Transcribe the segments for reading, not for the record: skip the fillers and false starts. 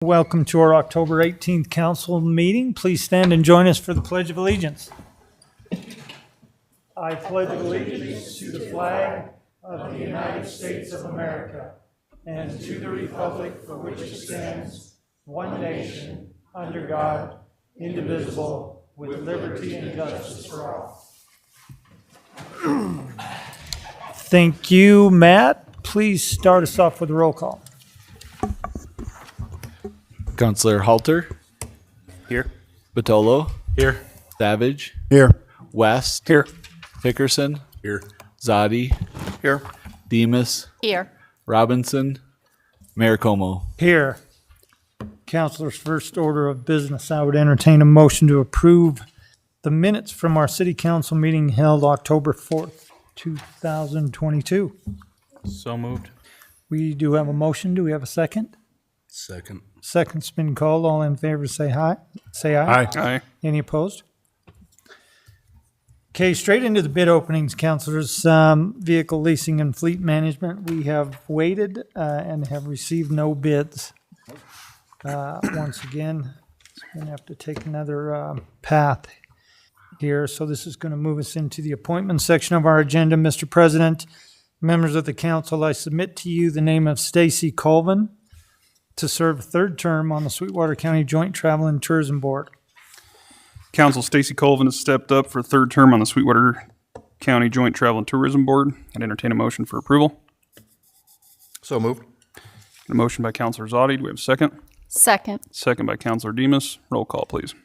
Welcome to our October 18th council meeting. Please stand and join us for the Pledge of Allegiance. I pledge allegiance to the flag of the United States of America and to the republic for which it stands, one nation, under God, indivisible, with liberty and justice for all. Thank you, Matt. Please start us off with a roll call. Councillor Halter. Here. Batolo. Here. Savage. Here. West. Here. Hickerson. Here. Zadi. Here. Demas. Here. Robinson. Mayor Como. Here. Councilor's first order of business, I would entertain a motion to approve the minutes from our city council meeting held October 4th, 2022. So moved. We do have a motion. Do we have a second? Second. Second's been called. All in favor say aye. Say aye. Aye. Any opposed? Okay, straight into the bid openings, councilors. Vehicle leasing and fleet management. We have waited and have received no bids. Once again, it's going to have to take another path here. So this is going to move us into the appointment section of our agenda. Mr. President, members of the council, I submit to you the name of Stacy Colvin to serve a third term on the Sweetwater County Joint Travel and Tourism Board. Council Stacy Colvin has stepped up for a third term on the Sweetwater County Joint Travel and Tourism Board. I'd entertain a motion for approval. So moved. A motion by Councilor Zadi. Do we have a second? Second. Second by Councilor Demas. Roll call, please.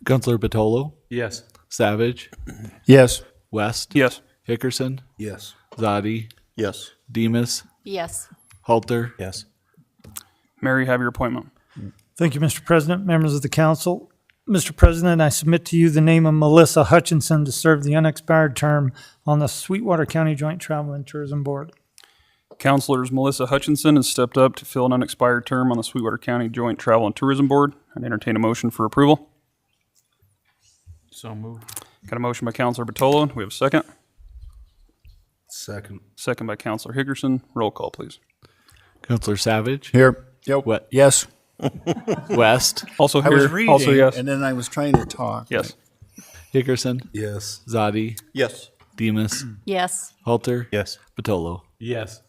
Councillor Batolo. Yes. Savage. Yes. West. Yes. Hickerson. Yes. Zadi. Yes. Demas. Yes. Halter. Yes. Mary, have your appointment. Thank you, Mr. President, members of the council. Mr. President, I submit to you the name of Melissa Hutchinson to serve the unexpired term on the Sweetwater County Joint Travel and Tourism Board. Councilors Melissa Hutchinson has stepped up to fill an unexpired term on the Sweetwater County Joint Travel and Tourism Board. I'd entertain a motion for approval. So moved. Got a motion by Councilor Batolo. Do we have a second? Second. Second by Councilor Hickerson. Roll call, please. Councillor Savage. Here. Yep. What? Yes. West. Also I here. was reading, Also yes. and then I was trying to talk. Yes. Hickerson. Yes. Zadi. Yes. Demas. Yes. Halter. Yes. Batolo. Yes.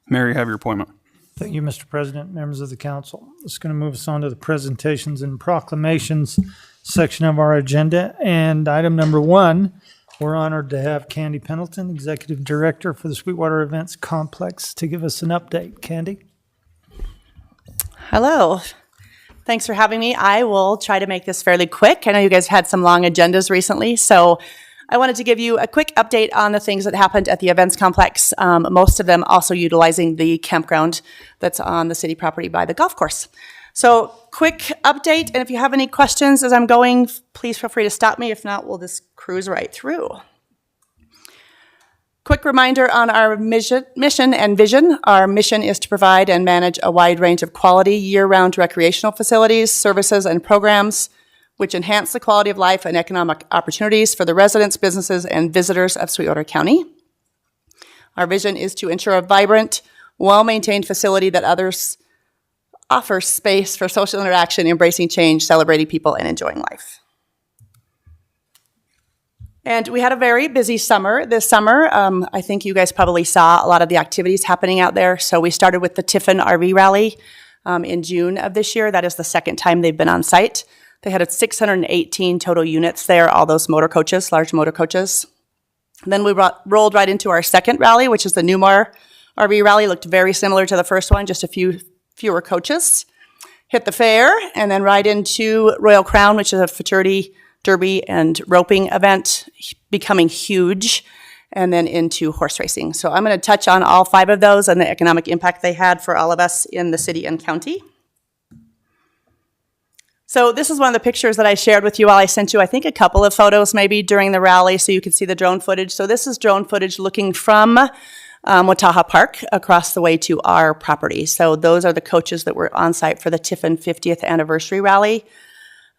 Mary, have your appointment. Thank you, Mr. President, members of the council. This is going to move us on to the presentations and proclamations section of our agenda. And item number 1, we're honored to have Candy Pendleton, Executive Director for the Sweetwater Events Complex, to give us an update. Candy? Hello. Thanks for having me. I will try to make this fairly quick. I know you guys had some long agendas recently, so I wanted to give you a quick update on the things that happened at the events complex, most of them also utilizing the campground that's on the city property by the golf course. So quick update, and if you have any questions as I'm going, please feel free to stop me. If not, we'll just cruise right through. Quick reminder on our mission and vision. Our mission is to provide and manage a wide range of quality year-round recreational facilities, services, and programs which enhance the quality of life and economic opportunities for the residents, businesses, and visitors of Sweetwater County. Our vision is to ensure a vibrant, well-maintained facility that offers space for social interaction, embracing change, celebrating people, and enjoying life. And we had a very busy summer this summer. I think you guys probably saw a lot of the activities happening out there. So we started with the Tiffin RV Rally in June of this year. That is the second time they've been on site. They had 618 total units there, all those motor coaches, large motor coaches. And then we rolled right into our second rally, which is the Newmar RV Rally. Looked very similar to the first one, just a few fewer coaches. Hit the fair, and then right into Royal Crown, which is a fraternity derby and roping event, becoming huge, and then into horse racing. So I'm going to touch on all 5 of those and the economic impact they had for all of us in the city and county. So this is one of the pictures that I shared with you all. I sent you, I think, a couple of photos maybe during the rally so you could see the drone footage. So this is drone footage looking from Wataha Park across the way to our property. So those are the coaches that were on site for the Tiffin 50th anniversary rally.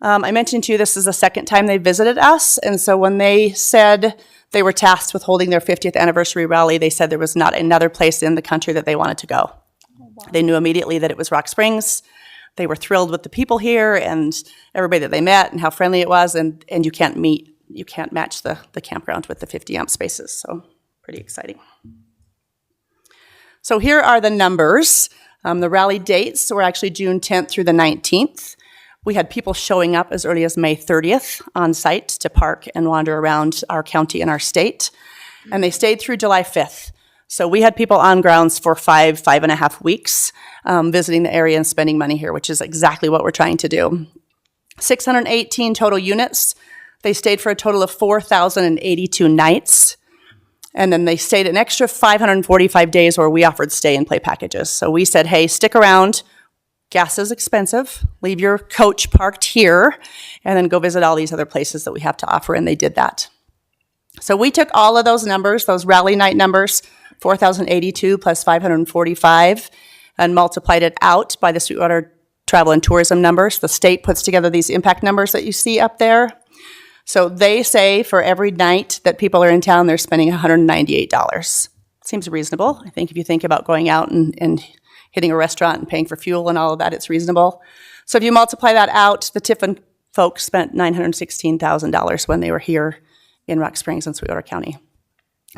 I mentioned to you this is the second time they visited us, and so when they said they were tasked with holding their 50th anniversary rally, they said there was not another place in the country that they wanted to go. They knew immediately that it was Rock Springs. They were thrilled with the people here and everybody that they met and how friendly it was, and you can't match the campground with the 50-amp spaces, so pretty exciting. So here are the numbers. The rally dates were actually June 10th through the 19th. We had people showing up as early as May 30th on site to park and wander around our county and our state, and they stayed through July 5th. So we had people on grounds for 5.5 weeks, visiting the area and spending money here, which is exactly what we're trying to do. 618 total units. They stayed for a total of 4,082 nights. And then they stayed an extra 545 days where we offered stay and play packages. So we said, hey, stick around. Gas is expensive. Leave your coach parked here and then go visit all these other places that we have to offer. And they did that. So we took all of those numbers, those rally night numbers, 4,082 plus 545, and multiplied it out by the Sweetwater Travel and Tourism numbers. The state puts together these impact numbers that you see up there. So they say for every night that people are in town, they're spending $198. Seems reasonable. I think if you think about going out and hitting a restaurant and paying for fuel and all of that, it's reasonable. So if you multiply that out, the Tiffin folks spent $916,000 when they were here in Rock Springs and Sweetwater County.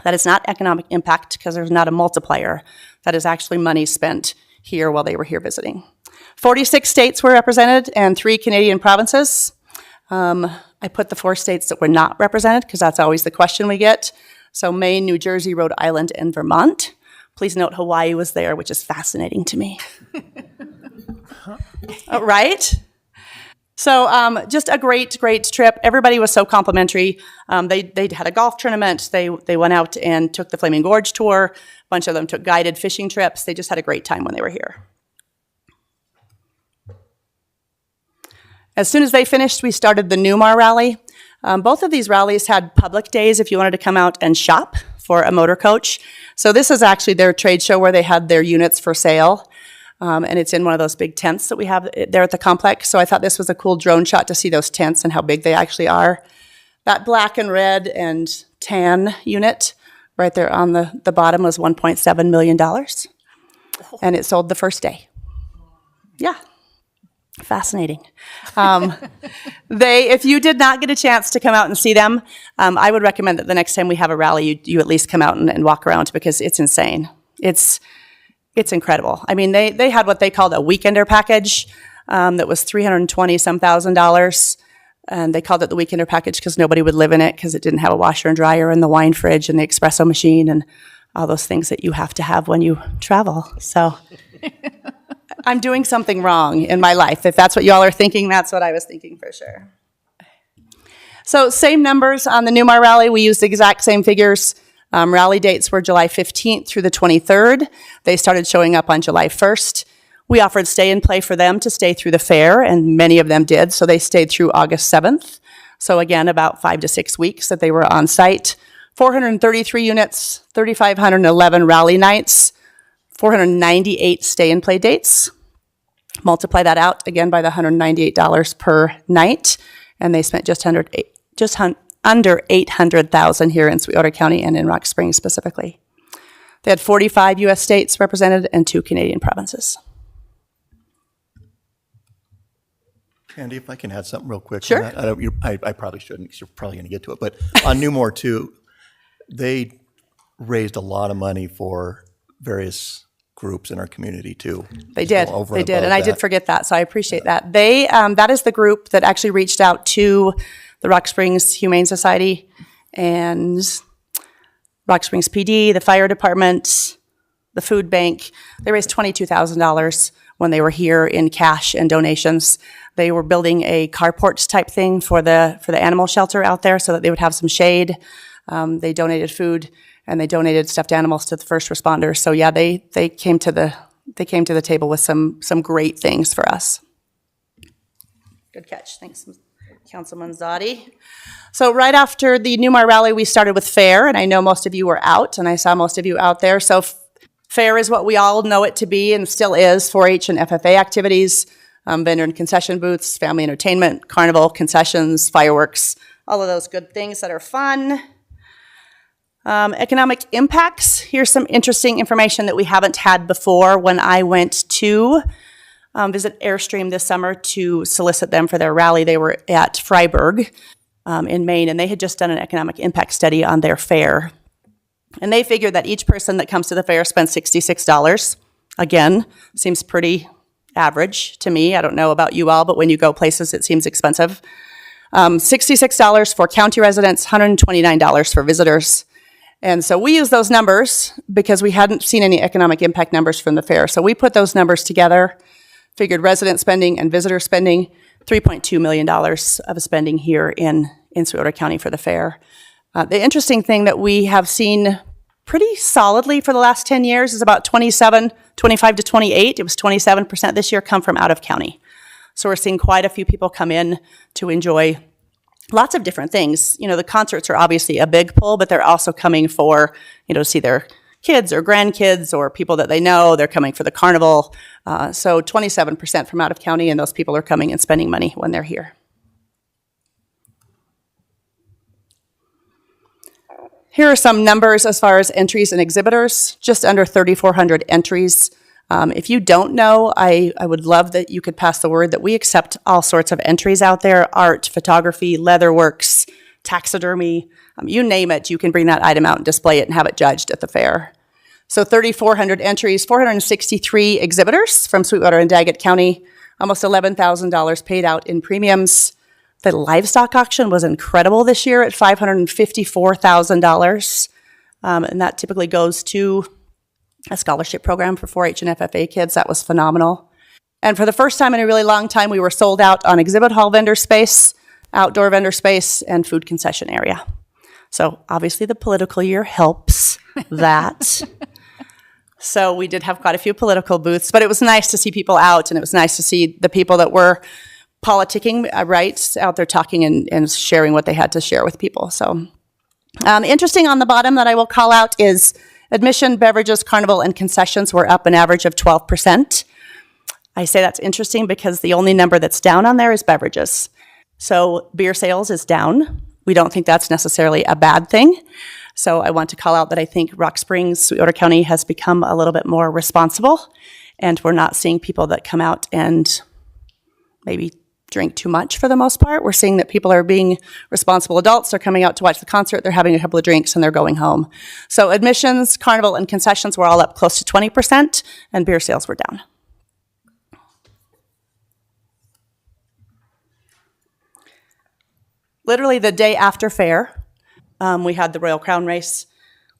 That is not economic impact because there's not a multiplier. That is actually money spent here while they were here visiting. 46 states were represented and 3 Canadian provinces. I put the 4 states that were not represented because that's always the question we get. So Maine, New Jersey, Rhode Island, and Vermont. Please note Hawaii was there, which is fascinating to me. Right? So just a great, great trip. Everybody was so complimentary. They had a golf tournament. They went out and took the Flaming Gorge tour. A bunch of them took guided fishing trips. They just had a great time when they were here. As soon as they finished, we started the Newmar Rally. Both of these rallies had public days if you wanted to come out and shop for a motor coach. So this is actually their trade show where they had their units for sale. And it's in one of those big tents that we have there at the complex. So I thought this was a cool drone shot to see those tents and how big they actually are. That black and red and tan unit right there on the bottom was $1.7 million. And it sold the first day. Yeah. Fascinating. If you did not get a chance to come out and see them, I would recommend that the next time we have a rally, you at least come out and walk around because it's insane. It's incredible. I mean, they had what they called a weekender package that was $320,000, and they called it the weekender package because nobody would live in it because it didn't have a washer and dryer and the wine fridge and the espresso machine and all those things that you have to have when you travel. So I'm doing something wrong in my life. If that's what y'all are thinking, that's what I was thinking for sure. So same numbers on the Newmar Rally. We used the exact same figures. Rally dates were July 15th through the 23rd. They started showing up on July 1st. We offered stay and play for them to stay through the fair, and many of them did, so they stayed through August 7th. So again, about 5 to 6 weeks that they were on site. 433 units, 3,511 rally nights, 498 stay and play dates. Multiply that out again by the $198 per night, and they spent just under $800,000 here in Sweetwater County and in Rock Springs specifically. They had 45 U.S. states represented and 2 Canadian provinces. Andy, if I can add something real quick. on Sure. that. I probably shouldn't because you're probably going to get to it. But on Newmar too, they raised a lot of money for various groups in our community too. They did. Over They and did. above And I did that. forget that, so I appreciate that. They that is the group that actually reached out to the Rock Springs Humane Society and Rock Springs PD, the fire department, the food bank. They raised $22,000 when they were here in cash and donations. They were building a carport type thing for the animal shelter out there so that they would have some shade. They donated food and they donated stuffed animals to the first responders. So yeah, they came to the table with some great things for us. Good catch. Thanks, Councilman Zadi. So right after the Newmar Rally, we started with fair, and I know most of you were out, and I saw most of you out there. So fair is what we all know it to be and still is, 4-H and FFA activities, vendor and concession booths, family entertainment, carnival, concessions, fireworks, all of those good things that are fun. Economic impacts. Here's some interesting information that we haven't had before. When I went to Visit Airstream this summer to solicit them for their rally. They were at Freiburg in Maine, and they had just done an economic impact study on their fair. And they figured that each person that comes to the fair spends $66. Again, seems pretty average to me. I don't know about you all, but when you go places, it seems expensive. $66 for county residents, $129 for visitors. And so we use those numbers because we hadn't seen any economic impact numbers from the fair. So we put those numbers together, figured resident spending and visitor spending, $3.2 million of spending here in Sweetwater County for the fair. The interesting thing that we have seen pretty solidly for the last 10 years is about 25 to 28. It was 27% this year come from out of county. So we're seeing quite a few people come in to enjoy lots of different things. You know, the concerts are obviously a big pull, but they're also coming for, to see their kids or grandkids or people that they know. They're coming for the carnival. So 27% from out of county, and those people are coming and spending money when they're here. Here are some numbers as far as entries and exhibitors, just under 3,400 entries. If you don't know, I would love that you could pass the word that we accept all sorts of entries out there: art, photography, leatherworks, taxidermy, you name it, you can bring that item out and display it and have it judged at the fair. So 3,400 entries, 463 exhibitors from Sweetwater and Daggett County, almost $11,000 paid out in premiums. The livestock auction was incredible this year at $554,000, and that typically goes to a scholarship program for 4-H and FFA kids. That was phenomenal. And for the first time in a really long time, we were sold out on exhibit hall vendor space, outdoor vendor space, and food concession area. So obviously the political year helps that. So we did have quite a few political booths, but it was nice to see people out, and it was nice to see the people that were politicking rights out there talking and sharing what they had to share with people. So interesting on the bottom that I will call out is admission, beverages, carnival, and concessions were up an average of 12%. I say that's interesting because the only number that's down on there is beverages. So beer sales is down. We don't think that's necessarily a bad thing. So I want to call out that I think Rock Springs, Sweetwater County has become a little bit more responsible, and we're not seeing people that come out and maybe drink too much for the most part. We're seeing that people are being responsible adults. They're coming out to watch the concert, they're having a couple of drinks, and they're going home. So admissions, carnival, and concessions were all up close to 20%, and beer sales were down. Literally the day after fair, we had the Royal Crown race.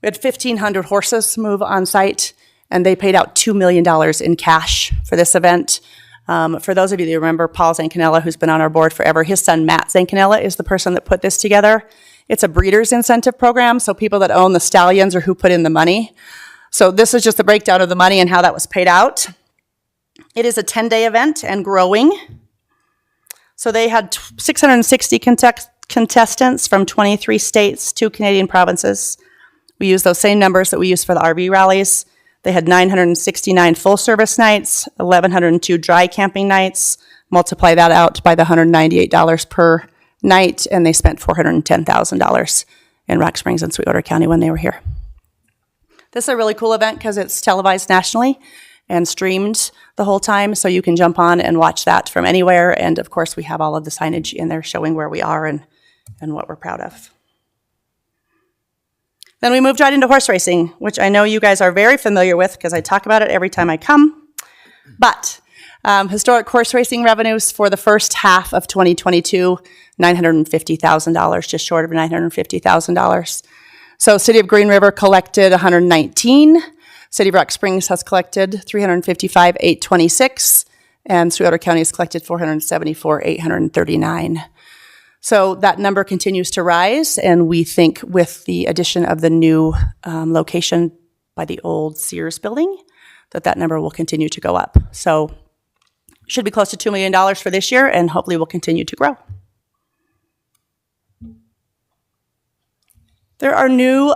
We had 1,500 horses move on site, and they paid out $2 million in cash for this event. For those of you that remember Paul Zancanella, who's been on our board forever, his son Matt Zancanella is the person that put this together. It's a breeder's incentive program, so people that own the stallions are who put in the money. So this is just the breakdown of the money and how that was paid out. It is a 10-day event and growing. So they had 660 contestants from 23 states, 2 Canadian provinces. We use those same numbers that we use for the RV rallies. They had 969 full-service nights, 1,102 dry camping nights. Multiply that out by the $198 per night, and they spent $410,000 in Rock Springs and Sweetwater County when they were here. This is a really cool event because it's televised nationally and streamed the whole time, so you can jump on and watch that from anywhere. And of course, we have all of the signage in there showing where we are and what we're proud of. Then we moved right into horse racing, which I know you guys are very familiar with because I talk about it every time I come. But historic horse racing revenues for the first half of 2022, $950,000, just short of $950,000. So City of Green River collected 119. City of Rock Springs has collected 355,826, and Sweetwater County has collected 474,839. So that number continues to rise, and we think with the addition of the new location by the old Sears building, that number will continue to go up. So should be close to $2 million for this year, and hopefully will continue to grow. There are new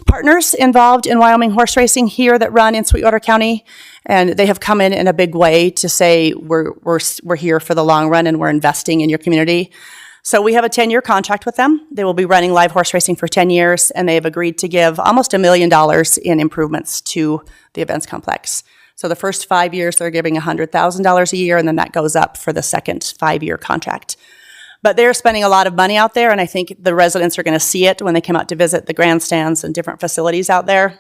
partners involved in Wyoming horse racing here that run in Sweetwater County, and they have come in a big way to say we're here for the long run and we're investing in your community. So we have a 10-year contract with them. They will be running live horse racing for 10 years, and they have agreed to give almost $1 million in improvements to the events complex. So the first 5 years, they're giving $100,000 a year, and then that goes up for the second 5-year contract. But they're spending a lot of money out there, and I think the residents are going to see it when they come out to visit the grandstands and different facilities out there.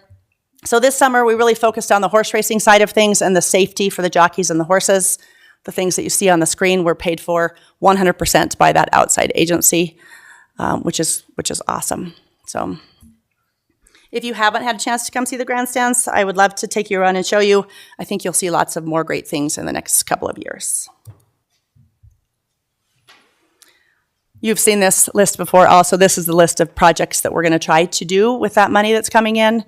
So this summer, we really focused on the horse racing side of things and the safety for the jockeys and the horses. The things that you see on the screen were paid for 100% by that outside agency, which is awesome. So if you haven't had a chance to come see the grandstands, I would love to take you around and show you. I think you'll see lots of more great things in the next couple of years. You've seen this list before also. This is the list of projects that we're going to try to do with that money that's coming in.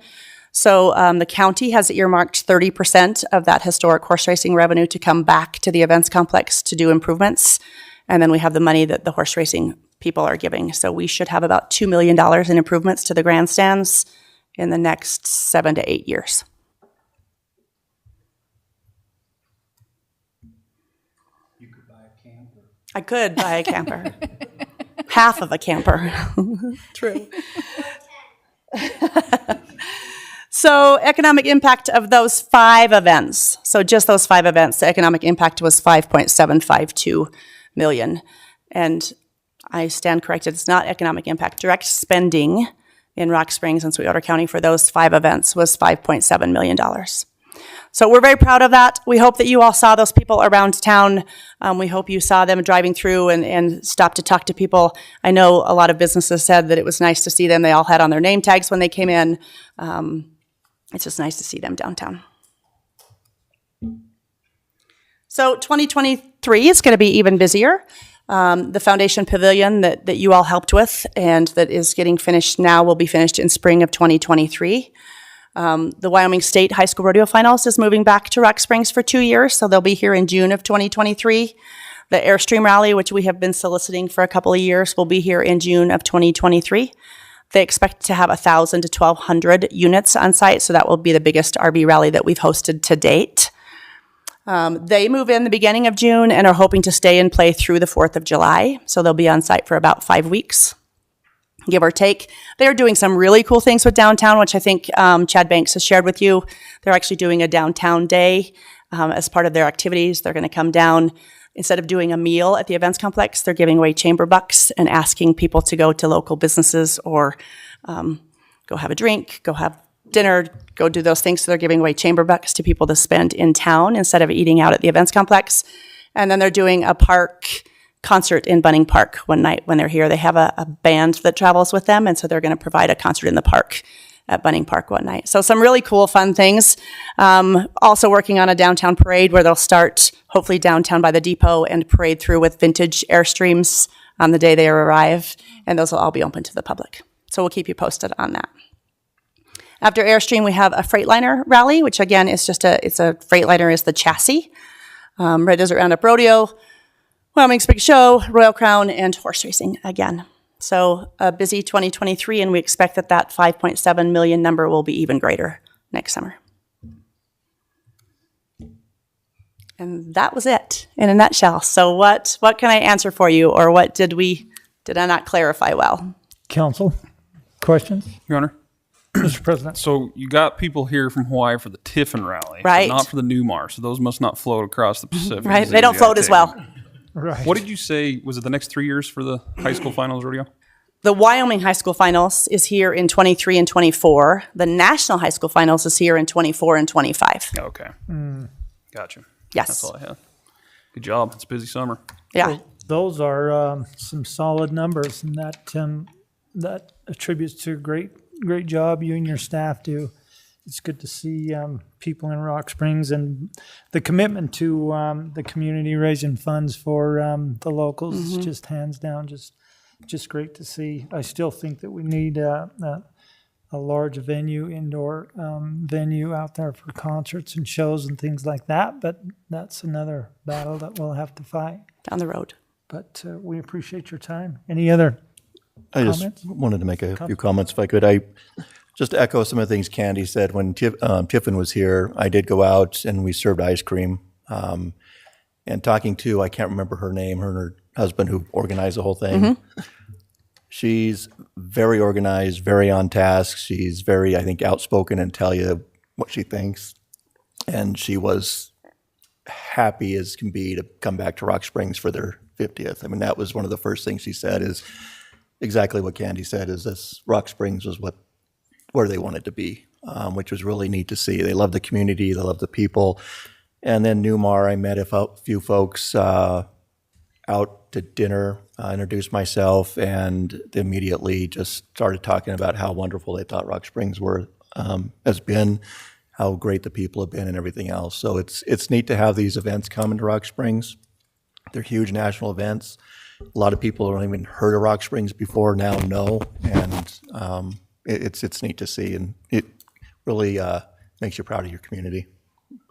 So the county has earmarked 30% of that historic horse racing revenue to come back to the events complex to do improvements. And then we have the money that the horse racing people are giving. So we should have about $2 million in improvements to the grandstands in the next 7 to 8 years. I could buy a camper. Half of a camper. True. So economic impact of those 5 events. So just those 5 events, the economic impact was $5.752 million. And I stand corrected, it's not economic impact. Direct spending in Rock Springs and Sweetwater County for those 5 events was $5.7 million. So we're very proud of that. We hope that you all saw those people around town. We hope you saw them driving through and stopped to talk to people. I know a lot of businesses said that it was nice to see them. They all had on their name tags when they came in. It's just nice to see them downtown. So 2023 is going to be even busier. The Foundation Pavilion that you all helped with and that is getting finished now will be finished in spring of 2023. The Wyoming State High School Rodeo Finals is moving back to Rock Springs for 2 years, so they'll be here in June of 2023. The Airstream Rally, which we have been soliciting for a couple of years, will be here in June of 2023. They expect to have 1,000 to 1,200 units on site, so that will be the biggest RV rally that we've hosted to date. They move in the beginning of June and are hoping to stay and play through the 4th of July, so they'll be on site for about 5 weeks, give or take. They're doing some really cool things with downtown, which I think Chad Banks has shared with you. They're actually doing a downtown day as part of their activities. They're going to come down. Instead of doing a meal at the events complex, they're giving away chamber bucks and asking people to go to local businesses or go have a drink, go have dinner, go do those things. So they're giving away chamber bucks to people to spend in town instead of eating out at the events complex. And then they're doing a park concert in Bunning Park one night when they're here. They have a band that travels with them, and so they're going to provide a concert in the park at Bunning Park one night. So some really cool, fun things. Also working on a downtown parade where they'll start hopefully downtown by the depot and parade through with vintage Airstreams on the day they arrive, and those will all be open to the public. So we'll keep you posted on that. After Airstream, we have a Freightliner rally, which again is just Freightliner is the chassis. Red Desert Roundup Rodeo, Wyoming's Big Show, Royal Crown, and horse racing again. So a busy 2023, and we expect that 5.7 million number will be even greater next summer. And that was it in a nutshell. So what can I answer for you, or what did I not clarify well? Council, questions? Your Honor. Mr. President. So you got people here from Hawaii for the Tiffin rally, right? But not for the Newmar. So those must not float across the Pacific. Right, Is they don't the float as well. Right. What did you say? Was it the next 3 years for the high school finals rodeo? The Wyoming High School Finals is here in 23 and 24. The National High School Finals is here in 24 and 25. Okay. Gotcha. Yes. That's all I have. Good job. It's a busy summer. Yeah. Those are some solid numbers, and that attributes to a great job you and your staff do. It's good to see people in Rock Springs and the commitment to the community raising funds for the locals. Is just hands down, just great to see. I still think that we need a large venue, indoor venue out there for concerts and shows and things like that. But that's another battle that we'll have to fight Down the road. But we appreciate your time. Any other I just comments? wanted to make a few comments if I could. Just to echo some of the things Candy said, when Tiffin was here, I did go out and we served ice cream. And talking to, I can't remember her name, her and her husband who organized the whole thing. She's very organized, very on task. She's very, I think, outspoken and tell you what she thinks. and she was happy as can be to come back to Rock Springs for their 50th. I mean, that was one of the first things she said, is exactly what Candy said, is this Rock Springs was where they wanted to be, which was really neat to see. They love the community, they love the people. And then Newmar, I met a few folks out to dinner, introduced myself, and immediately just started talking about how wonderful they thought Rock Springs has been, how great the people have been, and everything else. So it's neat to have these events come into Rock Springs. They're huge national events. A lot of people who haven't even heard of Rock Springs before now know, and it's neat to see, and it really makes you proud of your community,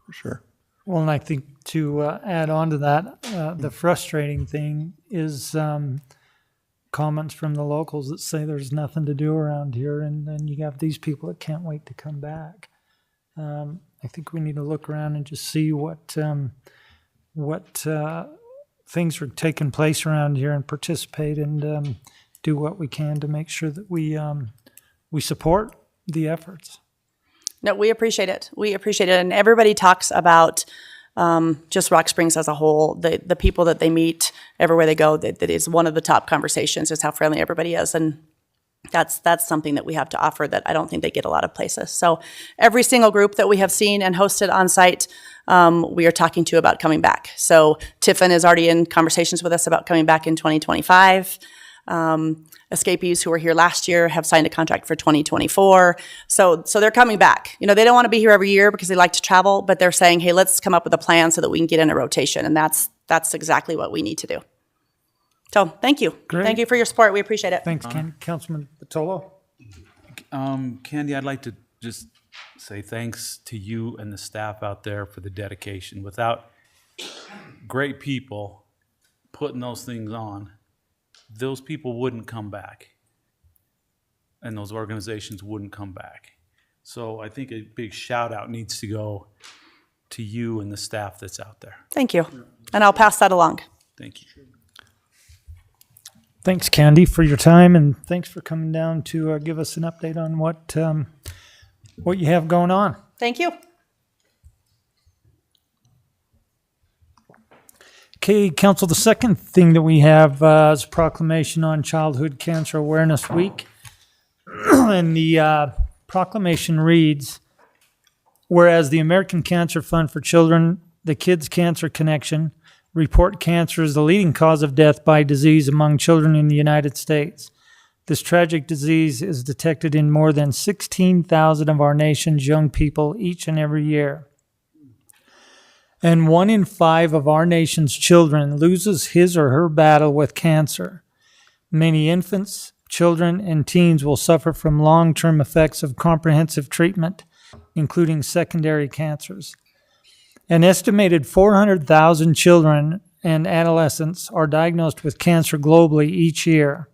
for sure. Well, and I think to add on to that, the frustrating thing is comments from the locals that say there's nothing to do around here, and then you have these people that can't wait to come back. I think we need to look around and just see what things are taking place around here and participate and do what we can to make sure that we support the efforts. No, we appreciate it. We appreciate it. And everybody talks about just Rock Springs as a whole, the people that they meet everywhere they go, that is one of the top conversations, is how friendly everybody is. And that's something that we have to offer that I don't think they get a lot of places. So every single group that we have seen and hosted on site, we are talking to about coming back. So Tiffin is already in conversations with us about coming back in 2025. Escapees who were here last year have signed a contract for 2024. So they're coming back. You know, they don't want to be here every year because they like to travel, but they're saying, hey, let's come up with a plan so that we can get in a rotation. And that's exactly what we need to do. So thank you. Great. Thank you for your support. We appreciate it. Thanks, Councilman Patolo. Candy, I'd like to just say thanks to you and the staff out there for the dedication. Without great people putting those things on, those people wouldn't come back, and those organizations wouldn't come back. So I think a big shout out needs to go to you and the staff that's out there. Thank you. And I'll pass that along. Thank you. Thanks, Candy, for your time, and thanks for coming down to give us an update on what you have going on. Thank you. Okay, Council, the second thing that we have is a proclamation on Childhood Cancer Awareness Week. And the proclamation reads, whereas the American Cancer Fund for Children, the Kids Cancer Connection, report cancer as the leading cause of death by disease among children in the United States. This tragic disease is detected in more than 16,000 of our nation's young people each and every year. And 1 in 5 of our nation's children loses his or her battle with cancer. Many infants, children, and teens will suffer from long-term effects of comprehensive treatment, including secondary cancers. An estimated 400,000 children and adolescents are diagnosed with cancer globally each year.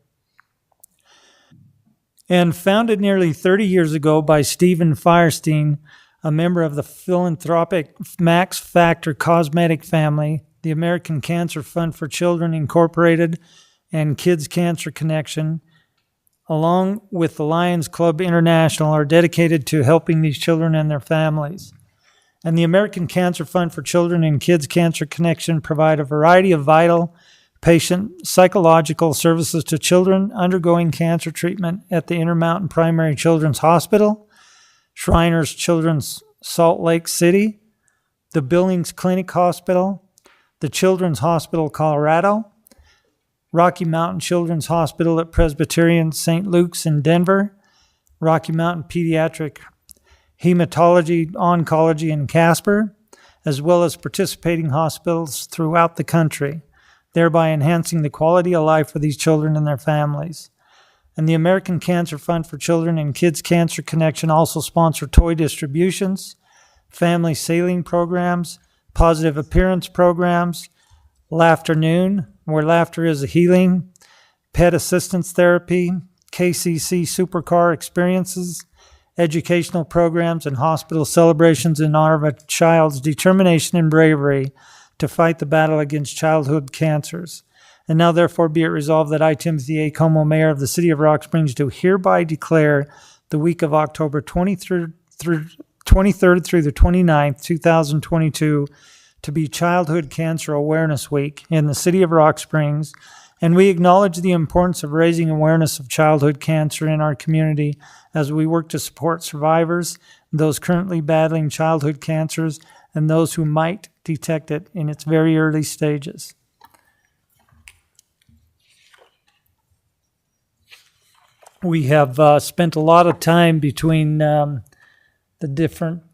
And founded nearly 30 years ago by Stephen Firestein, a member of the philanthropic Max Factor cosmetic family, the American Cancer Fund for Children Incorporated and Kids Cancer Connection, along with the Lions Club International, are dedicated to helping these children and their families. And the American Cancer Fund for Children and Kids Cancer Connection provide a variety of vital patient psychological services to children undergoing cancer treatment at the Intermountain Primary Children's Hospital, Shriners Children's Salt Lake City, the Billings Clinic Hospital, the Children's Hospital Colorado, Rocky Mountain Children's Hospital at Presbyterian St. Luke's in Denver, Rocky Mountain Pediatric Hematology Oncology in Casper, as well as participating hospitals throughout the country, thereby enhancing the quality of life for these children and their families. And the American Cancer Fund for Children and Kids Cancer Connection also sponsor toy distributions, family sailing programs, positive appearance programs, Laughternoon, where laughter is a healing, pet assistance therapy, KCC supercar experiences, educational programs, and hospital celebrations in honor of a child's determination and bravery to fight the battle against childhood cancers. And now therefore be it resolved that I, Timothy A. Como, Mayor of the City of Rock Springs, do hereby declare the week of October 23rd through 23rd through the 29th, 2022, to be Childhood Cancer Awareness Week in the city of Rock Springs. And we acknowledge the importance of raising awareness of childhood cancer in our community as we work to support survivors, those currently battling childhood cancers, and those who might detect it in its very early stages. We have spent a lot of time between the different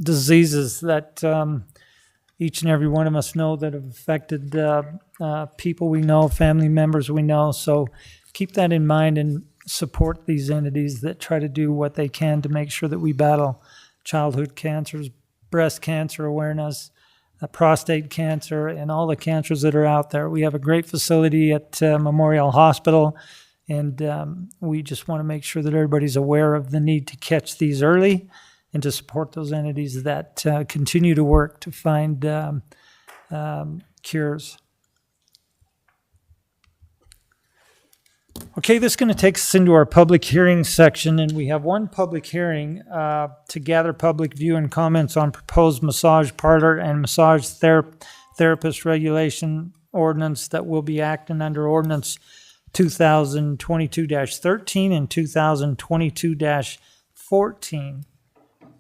diseases that each and every one of us know that have affected people we know, family members we know. So keep that in mind and support these entities that try to do what they can to make sure that we battle childhood cancers, breast cancer awareness, prostate cancer, and all the cancers that are out there. We have a great facility at Memorial Hospital, and we just want to make sure that everybody's aware of the need to catch these early and to support those entities that continue to work to find cures. Okay, this is going to take us into our public hearing section, and we have one public hearing to gather public view and comments on proposed massage parlor and massage therapist regulation ordinance that will be acting under ordinance 2022-13 and 2022-14.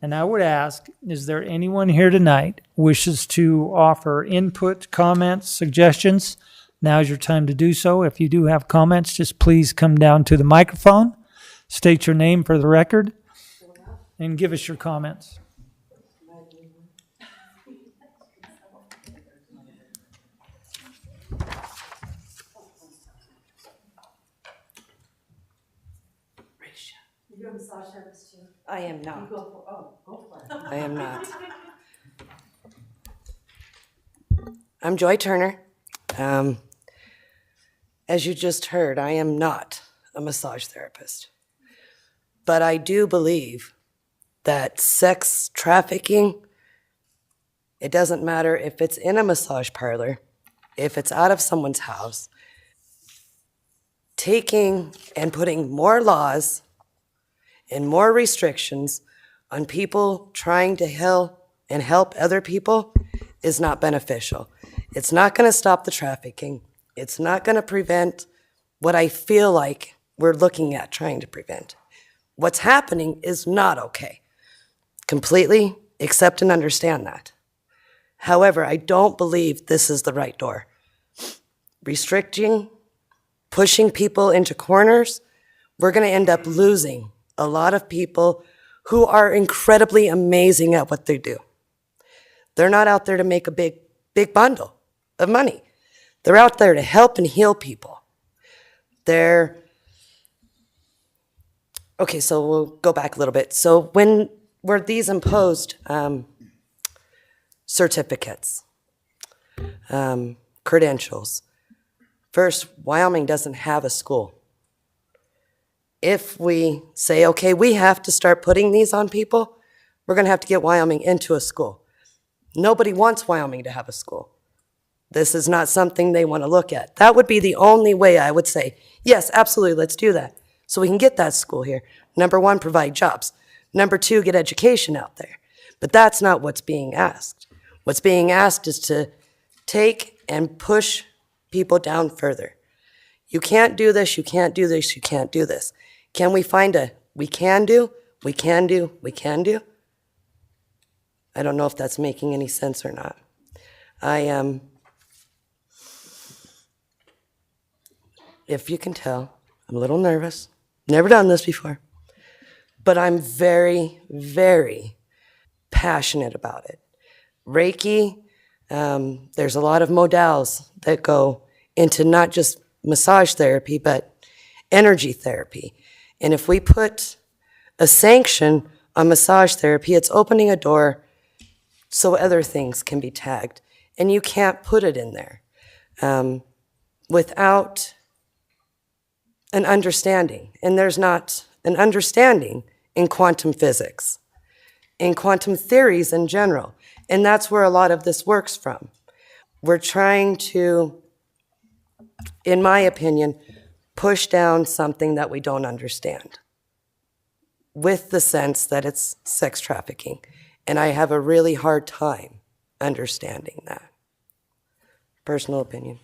And I would ask, is there anyone here tonight wishes to offer input, comments, suggestions? Now's your time to do so. If you do have comments, just please come down to the microphone, state your name for the record, and give us your comments. I am not. I am not. I'm Joy Turner. As you just heard, I am not a massage therapist. But I do believe that sex trafficking, it doesn't matter if it's in a massage parlor, if it's out of someone's house, taking and putting more laws and more restrictions on people trying to help other people is not beneficial. It's not going to stop the trafficking. It's not going to prevent what I feel like we're looking at trying to prevent. What's happening is not okay. Completely accept and understand that. However, I don't believe this is the right door. Restricting, pushing people into corners, we're going to end up losing a lot of people who are incredibly amazing at what they do. They're not out there to make a big bundle of money. They're out there to help and heal people. Okay, so we'll go back a little bit. So when were these imposed certificates, credentials? First, Wyoming doesn't have a school. If we say, okay, we have to start putting these on people, we're going to have to get Wyoming into a school. Nobody wants Wyoming to have a school. This is not something they want to look at. That would be the only way I would say, yes, absolutely, let's do that. So we can get that school here. Number one, provide jobs. Number two, get education out there. But that's not what's being asked. What's being asked is to take and push people down further. You can't do this, you can't do this, you can't do this. Can we find we can do? I don't know if that's making any sense or not. If you can tell, I'm a little nervous. Never done this before. But I'm very, very passionate about it. Reiki, there's a lot of modals that go into not just massage therapy, but energy therapy. And if we put a sanction on massage therapy, it's opening a door so other things can be tagged. And you can't put it in there without an understanding. And there's not an understanding in quantum physics, in quantum theories in general. And that's where a lot of this works from. We're trying to, in my opinion, push down something that we don't understand. with the sense that it's sex trafficking. And I have a really hard time understanding that. Personal opinion.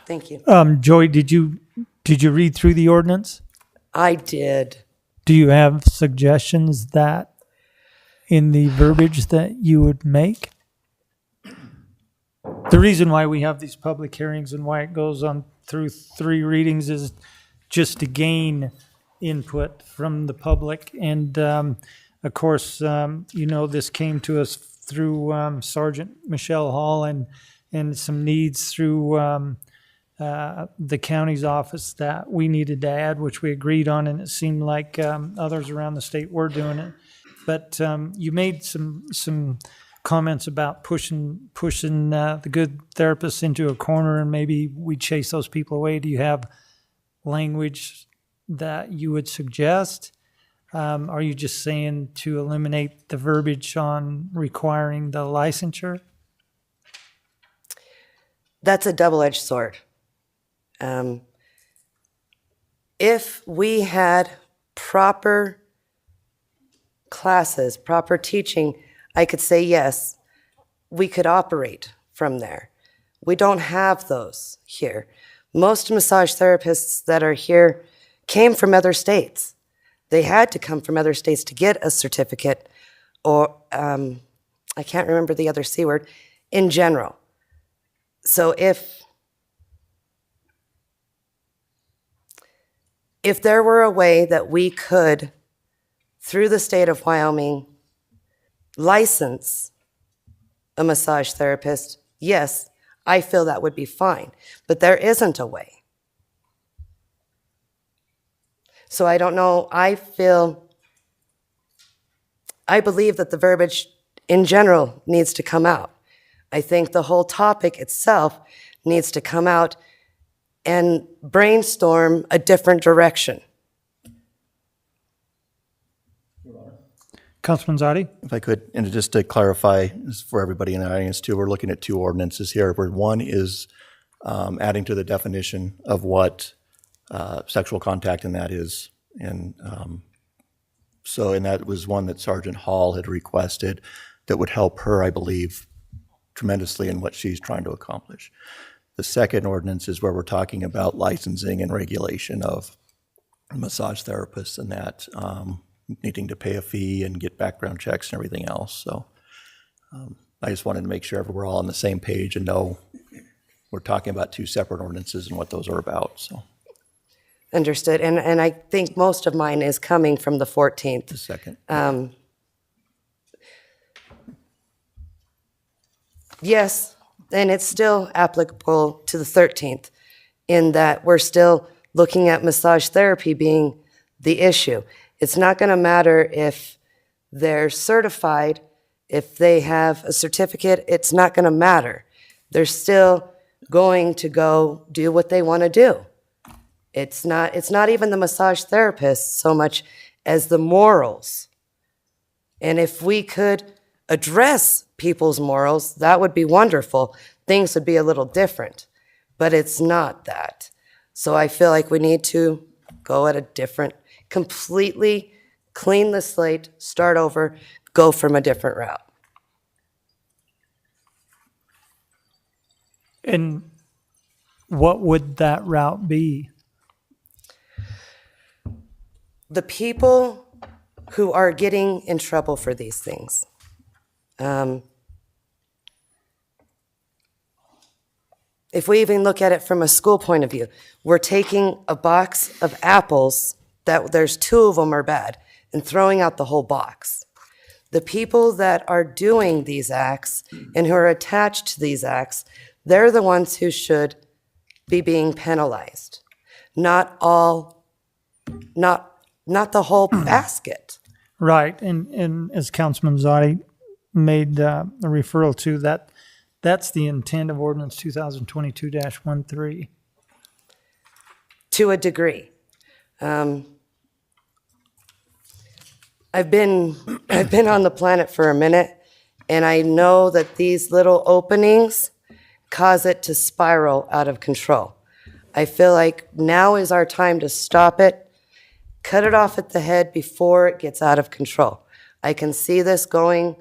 Thank you. Joy, did you read through the ordinance? I did. Do you have suggestions that in the verbiage that you would make? The reason why we have these public hearings and why it goes on through 3 readings is just to gain input from the public. And of course, this came to us through Sergeant Michelle Hall and some needs through the county's office that we needed to add, which we agreed on, and it seemed like others around the state were doing it. But you made some comments about pushing the good therapists into a corner, and maybe we chase those people away. Do you have language that you would suggest? Are you just saying to eliminate the verbiage on requiring the licensure? That's a double-edged sword. If we had proper classes, proper teaching, I could say yes, we could operate from there. We don't have those here. Most massage therapists that are here came from other states. They had to come from other states to get a certificate, or I can't remember the other C word, in general. So if there were a way that we could, through the state of Wyoming, license a massage therapist, yes, I feel that would be fine. But there isn't a way. So I don't know. I believe that the verbiage in general needs to come out. I think the whole topic itself needs to come out and brainstorm a different direction. Councilman Zadi? If I could, and just to clarify this for everybody in the audience too, we're looking at 2 ordinances here, where one is adding to the definition of what sexual contact in that is. And and that was one that Sergeant Hall had requested that would help her, I believe, tremendously in what she's trying to accomplish. The second ordinance is where we're talking about licensing and regulation of massage therapists and that needing to pay a fee and get background checks and everything else. So I just wanted to make sure we're all on the same page and know we're talking about 2 separate ordinances and what those are about. So Understood. And I think most of mine is coming from the 14th. the second. Yes, and it's still applicable to the 13th in that we're still looking at massage therapy being the issue. It's not going to matter if they're certified, if they have a certificate, it's not going to matter. They're still going to go do what they want to do. It's not even the massage therapist so much as the morals. And if we could address people's morals, that would be wonderful. Things would be a little different, but it's not that. So I feel like we need to go at a different, completely clean the slate, start over, go from a different route. And what would that route be? The people who are getting in trouble for these things. If we even look at it from a school point of view, we're taking a box of apples that there's 2 of them are bad and throwing out the whole box. The people that are doing these acts and who are attached to these acts, they're the ones who should be being penalized, not the whole basket. Right, and as Councilman Zadi made a referral to, that's the intent of Ordinance 2022-13. To a degree. I've been on the planet for a minute, and I know that these little openings cause it to spiral out of control. I feel like now is our time to stop it, cut it off at the head before it gets out of control. I can see this going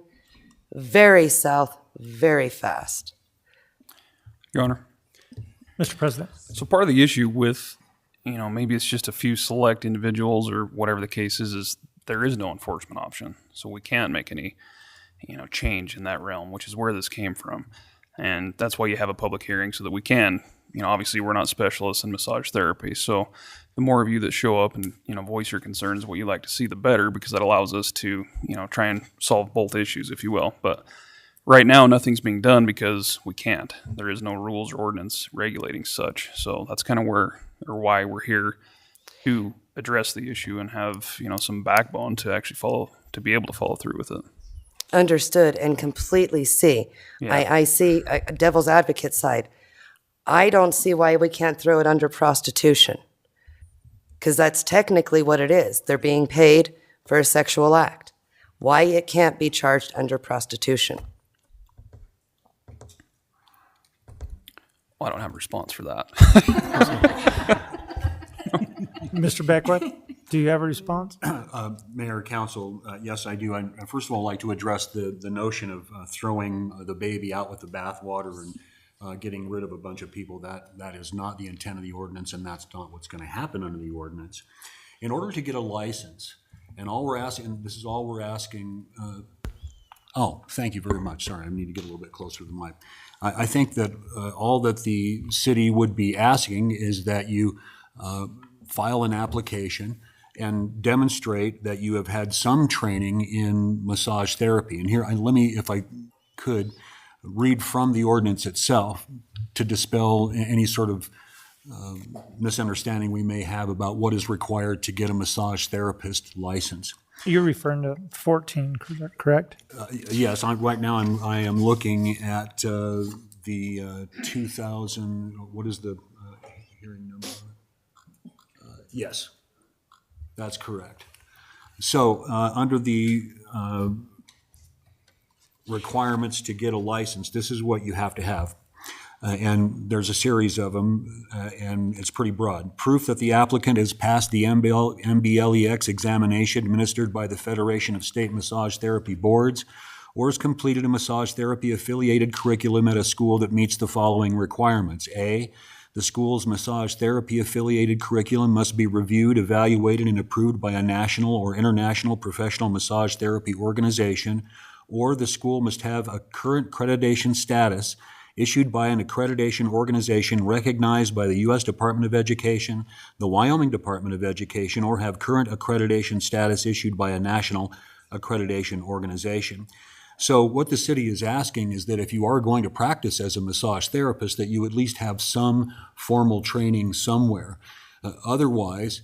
very south, very fast. Your Honor. Mr. President. So part of the issue with, maybe it's just a few select individuals or whatever the case is there is no enforcement option. So we can't make any, change in that realm, which is where this came from. And that's why you have a public hearing so that we can, obviously we're not specialists in massage therapy. So the more of you that show up and, voice your concerns, what you like to see, the better, because that allows us to, try and solve both issues, if you will. But right now, nothing's being done because we can't. There is no rules or ordinance regulating such. So that's kind of why we're here to address the issue and have, some backbone to actually be able to follow through with it. Understood and completely see. Yeah. I see a devil's advocate side. I don't see why we can't throw it under prostitution, because that's technically what it is. They're being paid for a sexual act. Why it can't be charged under prostitution? Well, I don't have a response for that. Mr. Beckwith, do you have a response? Mayor, Council, yes, I do. I first of all like to address the notion of throwing the baby out with the bathwater and getting rid of a bunch of people. That is not the intent of the ordinance, and that's not what's going to happen under the ordinance. In order to get a license, and all we're asking, and this is all we're asking. Oh, thank you very much. Sorry, I need to get a little bit closer to the mic. I think that all that the city would be asking is that you file an application and demonstrate that you have had some training in massage therapy. And here, let me, if I could, read from the ordinance itself to dispel any sort of misunderstanding we may have about what is required to get a massage therapist license. You're referring to 14, correct? Yes, right now I am looking at the 2000, what is the hearing number? Yes, that's correct. So under the requirements to get a license, this is what you have to have. And there's a series of them, and it's pretty broad. Proof that the applicant has passed the MBLEX examination administered by the Federation of State Massage Therapy Boards, or has completed a massage therapy affiliated curriculum at a school that meets the following requirements. A, the school's massage therapy affiliated curriculum must be reviewed, evaluated, and approved by a national or international professional massage therapy organization, or the school must have a current accreditation status issued by an accreditation organization recognized by the U.S. Department of Education, the Wyoming Department of Education, or have current accreditation status issued by a national accreditation organization. So what the city is asking is that if you are going to practice as a massage therapist, that you at least have some formal training somewhere. Otherwise,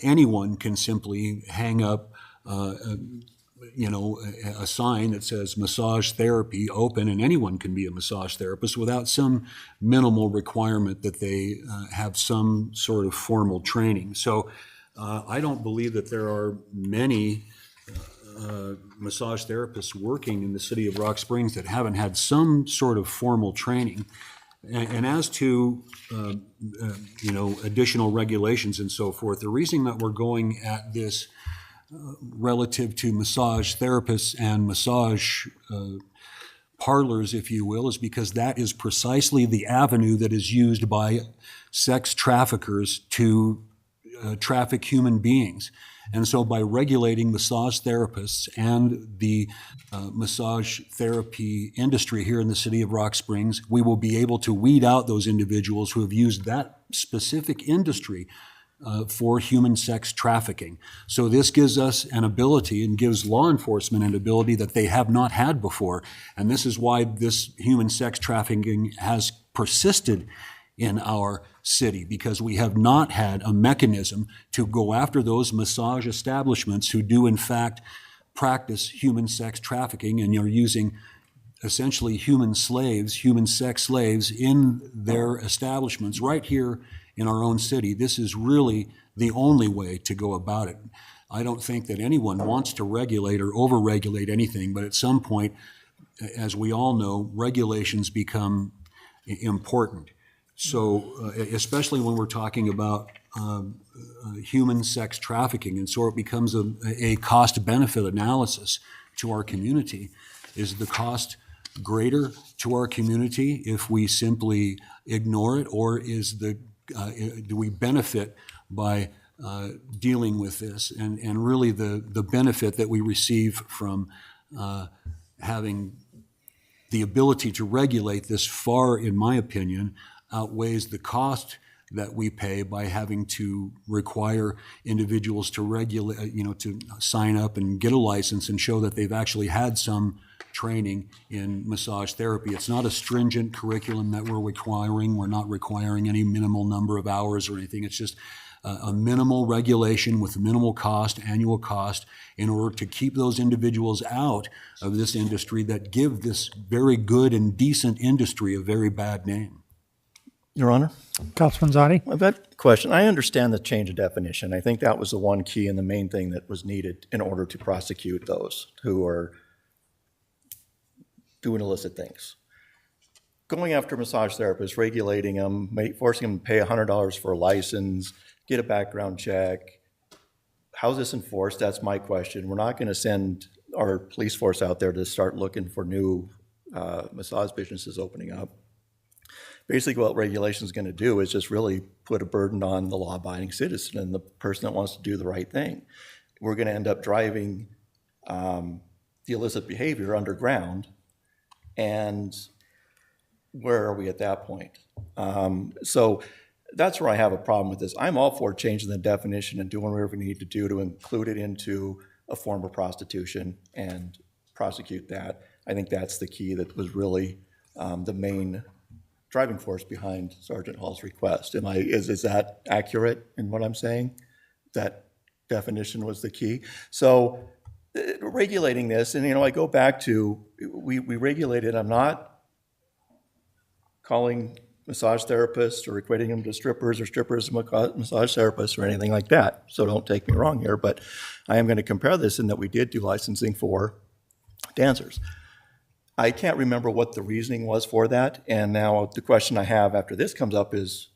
anyone can simply hang up a sign that says massage therapy open, and anyone can be a massage therapist without some minimal requirement that they have some sort of formal training. So I don't believe that there are many massage therapists working in the city of Rock Springs that haven't had some sort of formal training. And as to, additional regulations and so forth, the reason that we're going at this relative to massage therapists and massage parlors, if you will, is because that is precisely the avenue that is used by sex traffickers to traffic human beings. And so by regulating massage therapists and the massage therapy industry here in the city of Rock Springs, we will be able to weed out those individuals who have used that specific industry for human sex trafficking. So this gives us an ability and gives law enforcement an ability that they have not had before. And this is why this human sex trafficking has persisted in our city, because we have not had a mechanism to go after those massage establishments who do in fact practice human sex trafficking, and you're using essentially human slaves, human sex slaves in their establishments right here in our own city. This is really the only way to go about it. I don't think that anyone wants to regulate or over-regulate anything, but at some point, as we all know, regulations become important. So especially when we're talking about human sex trafficking, and so it becomes a cost-benefit analysis to our community. Is the cost greater to our community if we simply ignore it, or do we benefit by dealing with this? And really the benefit that we receive from having the ability to regulate this far, in my opinion, outweighs the cost that we pay by having to require individuals to regulate, to sign up and get a license and show that they've actually had some training in massage therapy. It's not a stringent curriculum that we're requiring. We're not requiring any minimal number of hours or anything. It's just a minimal regulation with minimal cost, annual cost, in order to keep those individuals out of this industry that give this very good and decent industry a very bad name. Your Honor? Councilman Zadi? I've got a question. I understand the change of definition. I think that was the one key and the main thing that was needed in order to prosecute those who are doing illicit things. Going after massage therapists, regulating them, forcing them to pay $100 for a license, get a background check. How's this enforced? That's my question. We're not going to send our police force out there to start looking for new massage businesses opening up. Basically, what regulation is going to do is just really put a burden on the law-abiding citizen and the person that wants to do the right thing. We're going to end up driving the illicit behavior underground, and where are we at that point? So that's where I have a problem with this. I'm all for changing the definition and doing whatever we need to do to include it into a form of prostitution and prosecute that. I think that's the key that was really the main driving force behind Sergeant Hall's request. Is that accurate in what I'm saying? That definition was the key. So regulating this, and I go back to, we regulated, I'm not calling massage therapists or equating them to strippers or strippers to massage therapists or anything like that. So don't take me wrong here, but I am going to compare this in that we did do licensing for dancers. I can't remember what the reasoning was for that, and now the question I have after this comes up is,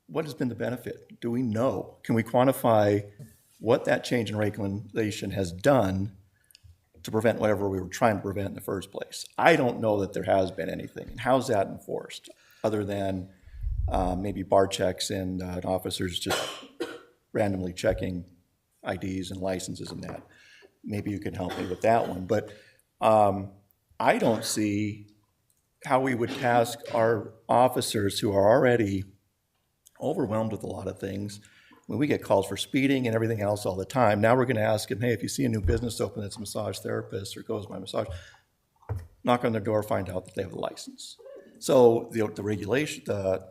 what has been the benefit? Do we know? Can we quantify what that change in regulation has done to prevent whatever we were trying to prevent in the first place? I don't know that there has been anything. And how's that enforced, other than maybe bar checks and officers just randomly checking IDs and licenses and that? Maybe you can help me with that one. But I don't see how we would task our officers who are already overwhelmed with a lot of things. When we get calls for speeding and everything else all the time, now we're going to ask them, hey, if you see a new business open that's a massage therapist or goes by massage, knock on their door, find out that they have a license. So the regulation, the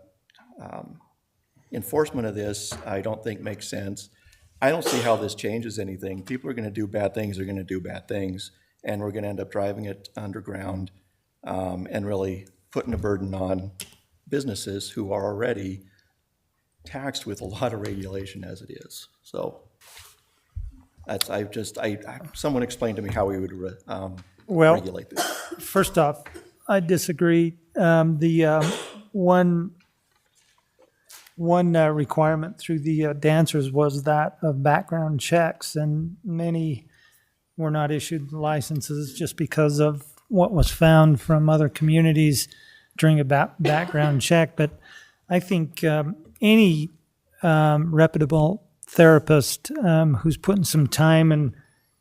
enforcement of this, I don't think makes sense. I don't see how this changes anything. People are going to do bad things, they're going to do bad things, and we're going to end up driving it underground and really putting a burden on businesses who are already taxed with a lot of regulation as it is. So that's, someone explained to me how we would regulate this. First off, I disagree. The one requirement through the dancers was that of background checks, and many were not issued licenses just because of what was found from other communities during a background check. But I think any reputable therapist who's putting some time and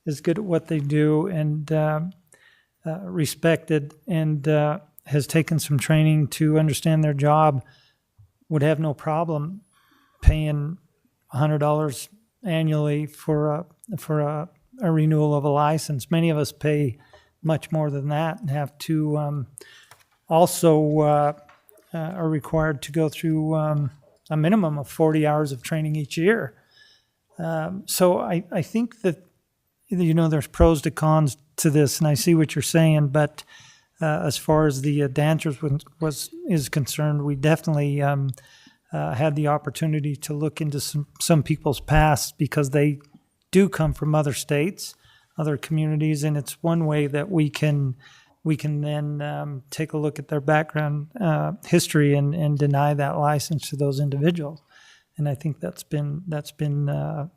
is good at what they do and respected and has taken some training to understand their job would have no problem paying $100 annually for a renewal of a license. Many of us pay much more than that and have to also are required to go through a minimum of 40 hours of training each year. So I think that, there's pros to cons to this, and I see what you're saying, but as far as the dancers is concerned, we definitely had the opportunity to look into some people's past, because they do come from other states, other communities, and it's one way that we can we can then take a look at their background history and deny that license to those individuals. And I think that's been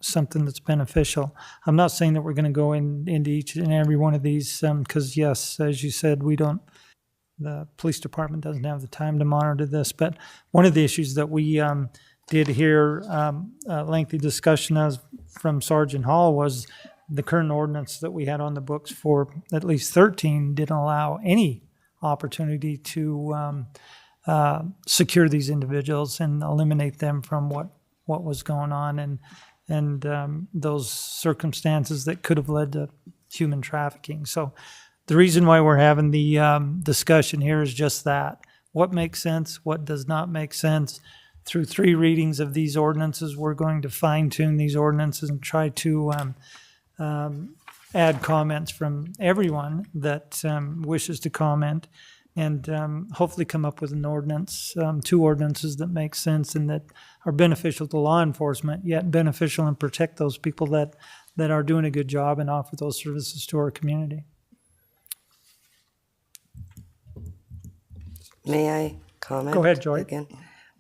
something that's beneficial. I'm not saying that we're going to go into each and every one of these because, yes, as you said, the police department doesn't have the time to monitor this. But one of the issues that we did hear a lengthy discussion of from Sergeant Hall was the current ordinance that we had on the books for at least 13 didn't allow any opportunity to secure these individuals and eliminate them from what was going on and those circumstances that could have led to human trafficking. So the reason why we're having the discussion here is just that. What makes sense? What does not make sense? Through 3 readings of these ordinances, we're going to fine-tune these ordinances and try to add comments from everyone that wishes to comment, and hopefully come up with an ordinance, 2 ordinances that make sense and that are beneficial to law enforcement, yet beneficial and protect those people that are doing a good job and offer those services to our community. May I comment? Go ahead, Joy. Again?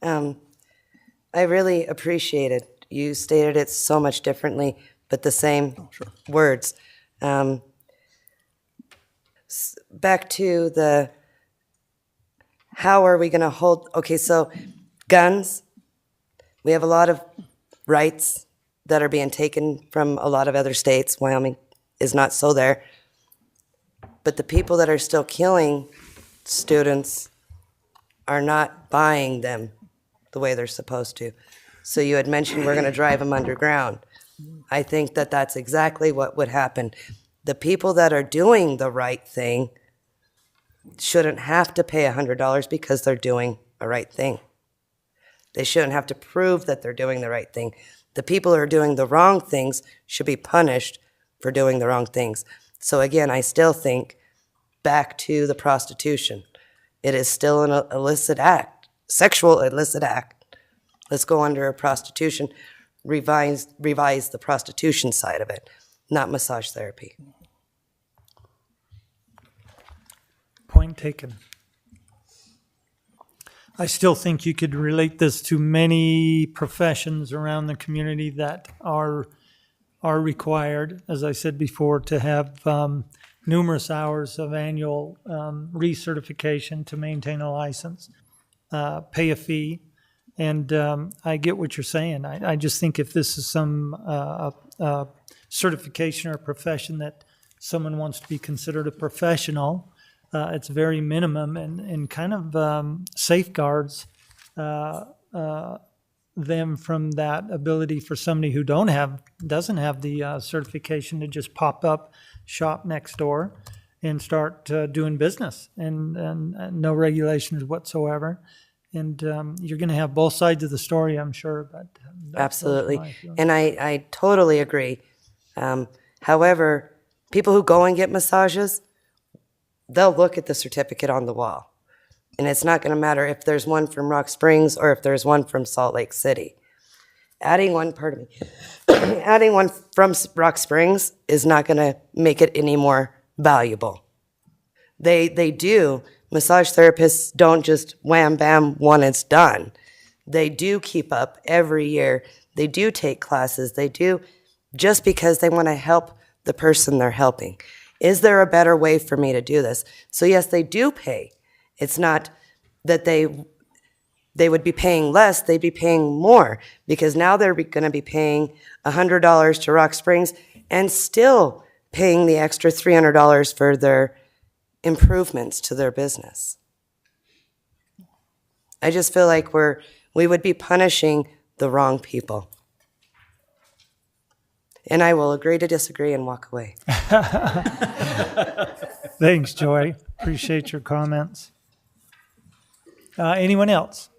I really appreciate it. You stated it so much differently, but the same words. Back to the, how are we going to hold, okay, so guns, we have a lot of rights that are being taken from a lot of other states. Wyoming is not so there. But the people that are still killing students are not buying them the way they're supposed to. So you had mentioned we're going to drive them underground. I think that that's exactly what would happen. The people that are doing the right thing shouldn't have to pay $100 because they're doing a right thing. They shouldn't have to prove that they're doing the right thing. The people who are doing the wrong things should be punished for doing the wrong things. So again, I still think back to the prostitution. It is still an illicit act, sexual illicit act. Let's go under a prostitution, revise the prostitution side of it, not massage therapy. Point taken. I still think you could relate this to many professions around the community that are required, as I said before, to have numerous hours of annual recertification to maintain a license, pay a fee. And I get what you're saying. I just think if this is some certification or profession that someone wants to be considered a professional, it's very minimum and kind of safeguards them from that ability for somebody who doesn't have the certification to just pop up shop next door and start doing business and no regulations whatsoever. And you're going to have both sides of the story, I'm sure. But Absolutely. And I totally agree. However, people who go and get massages, they'll look at the certificate on the wall. And it's not going to matter if there's one from Rock Springs or if there's one from Salt Lake City. Adding one from Rock Springs is not going to make it any more valuable. They do. Massage therapists don't just wham, bam, one, it's done. They do keep up every year. They do take classes. They do just because they want to help the person they're helping. Is there a better way for me to do this? So yes, they do pay. It's not that they would be paying less, they'd be paying more because now they're going to be paying $100 to Rock Springs and still paying the extra $300 for their improvements to their business. I just feel like we would be punishing the wrong people. And I will agree to disagree and walk away. Thanks, Joy. Appreciate your comments. Anyone else?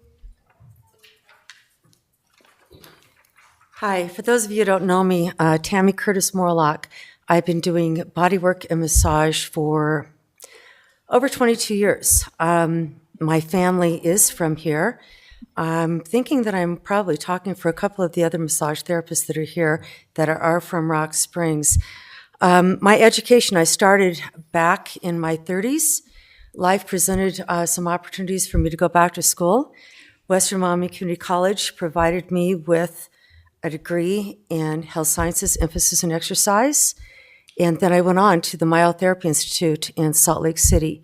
Hi, for those of you who don't know me, Tammy Curtis Morlock. I've been doing bodywork and massage for over 22 years. My family is from here. I'm thinking that I'm probably talking for a couple of the other massage therapists that are here that are from Rock Springs. My education, I started back in my 30s. Life presented some opportunities for me to go back to school. Western Miami Community College provided me with a degree in health sciences, emphasis in exercise. And then I went on to the Myotherapy Institute in Salt Lake City.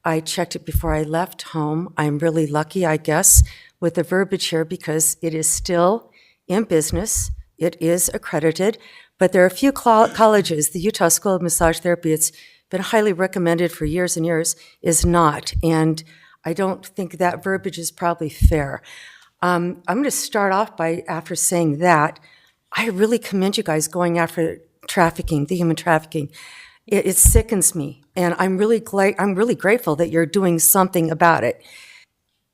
I checked it before I left home. I'm really lucky, I guess, with the verbiage here because it is still in business. It is accredited, but there are a few colleges, the Utah School of Massage Therapy, it's been highly recommended for years and years, is not. And I don't think that verbiage is probably fair. I'm going to start off by, after saying that, I really commend you guys going after trafficking, the human trafficking. It sickens me, and I'm really grateful that you're doing something about it.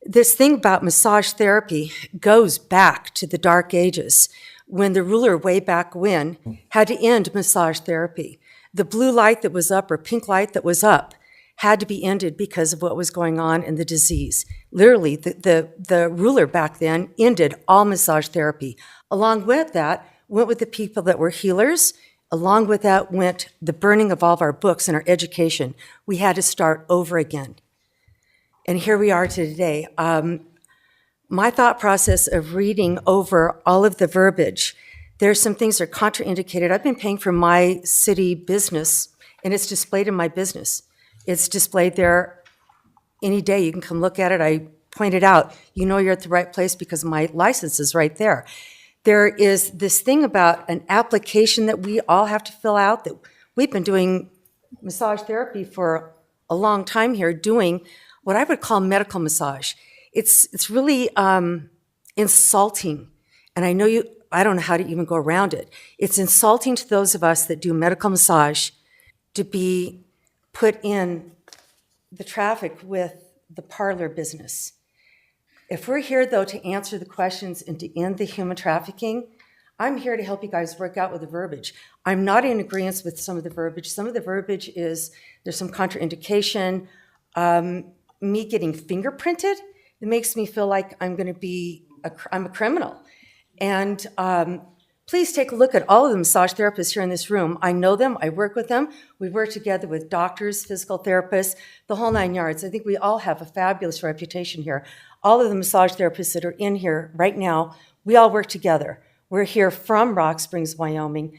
This thing about massage therapy goes back to the dark ages when the ruler way back when had to end massage therapy. The blue light that was up or pink light that was up had to be ended because of what was going on in the disease. Literally, the ruler back then ended all massage therapy. Along with that, went with the people that were healers. Along with that went the burning of all of our books and our education. We had to start over again. And here we are today. My thought process of reading over all of the verbiage, there's some things that are contraindicated. I've been paying for my city business, and it's displayed in my business. It's displayed there any day. You can come look at it. I pointed out, you know you're at the right place because my license is right there. There is this thing about an application that we all have to fill out that we've been doing massage therapy for a long time here, doing what I would call medical massage. It's really insulting, and I don't know how to even go around it. It's insulting to those of us that do medical massage to be put in the traffic with the parlor business. If we're here, though, to answer the questions and to end the human trafficking, I'm here to help you guys work out with the verbiage. I'm not in agreement with some of the verbiage. Some of the verbiage is, there's some contraindication. Me getting fingerprinted, it makes me feel like I'm a criminal. And please take a look at all of the massage therapists here in this room. I know them, I work with them. We work together with doctors, physical therapists, the whole 9 yards. I think we all have a fabulous reputation here. All of the massage therapists that are in here right now, we all work together. We're here from Rock Springs, Wyoming.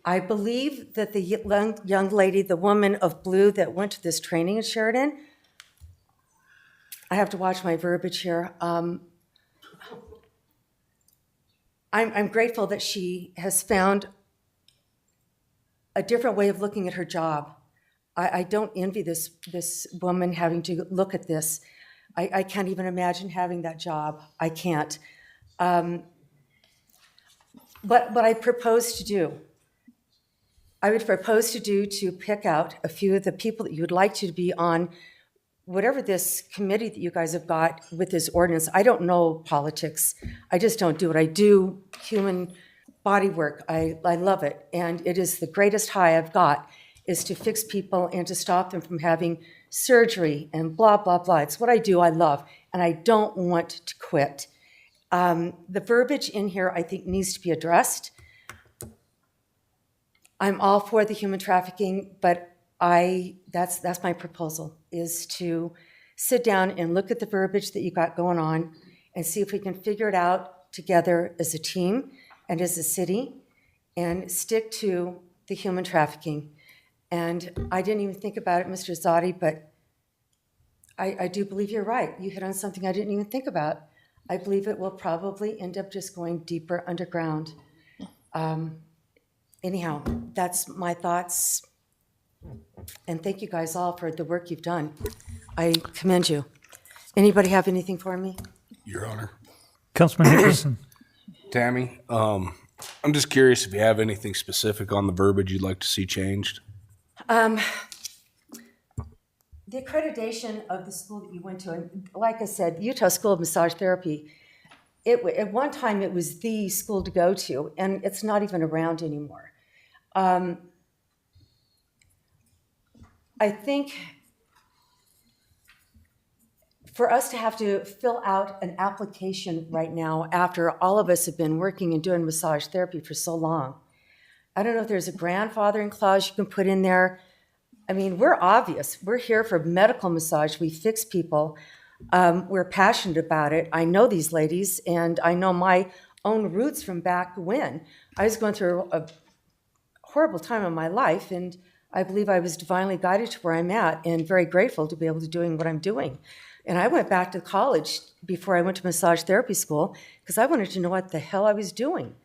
I believe that the young lady, the woman of blue that went to this training in Sheridan, I have to watch my verbiage here. I'm grateful that she has found a different way of looking at her job. I don't envy this woman having to look at this. I can't even imagine having that job. I can't. What I propose to do, I would propose to pick out a few of the people that you would like to be on whatever this committee that you guys have got with this ordinance. I don't know politics. I just don't do it. I do human body work. I love it. And it is the greatest high I've got is to fix people and to stop them from having surgery and blah, blah, blah. It's what I do, I love, and I don't want to quit. The verbiage in here, I think, needs to be addressed. I'm all for the human trafficking, but that's my proposal, is to sit down and look at the verbiage that you got going on and see if we can figure it out together as a team and as a city and stick to the human trafficking. And I didn't even think about it, Mr. Zadi, but I do believe you're right. You hit on something I didn't even think about. I believe it will probably end up just going deeper underground. Anyhow, that's my thoughts. And thank you guys all for the work you've done. I commend you. Anybody have anything for me? Your Honor. Councilman Nicholson. Tammy, I'm just curious if you have anything specific on the verbiage you'd like to see changed. The accreditation of the school that you went to, and like I said, Utah School of Massage Therapy, at one time it was the school to go to, and it's not even around anymore. I think for us to have to fill out an application right now after all of us have been working and doing massage therapy for so long, I don't know if there's a grandfathering clause you can put in there. I mean, we're obvious. We're here for medical massage. We fix people. We're passionate about it. I know these ladies, and I know my own roots from back when. I was going through a horrible time in my life, and I believe I was divinely guided to where I'm at, and very grateful to be able to doing what I'm doing. And I went back to college before I went to massage therapy school because I wanted to know what the hell I was doing.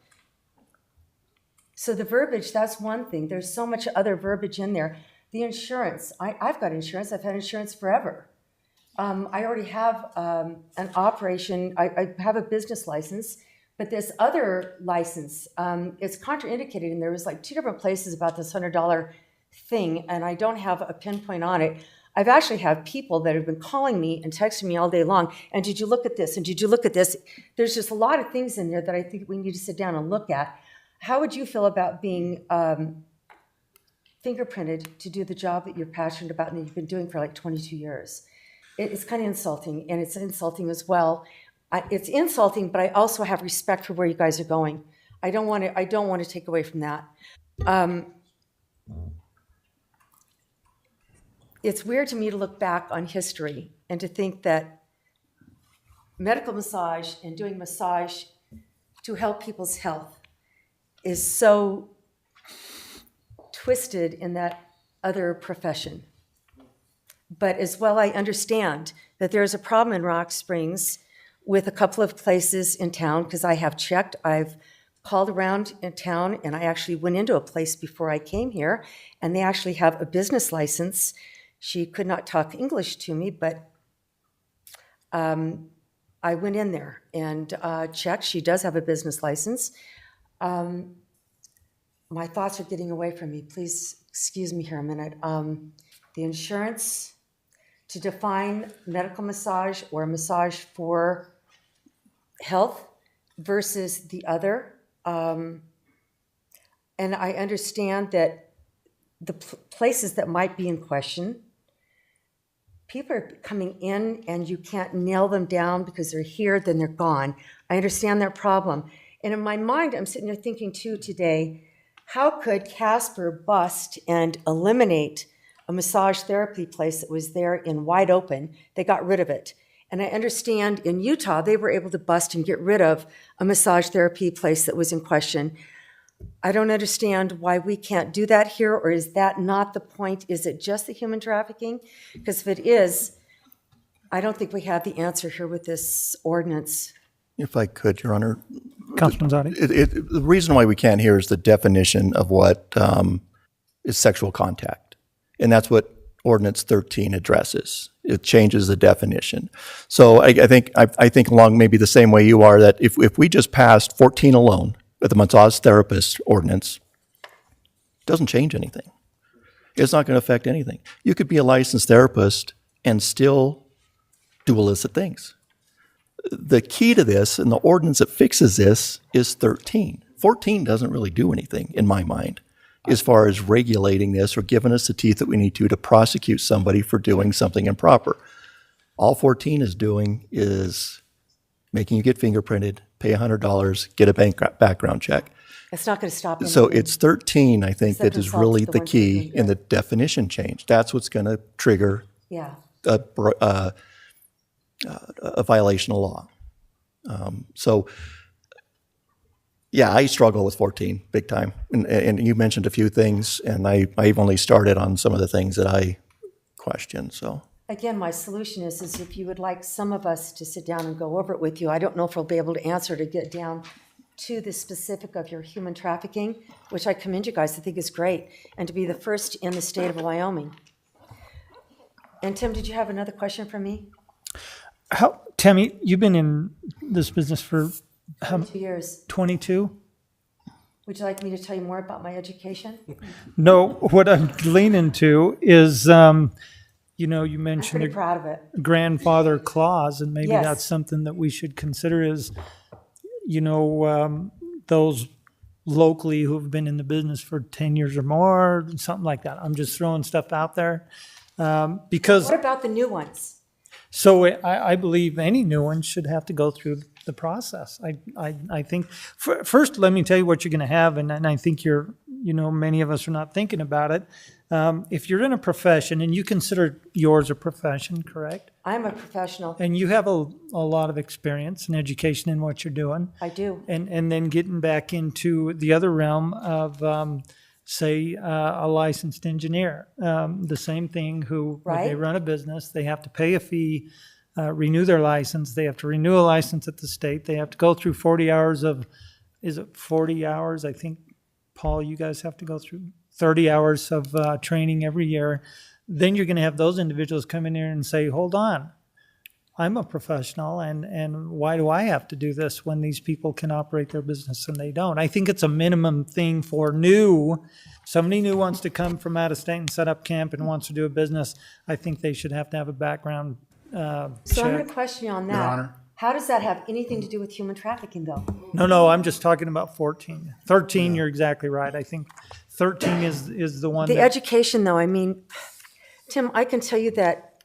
So the verbiage, that's one thing. There's so much other verbiage in there. The insurance, I've got insurance. I've had insurance forever. I already have an operation. I have a business license, but this other license, it's contraindicated, and there was like 2 different places about this $100 thing, and I don't have a pinpoint on it. I've actually had people that have been calling me and texting me all day long, and did you look at this, and did you look at this? There's just a lot of things in there that I think we need to sit down and look at. How would you feel about being fingerprinted to do the job that you're passionate about and that you've been doing for like 22 years? It's kind of insulting, and it's insulting as well. It's insulting, but I also have respect for where you guys are going. I don't want to take away from that. It's weird to me to look back on history and to think that medical massage and doing massage to help people's health is so twisted in that other profession. But as well, I understand that there's a problem in Rock Springs with a couple of places in town, because I have checked. I've called around in town, and I actually went into a place before I came here, and they actually have a business license. She could not talk English to me, but I went in there and checked. She does have a business license. My thoughts are getting away from me. Please excuse me here a minute. The insurance, to define medical massage or massage for health versus the other. And I understand that the places that might be in question, people are coming in and you can't nail them down because they're here, then they're gone. I understand that problem. And in my mind, I'm sitting there thinking too today, how could Casper bust and eliminate a massage therapy place that was there in wide open? They got rid of it. And I understand in Utah, they were able to bust and get rid of a massage therapy place that was in question. I don't understand why we can't do that here, or is that not the point? Is it just the human trafficking? Because if it is, I don't think we have the answer here with this ordinance. If I could, Your Honor, Councilman Zadi. the reason why we can't here is the definition of what is sexual contact. And that's what Ordinance 13 addresses. It changes the definition. So I think along maybe the same way you are, that if we just passed 14 alone with the massage therapist ordinance, it doesn't change anything. It's not going to affect anything. You could be a licensed therapist and still do illicit things. The key to this, and the ordinance that fixes this, is 13. 14 doesn't really do anything, in my mind, as far as regulating this or giving us the teeth that we need to prosecute somebody for doing something improper. All 14 is doing is making you get fingerprinted, pay $100, get a background check. It's not going to stop anything. So it's 13, I think, that Except is insults really the the ones that key are doing in the definition change. That's what's going to trigger Yeah. a violation of law. So, yeah, I struggle with 14 big time. And you mentioned a few things, and I've only started on some of the things that I question, so. Again, my solution is if you would like some of us to sit down and go over it with you, I don't know if we'll be able to answer to get down to the specific of your human trafficking, which I commend you guys, I think is great, and to be the first in the state of Wyoming. And Tim, did you have another question for me? Tammy, you've been in this business for 2 years. 22? Would you like me to tell you more about my education? No, what I'm leaning to is, you I'm mentioned pretty a proud of it. grandfather clause, and maybe Yes. that's something that we should consider is, those locally who've been in the business for 10 years or more, something like that. I'm just throwing stuff out there. Because, What about the new ones? so I believe any new one should have to go through the process. I think, first, let me tell you what you're going to have, and I think you're many of us are not thinking about it. If you're in a profession, and you consider yours a profession, correct? I'm a professional. And you have a lot of experience and education in what you're doing. I do. And then getting back into the other realm of, say, a licensed engineer. The same thing who, when they Right. run a business, they have to pay a fee, renew their license. They have to renew a license at the state. They have to go through 40 hours of, is it 40 hours? I think, Paul, you guys have to go through 30 hours of training every year. Then you're going to have those individuals come in here and say, hold on, I'm a professional, and why do I have to do this when these people can operate their business and they don't? I think it's a minimum thing for somebody new wants to come from out of state and set up camp and wants to do a business. I think they should have to have a background So I'm check. going to question you on that. Honor. How does that have anything to do with human trafficking, though? No, I'm just talking about 14. 13, you're exactly right. I think 13 is the one The that, education, though, I mean, Tim, I can tell you that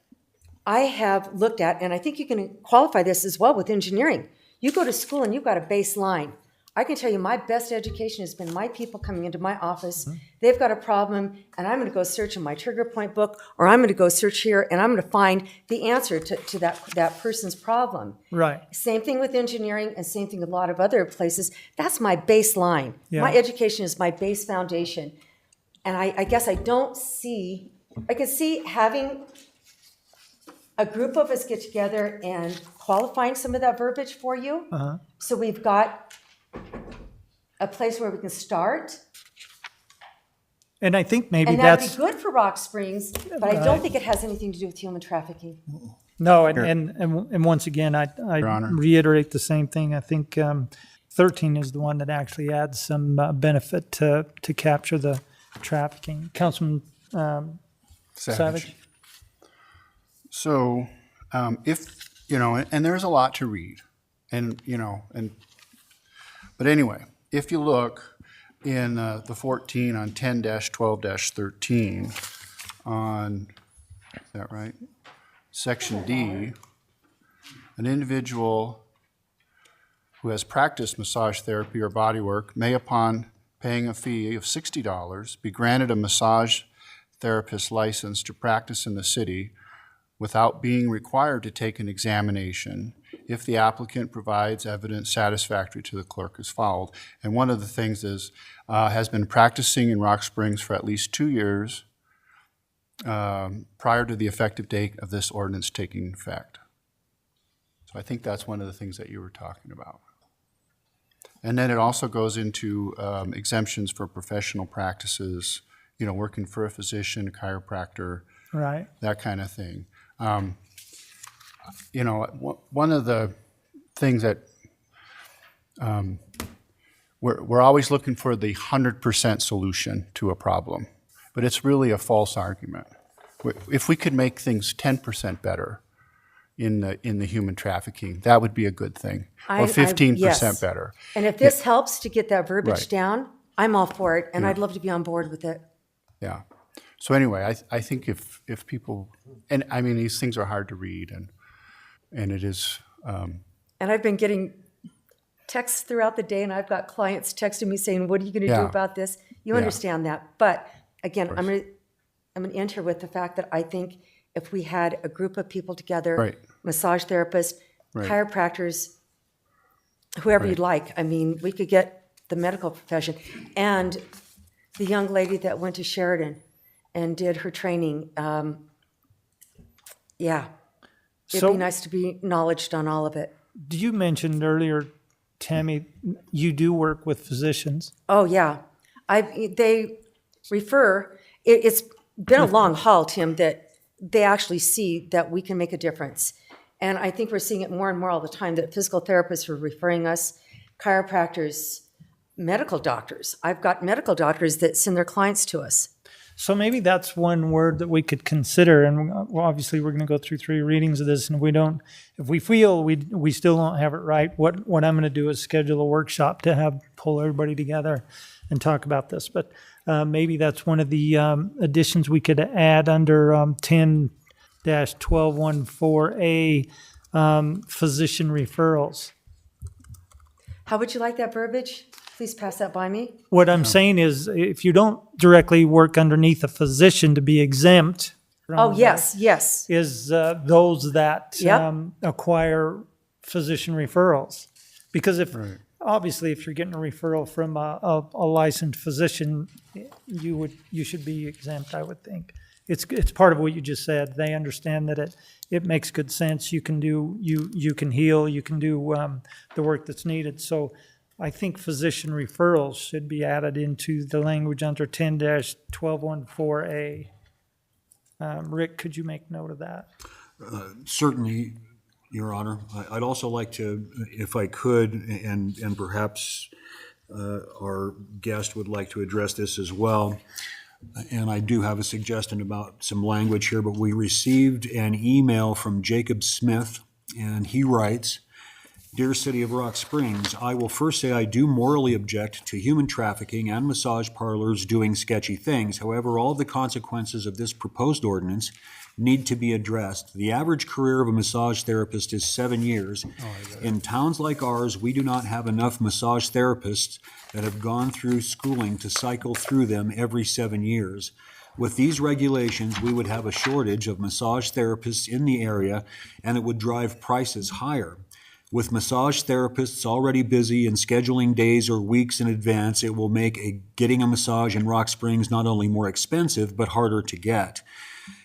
I have looked at, and I think you can qualify this as well with engineering. You go to school and you've got a baseline. I can tell you my best education has been my people coming into my office. They've got a problem, and I'm going to go search in my trigger point book, or I'm going to go search here, and I'm going to find the answer to that person's problem. right. Same thing with engineering, and same thing with a lot of other places. That's my baseline. Yeah. My education is my base foundation. And I guess I can see having a group of us get together and qualifying some of that verbiage for you. So we've got a place where we can start. And I think maybe And that'd that's, be good for Rock Springs, but I don't think it has anything to do with human trafficking. no, and once again, I Honor. reiterate the same thing. I think 13 is the one that actually adds some benefit to capture the trafficking. Councilman Savage? So, if, and there's a lot to read, but anyway, if you look in the 14 on 10-12-13 on, is that right? Section D, an individual who has practiced massage therapy or bodywork may, upon paying a fee of $60, be granted a massage therapist license to practice in the city without being required to take an examination if the applicant provides evidence satisfactory to the clerk as followed. And one of the things is, has been practicing in Rock Springs for at least 2 years prior to the effective date of this ordinance taking effect. So I think that's one of the things that you were talking about. And then it also goes into exemptions for professional practices, working for a physician, a chiropractor, Right. that kind of thing. One of the things that we're always looking for the 100% solution to a problem, but it's really a false argument. If we could make things 10% better in the human trafficking, that would be a good thing, or 15% yes. better. And if this helps to get that verbiage Right. down, I'm all for it, and I'd love to be on board with it. Yeah. So anyway, I think if people, and I mean, these things are hard to read, and it is, And I've been getting texts throughout the day, and I've got clients texting me saying, "What are you going to do Yeah. about this?" You Yeah. understand that, but again, I'm going to end here with the fact that I think if we had a group of people together, Right. massage therapists, Right. chiropractors, whoever Right. you'd like. I mean, we could get the medical profession and the young lady that went to Sheridan and did her training. Yeah, it'd So- be nice to be acknowledged on all of it. You mentioned earlier, Tammy, you do work with physicians. Oh, yeah. They refer, it's been a long haul, Tim, that they actually see that we can make a difference. And I think we're seeing it more and more all the time, that physical therapists are referring us, chiropractors, medical doctors. I've got medical doctors that send their clients to us. So maybe that's one word that we could consider, and well, obviously we're going to go through 3 readings of this, and if we feel we still don't have it right, what I'm going to do is schedule a workshop to pull everybody together and talk about this. But maybe that's one of the additions we could add under 10-1214A, physician referrals. How would you like that verbiage? Please pass that by me. What I'm saying is, if you don't directly work underneath a physician to be exempt. from Oh, that, yes. Is those that Yep. acquire physician referrals. Because obviously, if you're getting a referral from a licensed physician, you should be exempt, I would think. It's part of what you just said. They understand that it makes good sense. You can heal, you can do the work that's needed. So I think physician referrals should be added into the language under 10-1214A. Rick, could you make note of that? Certainly, Your Honor. I'd also like to, if I could, and perhaps our guest would like to address this as well, and I do have a suggestion about some language here, but we received an email from Jacob Smith, and he writes, "Dear City of Rock Springs, I will first say I do morally object to human trafficking and massage parlors doing sketchy things. However, all the consequences of this proposed ordinance need to be addressed. The average career of a massage therapist is 7 years. In towns like ours, we do not have enough massage therapists that have gone through schooling to cycle through them every 7 years. With these regulations, we would have a shortage of massage therapists in the area, and it would drive prices higher. With massage therapists already busy and scheduling days or weeks in advance, it will make getting a massage in Rock Springs not only more expensive, but harder to get.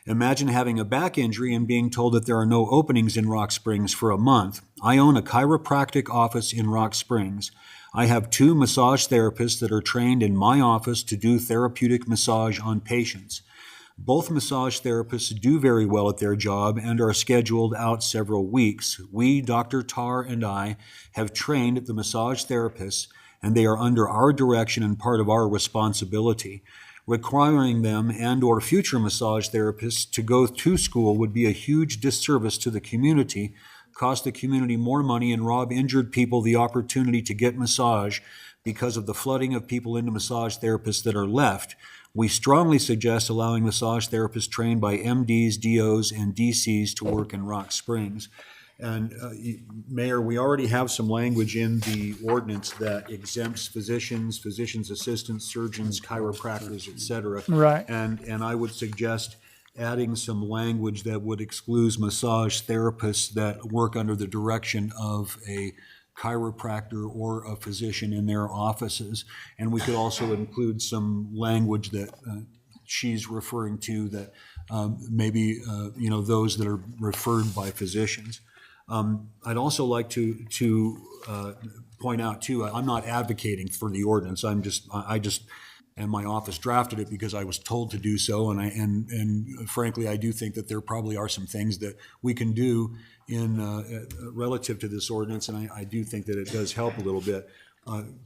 Imagine having a back injury and being told that there are no openings in Rock Springs for a month. I own a chiropractic office in Rock Springs. I have 2 massage therapists that are trained in my office to do therapeutic massage on patients. Both massage therapists do very well at their job and are scheduled out several weeks. We, Dr. Tarr and I, have trained the massage therapists, and they are under our direction and part of our responsibility. Requiring them and or future massage therapists to go to school would be a huge disservice to the community, cost the community more money, and rob injured people the opportunity to get massage because of the flooding of people into massage therapists that are left. We strongly suggest allowing massage therapists trained by MDs, DOs, and DCs to work in Rock Springs. And Mayor, we already have some language in the ordinance that exempts physicians, physicians' assistants, surgeons, chiropractors, et cetera. Right. And I would suggest adding some language that would exclude massage therapists that work under the direction of a chiropractor or a physician in their offices. And we could also include some language that she's referring to that maybe, those that are referred by physicians. I'd also like to point out too, I'm not advocating for the ordinance. I just, and my office drafted it because I was told to do so. And frankly, I do think that there probably are some things that we can do in relative to this ordinance. And I do think that it does help a little bit.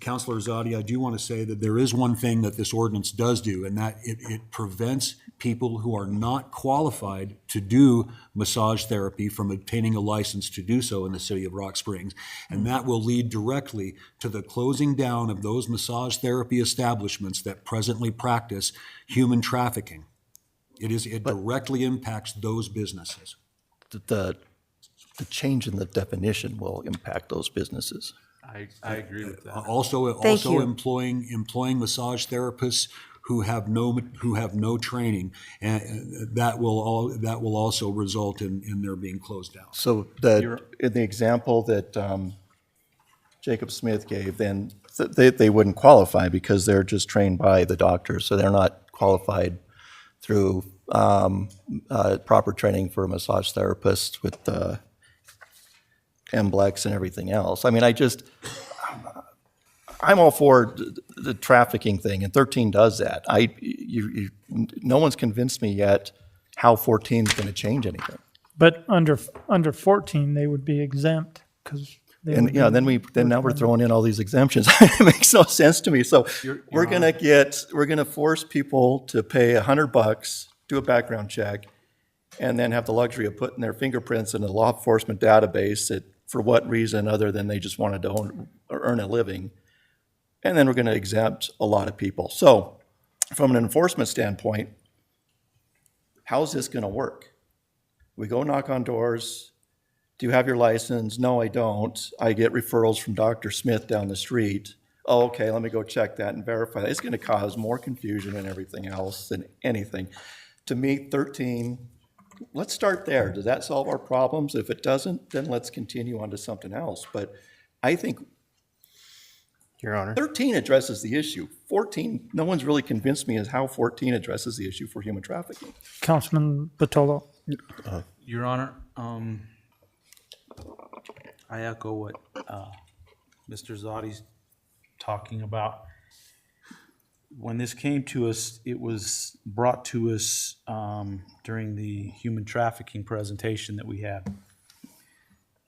Councilor Zadi, I do want to say that there is one thing that this ordinance does do, and that it prevents people who are not qualified to do massage therapy from obtaining a license to do so in the city of Rock Springs. And that will lead directly to the closing down of those massage therapy establishments that presently practice human trafficking. It directly impacts those businesses. The change in the definition will impact those businesses. I agree with that. Also you. employing massage therapists who have no training, and that will also result in their being closed down. So in the example that Jacob Smith gave, then they wouldn't qualify because they're just trained by the doctor, so they're not qualified through proper training for a massage therapist with MBLEX and everything else. I mean, I'm all for the trafficking thing, and 13 does that. No one's convinced me yet how 14 is going to change anything. But under 14, they would be exempt because. And now we're throwing in all these exemptions. It makes no sense to me. So we're going to force people to pay $100, do a background check, and then have the luxury of putting their fingerprints in a law enforcement database that, for what reason other than they just wanted to earn a living. And then we're going to exempt a lot of people. So from an enforcement standpoint, how's this going to work? We go knock on doors. Do you have your license? No, I don't. I get referrals from Dr. Smith down the street. oh, okay, let me go check that and verify that. It's going to cause more confusion and everything else than anything. To me, 13, let's start there. Does that solve our problems? If it doesn't, then let's continue on to something else. But I think Your Honor. 13 addresses the issue. 14, no one's really convinced me as how 14 addresses the issue for human trafficking. Councilman Batolo. Your Honor, I echo what Mr. Zotti's talking about. When this came to us, it was brought to us during the human trafficking presentation that we had.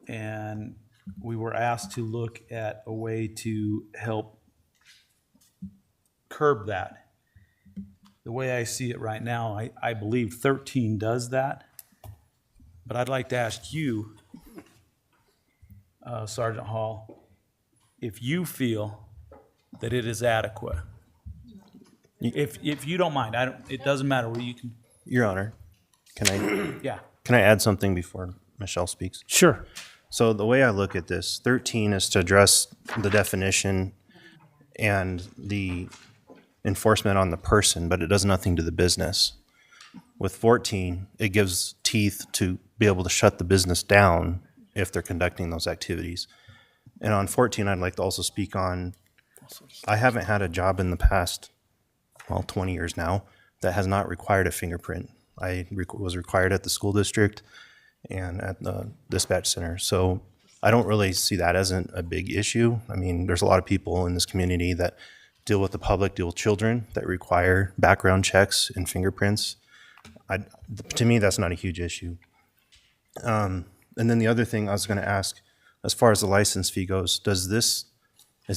And we were asked to look at a way to help curb that. The way I see it right now, I believe 13 does that. But I'd like to ask you, Sergeant Hall, if you feel that it is adequate. If you don't mind, it doesn't matter where you can. Your Honor, can Yeah. I add something before Michelle speaks? Sure. So the way I look at this, 13 is to address the definition and the enforcement on the person, but it does nothing to the business. With 14, it gives teeth to be able to shut the business down if they're conducting those activities. And on 14, I'd like to also speak on, I haven't had a job in the past, 20 years now, that has not required a fingerprint. I was required at the school district and at the dispatch center. So I don't really see that as a big issue. I mean, there's a lot of people in this community that deal with the public, deal with children that require background checks and fingerprints. To me, that's not a huge issue. And then the other thing I was going to ask, as far as the license fee goes, is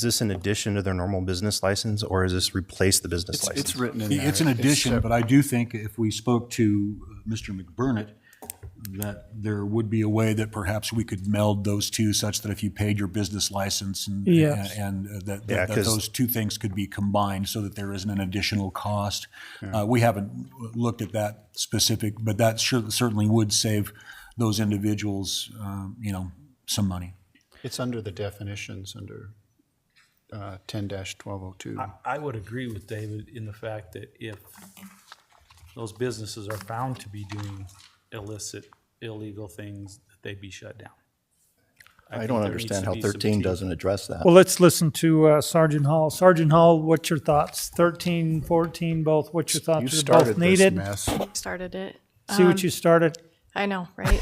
this in addition to their normal business license, or is this replace the business license? It's written in there. It's an addition, but I do think if we spoke to Mr. McBurnett, that there would be a way that perhaps we could meld those two such that if you paid your business license and Yes. that Yeah, 'cause- those two things could be combined so that there isn't an additional cost. We haven't looked at that specific, but that certainly would save those individuals, some money. It's under the definitions under 10-1202. I would agree with David in the fact that if those businesses are found to be doing illicit, illegal things, that they be shut down. I think don't there needs understand to how be some 13 teeth. doesn't address that. Well, let's listen to Sergeant Hall. Sergeant Hall, what's your thoughts? 13, 14, both, what's your You thoughts? Are started both this needed? mess. Started it. See what you started? I know, right?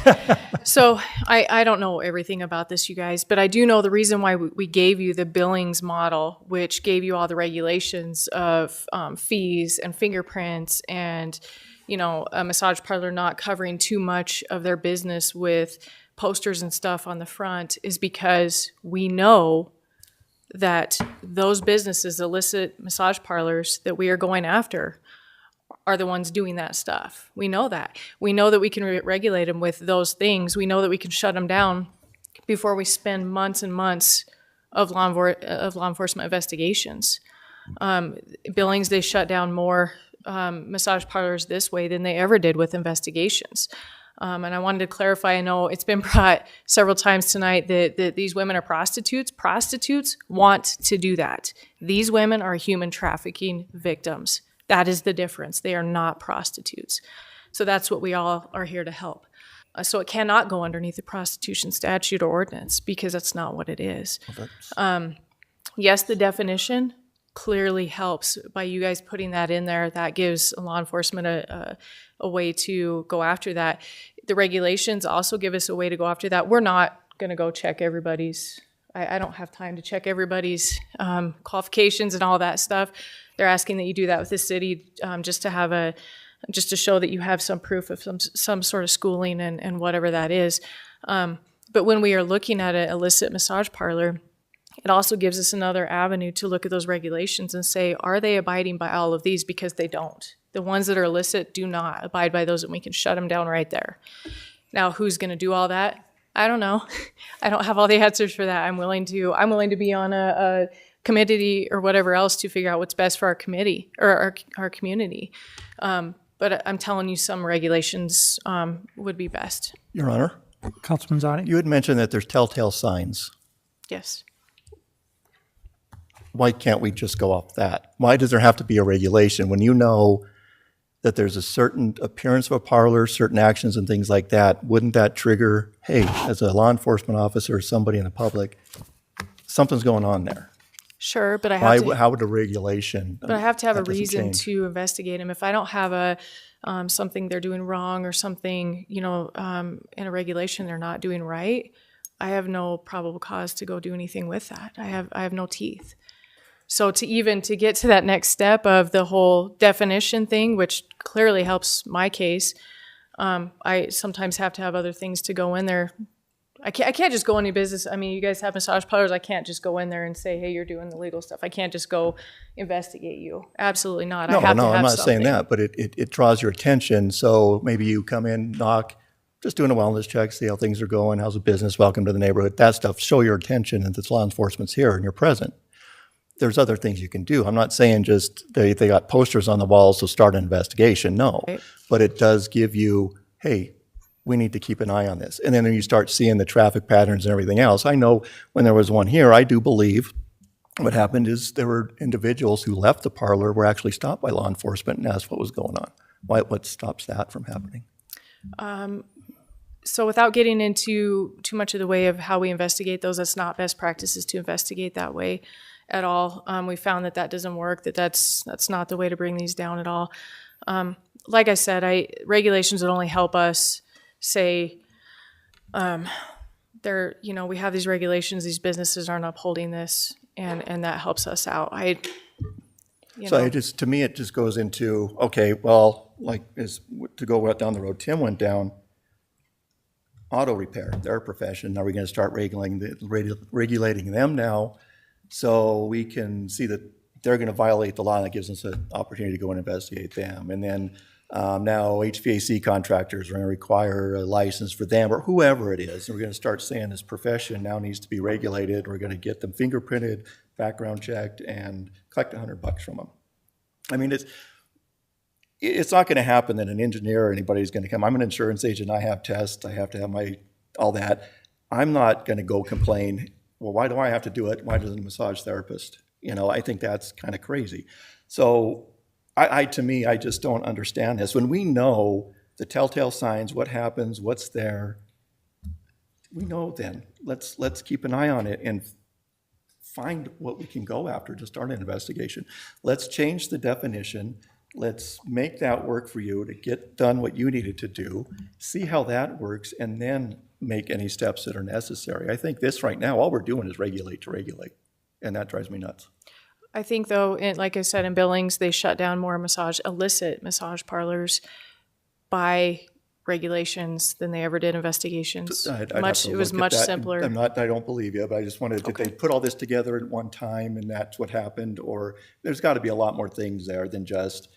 So I don't know everything about this, you guys, but I do know the reason why we gave you the billings model, which gave you all the regulations of fees and fingerprints and, a massage parlor not covering too much of their business with posters and stuff on the front, is because we know that those businesses, illicit massage parlors that we are going after, are the ones doing that stuff. We know that. We know that we can regulate them with those things. We know that we can shut them down before we spend months and months of law enforcement investigations. Billings, they shut down more massage parlors this way than they ever did with investigations. And I wanted to clarify, I know it's been brought several times tonight that these women are prostitutes. Prostitutes want to do that. These women are human trafficking victims. That is the difference. They are not prostitutes. So that's what we all are here to help. So it cannot go underneath the prostitution statute or ordinance because that's not what it is. Yes, the definition clearly helps by you guys putting that in there. That gives law enforcement a way to go after that. The regulations also give us a way to go after that. We're not going to go check everybody's. I don't have time to check everybody's qualifications and all that stuff. They're asking that you do that with the city just to show that you have some proof of some sort of schooling and whatever that is. But when we are looking at an illicit massage parlor, it also gives us another avenue to look at those regulations and say, are they abiding by all of these? Because they don't. The ones that are illicit do not abide by those, and we can shut them down right there. Now, who's going to do all that? I don't know. I don't have all the answers for that. I'm willing to be on a committee or whatever else to figure out what's best for our committee or our community. But I'm telling you, some regulations would be best. Your Honor, Councilman Zadi? you had mentioned that there's telltale signs. Yes. why can't we just go off that? Why does there have to be a regulation when you know that there's a certain appearance of a parlor, certain actions and things like that? Wouldn't that trigger, hey, as a law enforcement officer or somebody in the public, something's going on there? Sure, but I Why? have to. How would a regulation? But I have to have a that doesn't reason change? to investigate them. If I don't have a something they're doing wrong or something, in a regulation they're not doing right, I have no probable cause to go do anything with that. I have no teeth. So to get to that next step of the whole definition thing, which clearly helps my case, I sometimes have to have other things to go in there. I can't just go any business. I mean, you guys have massage parlors. I can't just go in there and say, hey, you're doing the legal stuff. I can't just go investigate you. Absolutely not. I have to have I'm not something. saying that, but it draws your attention. So maybe you come in, knock, just doing a wellness check, see how things are going, how's the business, welcome to the neighborhood, that stuff, show your attention and this law enforcement's here and you're present. There's other things you can do. I'm not saying just they got posters on the walls, so start an investigation, no. Right. But it does give you, hey, we need to keep an eye on this. And then when you start seeing the traffic patterns and everything else, I know when there was one here, I do believe what happened is there were individuals who left the parlor, were actually stopped by law enforcement and asked what was going on. What stops that from happening? So without getting into too much of the way of how we investigate those, that's not best practices to investigate that way at all. We found that doesn't work, that's not the way to bring these down at all. Like I said, regulations would only help us say, we have these regulations, these businesses aren't upholding this, and that helps us out. To me, it just goes into, okay, well, to go right down the road Tim went down, auto repair, their profession. Are we going to start regulating them now so we can see that they're going to violate the law, and that gives us an opportunity to go and investigate them? And then now HVAC contractors are going to require a license for them or whoever it is. And we're going to start saying this profession now needs to be regulated. We're going to get them fingerprinted, background checked, and collect $100 from them. I mean, it's not going to happen that an engineer or anybody's going to come. I'm an insurance agent. I have tests. I have to have all that. I'm not going to go complain, well, why do I have to do it? Why doesn't a massage therapist? I think that's kind of crazy. So to me, I just don't understand this. When we know the telltale signs, what happens, what's there, we know then. Let's keep an eye on it and find what we can go after to start an investigation. Let's change the definition. Let's make that work for you to get done what you needed to do, see how that works, and then make any steps that are necessary. I think this right now, all we're doing is regulate to regulate, and that drives me nuts. I think, though, like I said, in Billings, they shut down more illicit massage parlors by regulations than they ever did investigations. It was much simpler. I don't believe you, but I just wanted, did they put all this together at one time and that's what happened? Or there's got to be a lot more things there than just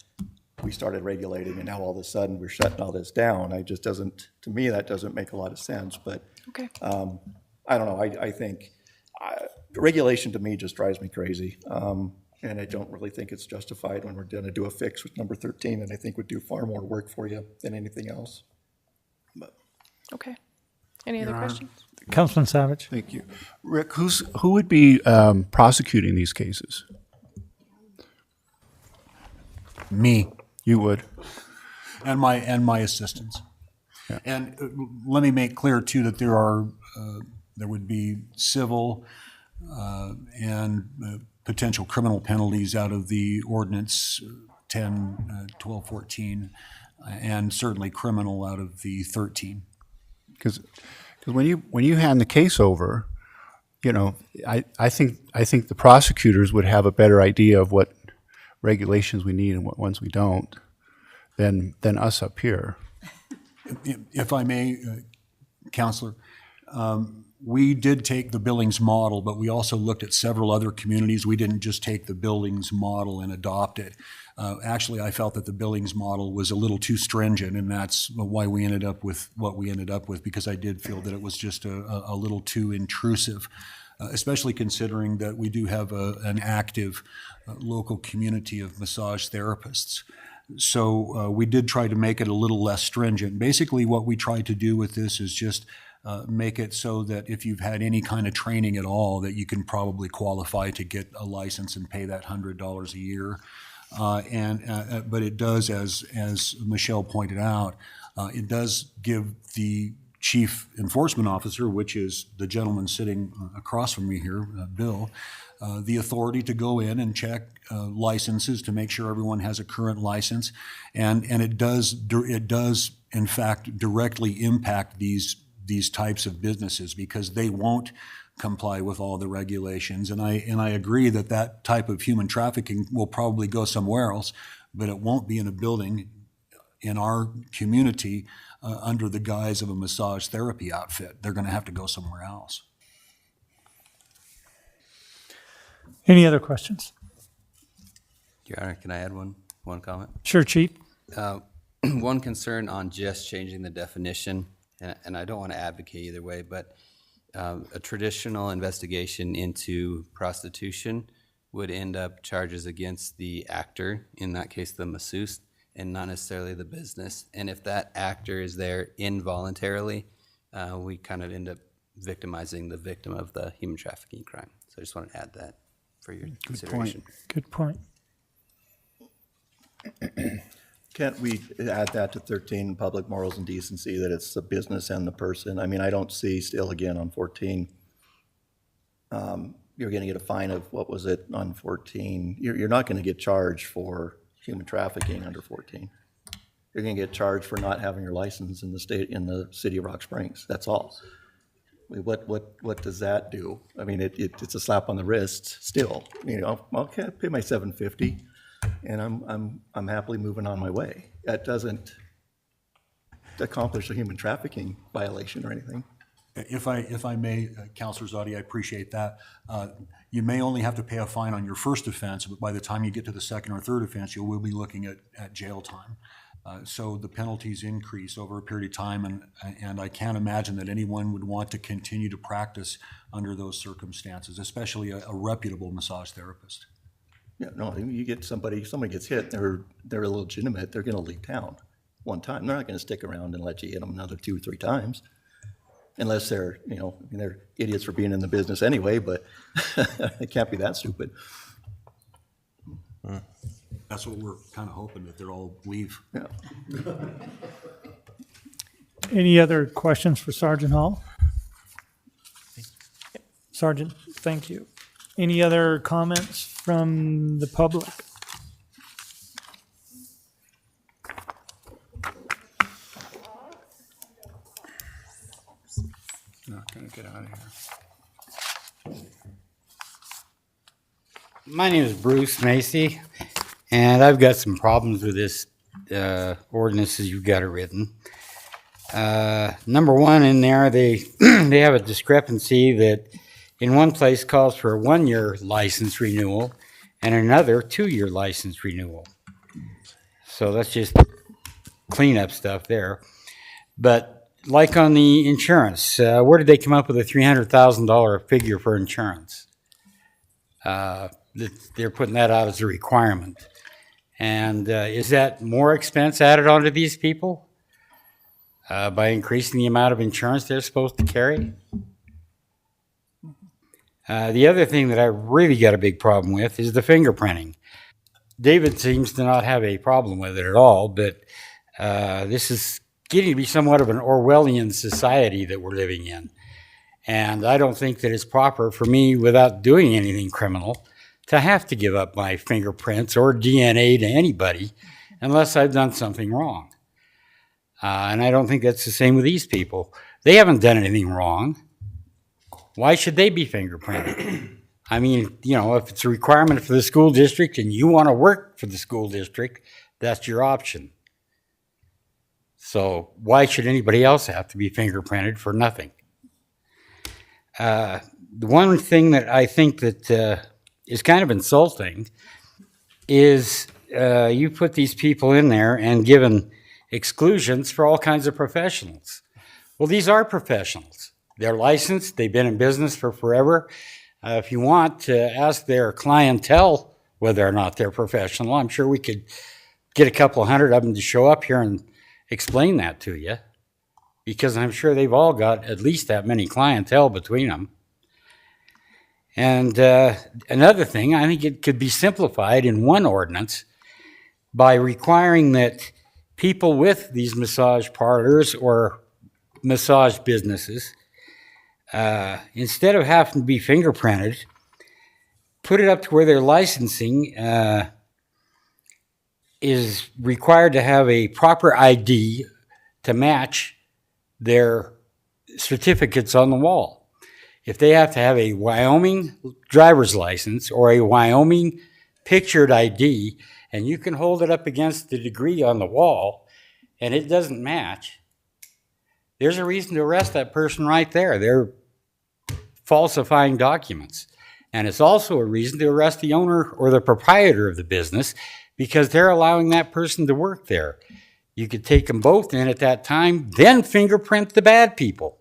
we started regulating and now all of a sudden we're shutting all this down. To me, that doesn't make a lot of sense. But Okay. I don't know. I think regulation to me just drives me crazy. And I don't really think it's justified when we're going to do a fix with number 13, and I think would do far more work for you than anything else. But Okay. Any other questions? Councilman Savage. Thank you. Rick, who would be prosecuting these cases? Me You would. and my assistants. Yeah. And let me make clear too that there would be civil and potential criminal penalties out of the ordinance 10, 12, 14, and certainly criminal out of the 13. Because when you hand the case over, I think the prosecutors would have a better idea of what regulations we need and what ones we don't than us up here. If I may, Counselor, we did take the Billings model, but we also looked at several other communities. We didn't just take the Billings model and adopt it. Actually, I felt that the Billings model was a little too stringent, and that's why we ended up with what we ended up with, because I did feel that it was just a little too intrusive, especially considering that we do have an active local community of massage therapists. So we did try to make it a little less stringent. Basically, what we tried to do with this is just make it so that if you've had any kind of training at all, that you can probably qualify to get a license and pay that $100 a year. But it does, as Michelle pointed out, it does give the chief enforcement officer, which is the gentleman sitting across from me here, Bill, the authority to go in and check licenses to make sure everyone has a current license, and it does in fact directly impact these types of businesses because they won't comply with all the regulations. And I agree that type of human trafficking will probably go somewhere else, but it won't be in a building in our community under the guise of a massage therapy outfit. They're going to have to go somewhere else. Any other questions? Your Honor, can I add one comment? Sure, Chief. One concern on just changing the definition, and I don't want to advocate either way, but a traditional investigation into prostitution would end up charges against the actor, in that case the masseuse, and not necessarily the business. And if that actor is there involuntarily, we kind of end up victimizing the victim of the human trafficking crime. So I just want to add that for your consideration. Good point. Can't we add that to 13, public morals and decency, that it's the business and the person? I mean, I don't see still again on 14, you're going to get a fine of, what was it on 14? You're not going to get charged for human trafficking under 14. You're going to get charged for not having your license in the city of Rock Springs. That's all. I mean, what does that do? I mean, it's a slap on the wrist still. You know, okay, I pay my $750. And I'm happily moving on my way. That doesn't accomplish a human trafficking violation or anything. If I may, Counselor Zadi, I appreciate that. You may only have to pay a fine on your first offense, but by the time you get to the second or third offense, you will be looking at jail time. So the penalties increase over a period of time, and I can't imagine that anyone would want to continue to practice under those circumstances, especially a reputable massage therapist. Yeah, no, you get somebody gets hit, they're illegitimate, they're going to leave town one time. They're not going to stick around and let you hit them another 2 or 3 times, unless they're, they're idiots for being in the business anyway, but it can't be that stupid. That's what we're kind of hoping, that they'll all leave. Yeah. Any other questions for Sergeant Hall? Sergeant, thank you. Any other comments from the public? Not going to get out of here. My name is Bruce Macy, and I've got some problems with this ordinance as you've got it written. Number one, in there, they they have a discrepancy that in one place calls for a 1-year license renewal and another 2-year license renewal. So that's just cleanup stuff there. But like on the insurance, where did they come up with a $300,000 figure for insurance? They're putting that out as a requirement. And is that more expense added onto these people by increasing the amount of insurance they're supposed to carry? The other thing that I really got a big problem with is the fingerprinting. David seems to not have a problem with it at all, but this is getting to be somewhat of an Orwellian society that we're living in. And I don't think that it's proper for me, without doing anything criminal, to have to give up my fingerprints or DNA to anybody unless I've done something wrong. And I don't think that's the same with these people. They haven't done anything wrong. Why should they be fingerprinted? I mean, if it's a requirement for the school district and you want to work for the school district, that's your option. So why should anybody else have to be fingerprinted for nothing? The one thing that I think that is kind of insulting is you put these people in there and given exclusions for all kinds of professionals. Well, these are professionals. They're licensed. They've been in business for forever. If you want to ask their clientele whether or not they're professional, I'm sure we could get a couple hundred of them to show up here and explain that to you. because I'm sure they've all got at least that many clientele between them. And another thing, I think it could be simplified in one ordinance by requiring that people with these massage parlors or massage businesses, instead of having to be fingerprinted, put it up to where their licensing is required to have a proper ID to match their certificates on the wall. If they have to have a Wyoming driver's license or a Wyoming pictured ID, and you can hold it up against the degree on the wall and it doesn't match, there's a reason to arrest that person right there. They're falsifying documents. And it's also a reason to arrest the owner or the proprietor of the business because they're allowing that person to work there. You could take them both in at that time, then fingerprint the bad people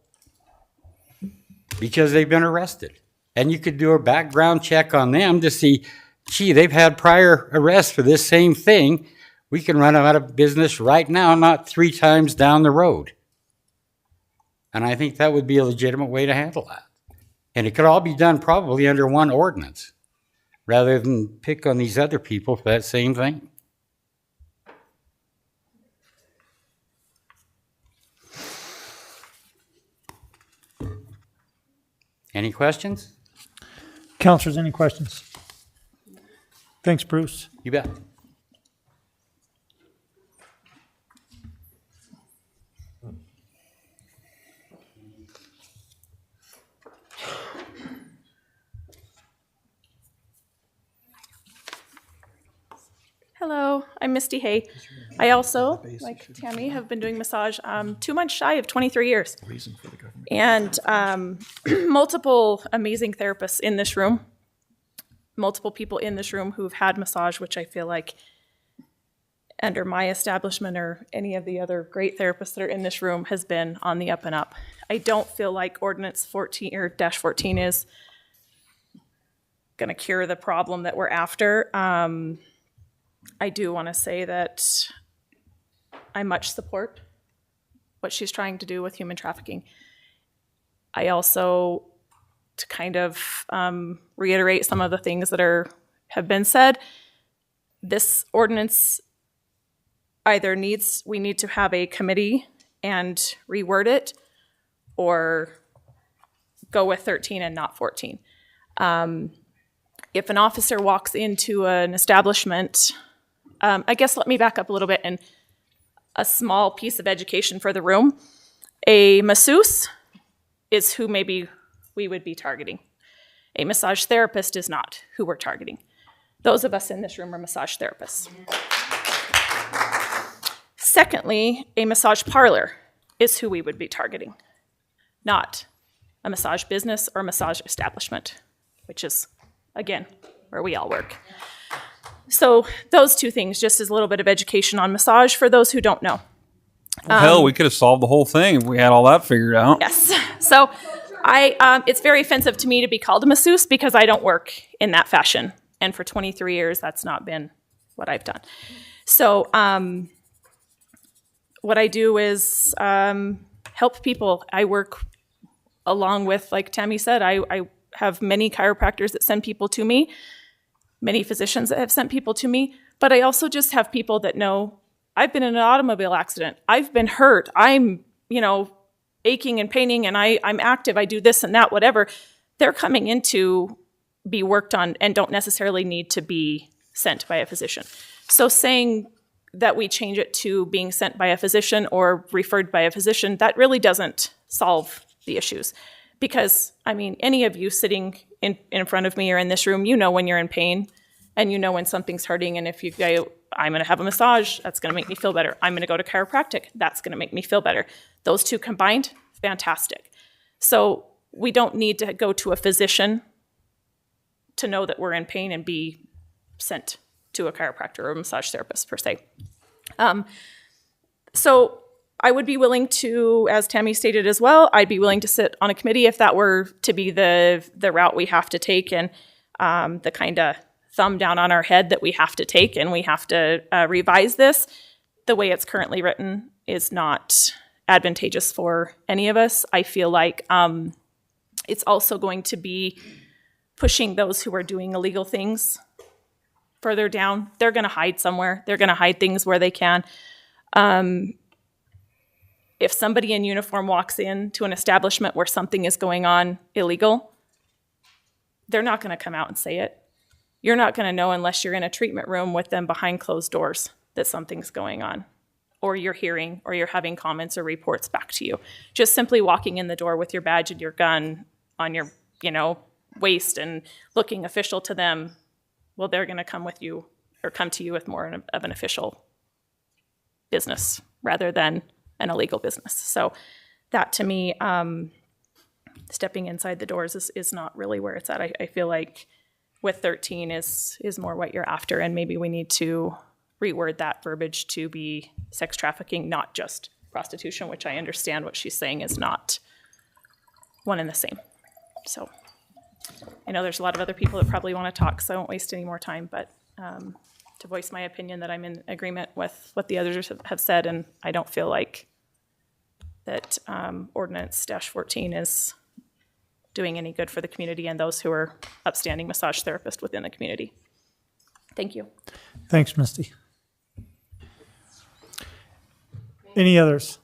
because they've been arrested. And you could do a background check on them to see, gee, they've had prior arrests for this same thing. We can run them out of business right now, not 3 times down the road. And I think that would be a legitimate way to handle that. And it could all be done probably under one ordinance rather than pick on these other people for that same thing. Any questions? Councilors, any questions? Thanks, Bruce. You bet. Hello, I'm Misty Hay. I also, like Tammy, have been doing massage 2 months shy of 23 years. And multiple amazing therapists in this room, multiple people in this room who've had massage, which I feel like under my establishment or any of the other great therapists that are in this room has been on the up and up. I don't feel like Ordinance 14 or -14 is going to cure the problem that we're after. I do want to say that I much support what she's trying to do with human trafficking. I also, to kind of reiterate some of the things that have been said, this ordinance either we need to have a committee and reword it, or go with 13 and not 14. If an officer walks into an establishment, I guess let me back up a little bit and a small piece of education for the room. A masseuse is who maybe we would be targeting. A massage therapist is not who we're targeting. Those of us in this room are massage therapists. Secondly, a massage parlor is who we would be targeting, not a massage business or massage establishment, which is, again, where we all work. So those two things, just as a little bit of education on massage for those who don't know. Hell, we could have solved the whole thing if we had all that figured out. Yes. So it's very offensive to me to be called a masseuse because I don't work in that fashion. And for 23 years, that's not been what I've done. So what I do is help people. I work along with, like Tammy said, I have many chiropractors that send people to me, many physicians that have sent people to me, but I also just have people that know I've been in an automobile accident. I've been hurt. I'm, aching and paining and I'm active. I do this and that, whatever. They're coming in to be worked on and don't necessarily need to be sent by a physician. So saying that we change it to being sent by a physician or referred by a physician, that really doesn't solve the issues. Because, any of you sitting in front of me or in this room, you know when you're in pain and you know when something's hurting. And if you go, I'm going to have a massage, that's going to make me feel better. I'm going to go to chiropractic, that's going to make me feel better. Those two combined, fantastic. So we don't need to go to a physician to know that we're in pain and be sent to a chiropractor or a massage therapist per se. So I would be willing to, as Tammy stated as well, I'd be willing to sit on a committee if that were to be the route we have to take and the kind of thumb down on our head that we have to take and we have to revise this. The way it's currently written is not advantageous for any of us. I feel like it's also going to be pushing those who are doing illegal things further down. They're going to hide somewhere. They're going to hide things where they can. If somebody in uniform walks into an establishment where something is going on illegal, they're not going to come out and say it. You're not going to know unless you're in a treatment room with them behind closed doors that something's going on, or you're hearing, or you're having comments or reports back to you. Just simply walking in the door with your badge and your gun on your, waist and looking official to them, well, they're going to come with you or come to you with more of an official business rather than an illegal business. So that to me, stepping inside the doors is not really where it's at. I feel like with 13 is more what you're after, and maybe we need to reword that verbiage to be sex trafficking, not just prostitution, which I understand what she's saying is not one and the same. So I know there's a lot of other people that probably want to talk, so I won't waste any more time, but to voice my opinion that I'm in agreement with what the others have said, and I don't feel like that Ordinance-14 is doing any good for the community and those who are upstanding massage therapists within the community. Thank you. Thanks, Misty. Any others?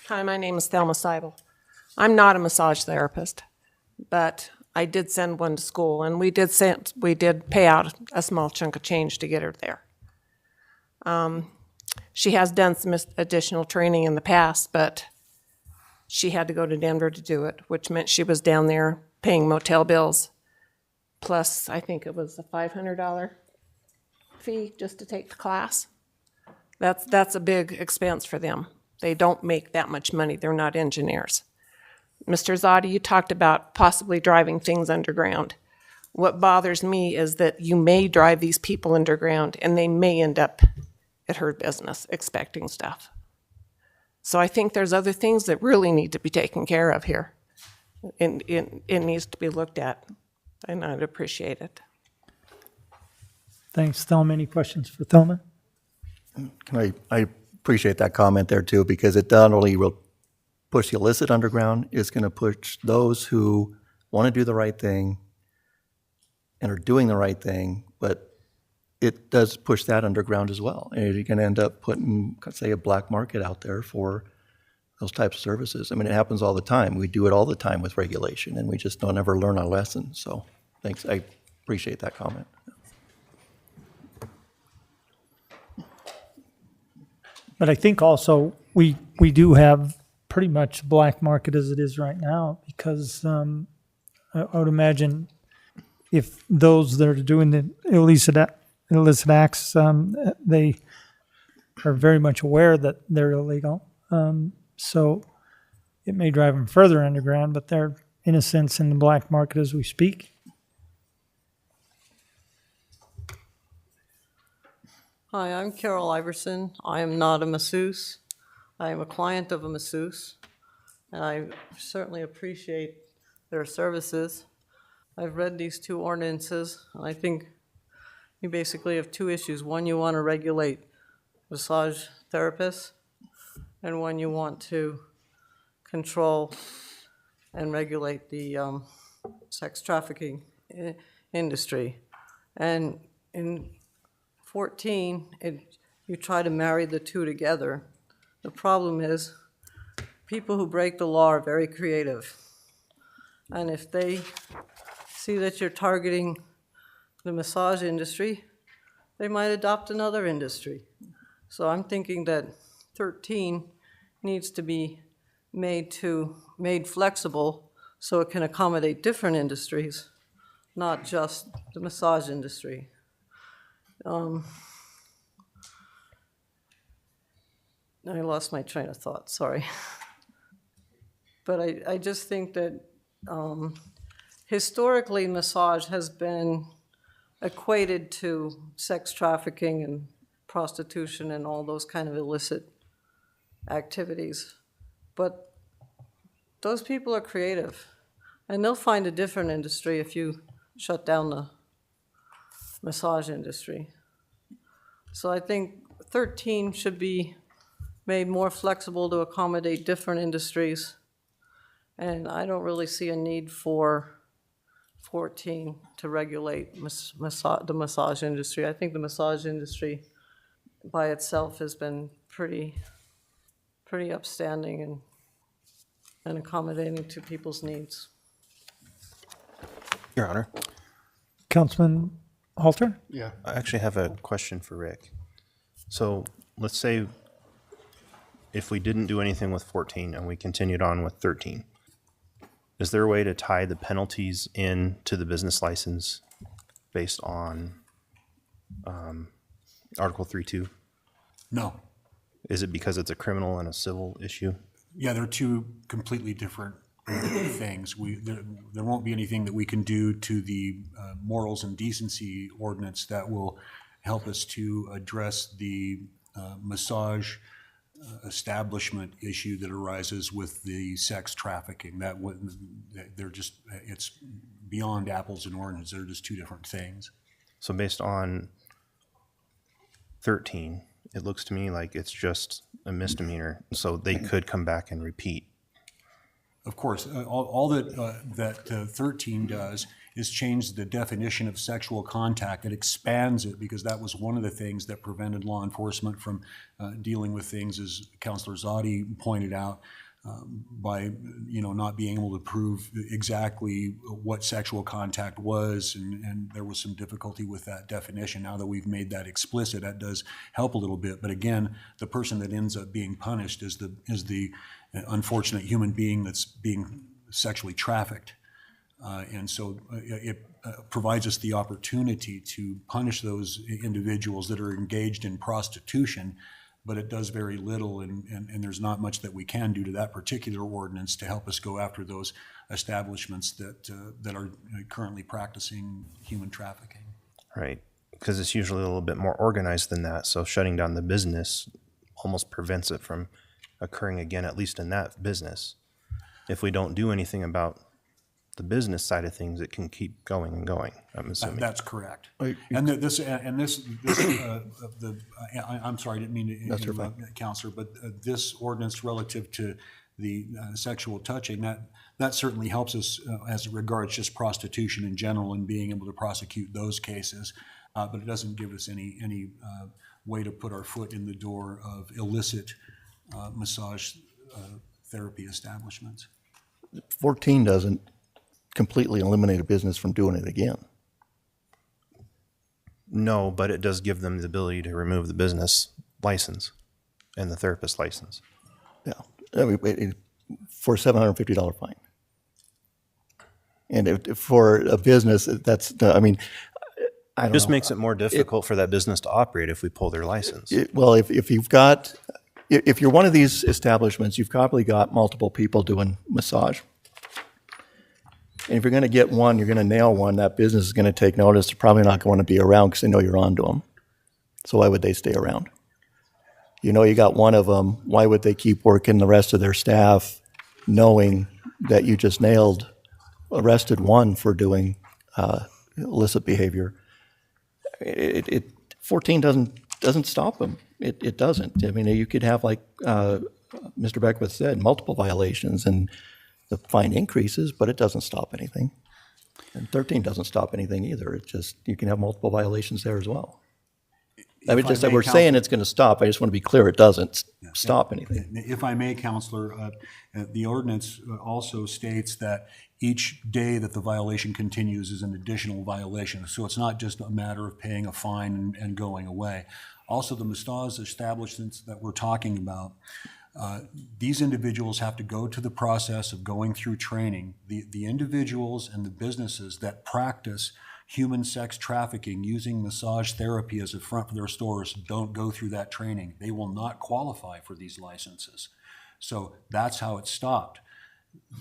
Hi, my name is Thelma Seibel. I'm not a massage therapist, but I did send one to school, and we did pay out a small chunk of change to get her there. She has done some additional training in the past, but she had to go to Denver to do it, which meant she was down there paying motel bills, plus I think it was a $500 fee just to take the class. That's a big expense for them. They don't make that much money. They're not engineers. Mr. Zadi, you talked about possibly driving things underground. What bothers me is that you may drive these people underground and they may end up at her business expecting stuff. So I think there's other things that really need to be taken care of here. It needs to be looked at, and I'd appreciate it. Thanks, Thelma. Any questions for Thelma? I appreciate that comment there too, because it not only will push the illicit underground, it's going to push those who want to do the right thing and are doing the right thing, but it does push that underground as well. And you're going to end up putting, say, a black market out there for those types of services. I mean, it happens all the time. We do it all the time with regulation, and we just don't ever learn our lesson. So thanks. I appreciate that comment. But I think also we do have pretty much black market as it is right now, because I would imagine if those that are doing the illicit acts, they are very much aware that they're illegal. So it may drive them further underground, but they're, in a sense, in the black market as we speak. Hi, I'm Carol Iverson. I am not a masseuse. I am a client of a masseuse, and I certainly appreciate their services. I've read these two ordinances, and I think you basically have two issues. One, you want to regulate massage therapists, and one, you want to control and regulate the sex trafficking industry. And in 14, you try to marry the two together. The problem is people who break the law are very creative. And if they see that you're targeting the massage industry, they might adopt another industry. So I'm thinking that 13 needs to be made flexible so it can accommodate different industries, not just the massage industry. I lost my train of thought, sorry. But I just think that historically massage has been equated to sex trafficking and prostitution and all those kind of illicit activities. But those people are creative, And they'll find a different industry if you shut down the massage industry. So I think 13 should be made more flexible to accommodate different industries. And I don't really see a need for 14 to regulate the massage industry. I think the massage industry by itself has been pretty upstanding and accommodating to people's needs. Your Honor. Councilman Halter? Yeah. I actually have a question for Rick. So let's say if we didn't do anything with 14 and we continued on with 13, is there a way to tie the penalties in to the business license based on Article 3.2? No. Is it because it's a criminal and a civil issue? Yeah, they're two completely different things. There won't be anything that we can do to the morals and decency ordinance that will help us to address the massage establishment issue that arises with the sex trafficking. It's beyond apples and oranges. They're just two different things. So based on 13, it looks to me like it's just a misdemeanor, so they could come back and repeat. Of course, all that 13 does is change the definition of sexual contact. It expands it because that was one of the things that prevented law enforcement from dealing with things, as Councilor Zadi pointed out, by not being able to prove exactly what sexual contact was, and there was some difficulty with that definition. Now that we've made that explicit, that does help a little bit. But again, the person that ends up being punished is the unfortunate human being that's being sexually trafficked. And so it provides us the opportunity to punish those individuals that are engaged in prostitution, but it does very little, and there's not much that we can do to that particular ordinance to help us go after those establishments that are currently practicing human trafficking. Right, because it's usually a little bit more organized than that, so shutting down the business almost prevents it from occurring again, at least in that business. If we don't do anything about the business side of things, it can keep going and going, I'm assuming. That's correct. I'm sorry, I didn't mean to interrupt, Counselor, but this ordinance relative to the sexual touching, that certainly helps us as regards just prostitution in general and being able to prosecute those cases, but it doesn't give us any way to put our foot in the door of illicit massage therapy establishments. 14 doesn't completely eliminate a business from doing it again. No, but it does give them the ability to remove the business license and the therapist license. Yeah, for a $750 fine. And if for a business, that's, I don't Just know. makes it more difficult for that business to operate if we pull their license. Well, if you're one of these establishments, you've probably got multiple people doing massage. And if you're going to get one, you're going to nail one, that business is going to take notice. They're probably not going to be around because they know you're on to them. So why would they stay around? You know you got one of them. Why would they keep working the rest of their staff knowing that you just arrested one for doing illicit behavior? 14 doesn't stop them. It doesn't. I mean, you could have, like Mr. Beckwith said, multiple violations and the fine increases, but it doesn't stop anything. And 13 doesn't stop anything either. It's just, you can have multiple violations there as well. We're saying it's going to stop. I just want to be clear, it doesn't stop anything. If I may, Counselor, the ordinance also states that each day that the violation continues is an additional violation. So it's not just a matter of paying a fine and going away. Also, the massage establishments that we're talking about, these individuals have to go to the process of going through training. The individuals and the businesses that practice human sex trafficking using massage therapy as a front for their stores don't go through that training. They will not qualify for these licenses. So that's how it stopped.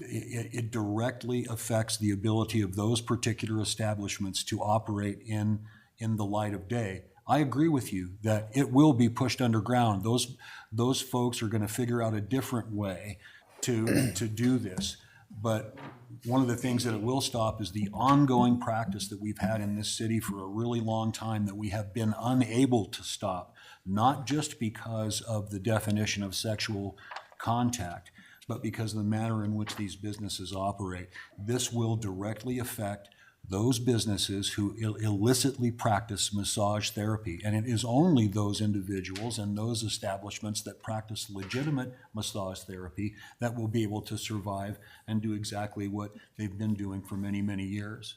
It directly affects the ability of those particular establishments to operate in the light of day. I agree with you that it will be pushed underground. Those folks are going to figure out a different way to do this. But one of the things that it will stop is the ongoing practice that we've had in this city for a really long time that we have been unable to stop, not just because of the definition of sexual contact, but because of the manner in which these businesses operate. This will directly affect those businesses who illicitly practice massage therapy. And it is only those individuals and those establishments that practice legitimate massage therapy that will be able to survive and do exactly what they've been doing for many, many years.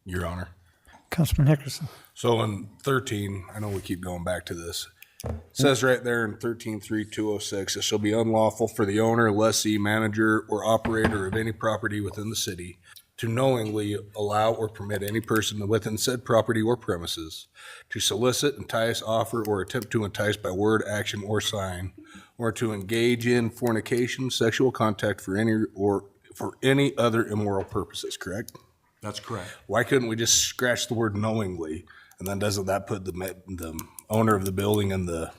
Your Honor. Councilman Hickerson. So in 13, I know we keep going back to this. It says right there in 13.3.206, it shall be unlawful for the owner, lessee, manager, or operator of any property within the city to knowingly allow or permit any person within said property or premises to solicit, entice, offer, or attempt to entice by word, action, or sign, or to engage in fornication, sexual contact for any other immoral purposes, correct? That's correct. Why couldn't we just scratch the word knowingly, and then doesn't that put the owner of the building and the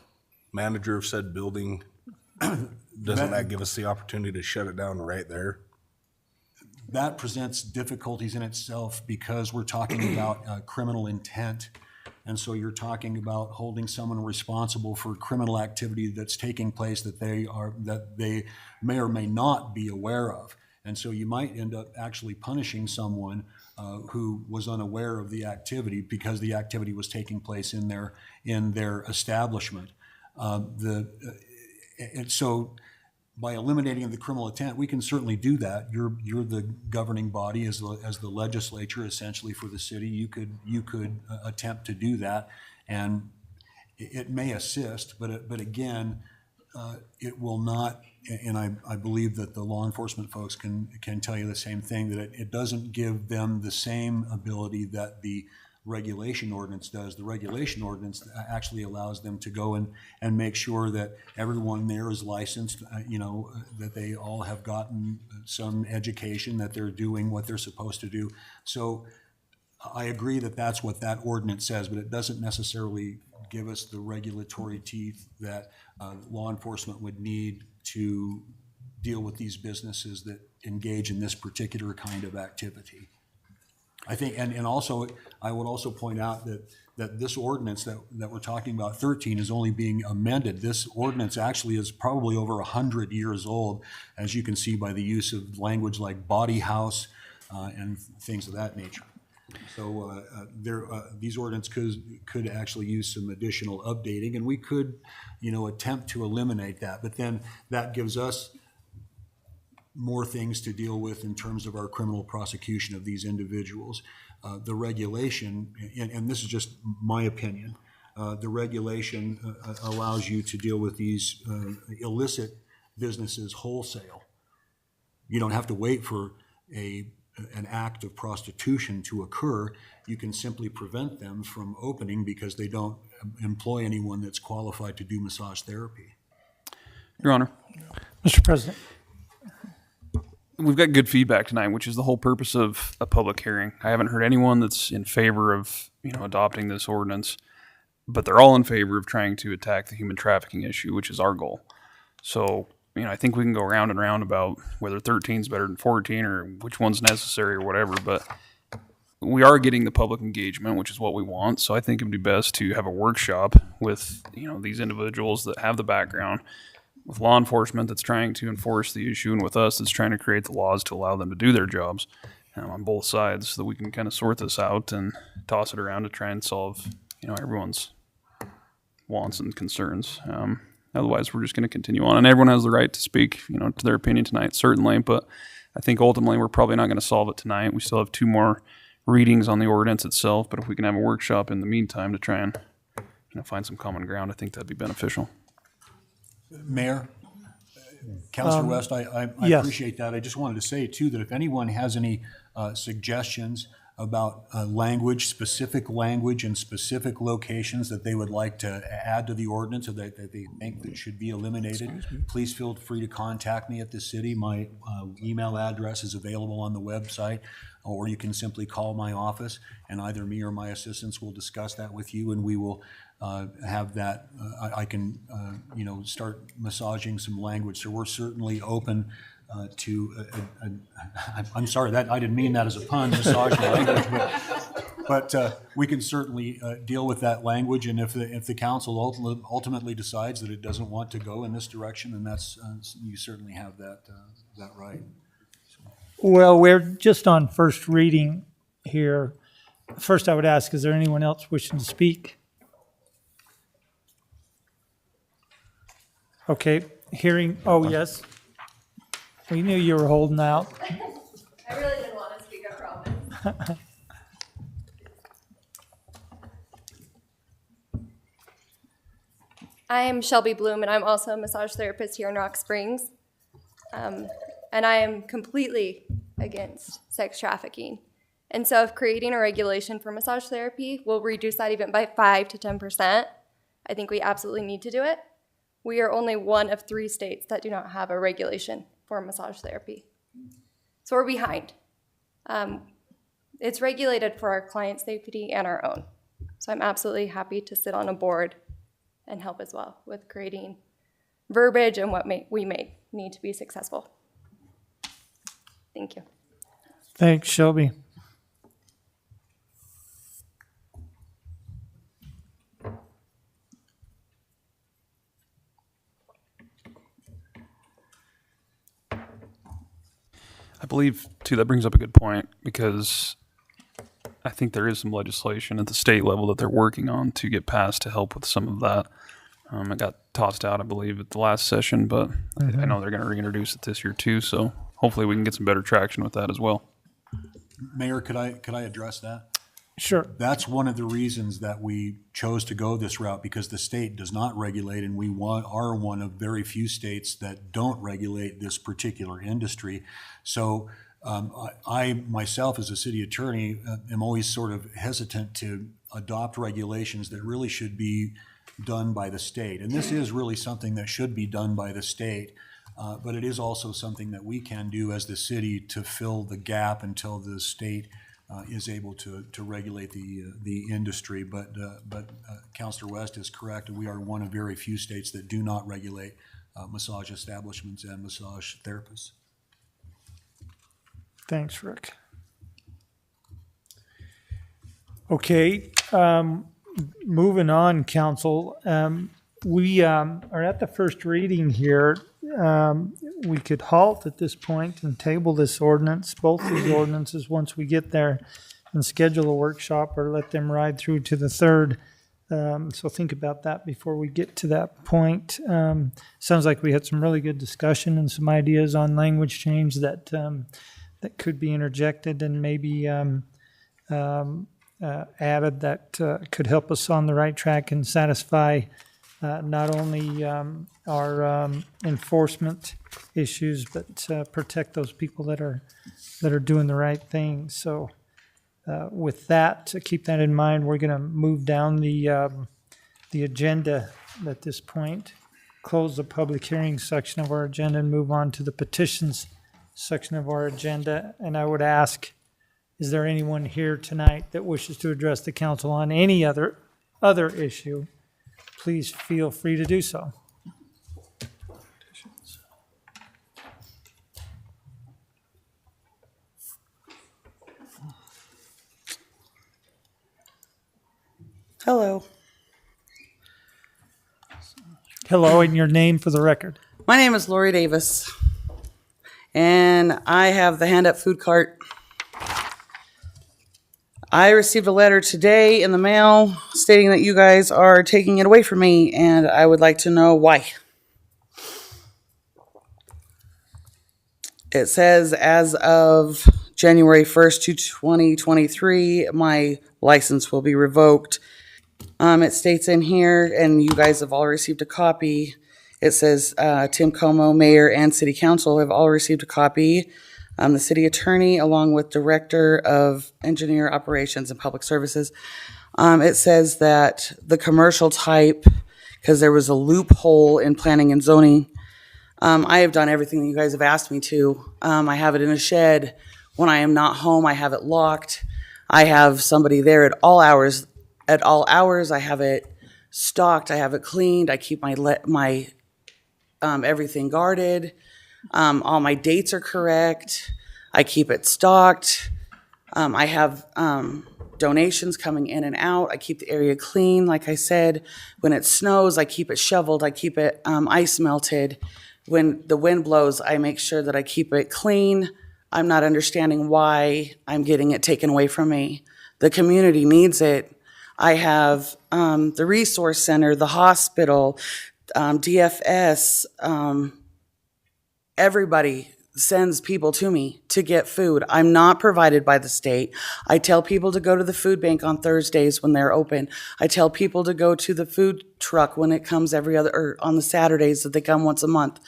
manager of said building, doesn't that give us the opportunity to shut it down right there? That presents difficulties in itself because we're talking about criminal intent. And so you're talking about holding someone responsible for criminal activity that's taking place that they may or may not be aware of. And so you might end up actually punishing someone who was unaware of the activity because the activity was taking place in their establishment. So by eliminating the criminal intent, we can certainly do that. You're the governing body as the legislature, essentially, for the city. You could attempt to do that, and it may assist, but again, it will not. And I believe that the law enforcement folks can tell you the same thing, that it doesn't give them the same ability that the regulation ordinance does. The regulation ordinance actually allows them to go and make sure that everyone there is licensed, that they all have gotten some education, that they're doing what they're supposed to do. So I agree that that's what that ordinance says, but it doesn't necessarily give us the regulatory teeth that law enforcement would need to deal with these businesses that engage in this particular kind of activity. I think, and also, I would also point out that this ordinance that we're talking about, 13, is only being amended. This ordinance actually is probably over 100 years old, as you can see by the use of language like body house and things of that nature. So these ordinances could actually use some additional updating, and we could, attempt to eliminate that. But then that gives us more things to deal with in terms of our criminal prosecution of these individuals. The regulation, and this is just my opinion, the regulation allows you to deal with these illicit businesses wholesale. You don't have to wait for an act of prostitution to occur. You can simply prevent them from opening because they don't employ anyone that's qualified to do massage therapy. Your Honor. Mr. President. We've got good feedback tonight, which is the whole purpose of a public hearing. I haven't heard anyone that's in favor of, adopting this ordinance, but they're all in favor of trying to attack the human trafficking issue, which is our goal. So, I think we can go round and round about whether 13 is better than 14 or which one's necessary or whatever, but we are getting the public engagement, which is what we want. So I think it'd be best to have a workshop with, these individuals that have the background, with law enforcement that's trying to enforce the issue, and with us that's trying to create the laws to allow them to do their jobs on both sides, so that we can kind of sort this out and toss it around to try and solve, everyone's wants and concerns. Otherwise, we're just going to continue on, and everyone has the right to speak, to their opinion tonight, certainly. But I think ultimately we're probably not going to solve it tonight. We still have 2 more readings on the ordinance itself, but if we can have a workshop in the meantime to try and, find some common ground, I think that'd be beneficial. Mayor, Councilor West, I yes. appreciate that. I just wanted to say, too, that if anyone has any suggestions about specific language and specific locations that they would like to add to the ordinance or that they think that should be eliminated, please feel free to contact me at the city. My email address is available on the website, or you can simply call my office, and either me or my assistants will discuss that with you, and we will have that. I can, start massaging some language. So we're certainly open I'm sorry, that I didn't mean that as a pun, massage the language, but we can certainly deal with that language, and if the council ultimately decides that it doesn't want to go in this direction, then that's, you certainly have that right. Well, we're just on first reading here. First, I would ask, is there anyone else wishing to speak? Okay, oh, yes. We knew you were holding out. I really didn't want to speak, I promise. I am Shelby Bloom, and I'm also a massage therapist here in Rock Springs. And I am completely against sex trafficking. And so if creating a regulation for massage therapy will reduce that even by 5 to 10%, I think we absolutely need to do it. We are only one of 3 states that do not have a regulation for massage therapy. So we're behind. It's regulated for our client safety and our own. So I'm absolutely happy to sit on a board and help as well with creating verbiage and what we may need to be successful. Thank you. Thanks, Shelby. I believe, too, that brings up a good point, because I think there is some legislation at the state level that they're working on to get passed to help with some of that. It got tossed out, I believe, at the last session, but I know they're going to reintroduce it this year, too, so hopefully we can get some better traction with that as well. Mayor, could I address that? Sure. That's one of the reasons that we chose to go this route, because the state does not regulate, and we are one of very few states that don't regulate this particular industry. So I myself, as a city attorney, am always sort of hesitant to adopt regulations that really should be done by the state. And this is really something that should be done by the state, but it is also something that we can do as the city to fill the gap until the state is able to regulate the industry. But Councilor West is correct. We are one of very few states that do not regulate massage establishments and massage therapists. Thanks, Rick. Okay, moving on, council. We are at the first reading here. We could halt at this point and table this ordinance, both these ordinances, once we get there, and schedule a workshop or let them ride through to the third. So think about that before we get to that point. Sounds like we had some really good discussion and some ideas on language change that that could be interjected and maybe added that could help us on the right track and satisfy not only our enforcement issues, but protect those people that are doing the right thing. So with that, to keep that in mind, we're going to move down the agenda at this point, close the public hearing section of our agenda, and move on to the petitions section of our agenda. And I would ask, is there anyone here tonight that wishes to address the council on any other issue? Please feel free to do so. Hello. Hello, and your name for the record. My name is Lori Davis, and I have the hand-up food cart. I received a letter today in the mail stating that you guys are taking it away from me, and I would like to know why. It says as of January 1st, 2023, my license will be revoked. It states in here, and you guys have all received a copy, it says Tim Como, Mayor, and City Council have all received a copy. The City Attorney, along with Director of Engineer Operations and Public Services. It says that the commercial type, because there was a loophole in planning and zoning, I have done everything that you guys have asked me to. I have it in a shed. When I am not home, I have it locked. I have somebody there at all hours. At all hours, I have it stocked. I have it cleaned. I keep my everything guarded. All my dates are correct. I keep it stocked. I have donations coming in and out. I keep the area clean. Like I said, when it snows, I keep it shoveled. I keep it ice melted. When the wind blows, I make sure that I keep it clean. I'm not understanding why I'm getting it taken away from me. The community needs it. I have the resource center, the hospital, DFS, everybody sends people to me to get food. I'm not provided by the state. I tell people to go to the food bank on Thursdays when they're open. I tell people to go to the food truck when it comes or on the Saturdays that they come once a month.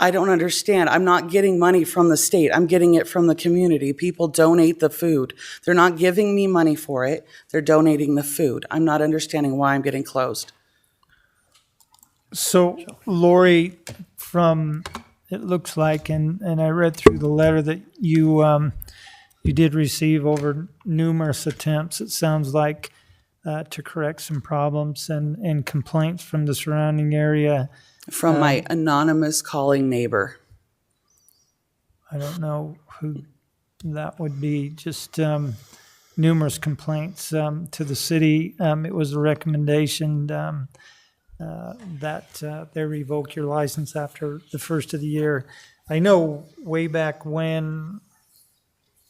I don't understand. I'm not getting money from the state. I'm getting it from the community. People donate the food. They're not giving me money for it. They're donating the food. I'm not understanding why I'm getting closed. So Lori, it looks like, and I read through the letter that you did receive over numerous attempts, it sounds like, to correct some problems and complaints from the surrounding area. From my anonymous calling neighbor. I don't know who that would be, just numerous complaints to the city. It was a recommendation that they revoke your license after the first of the year. I know way back when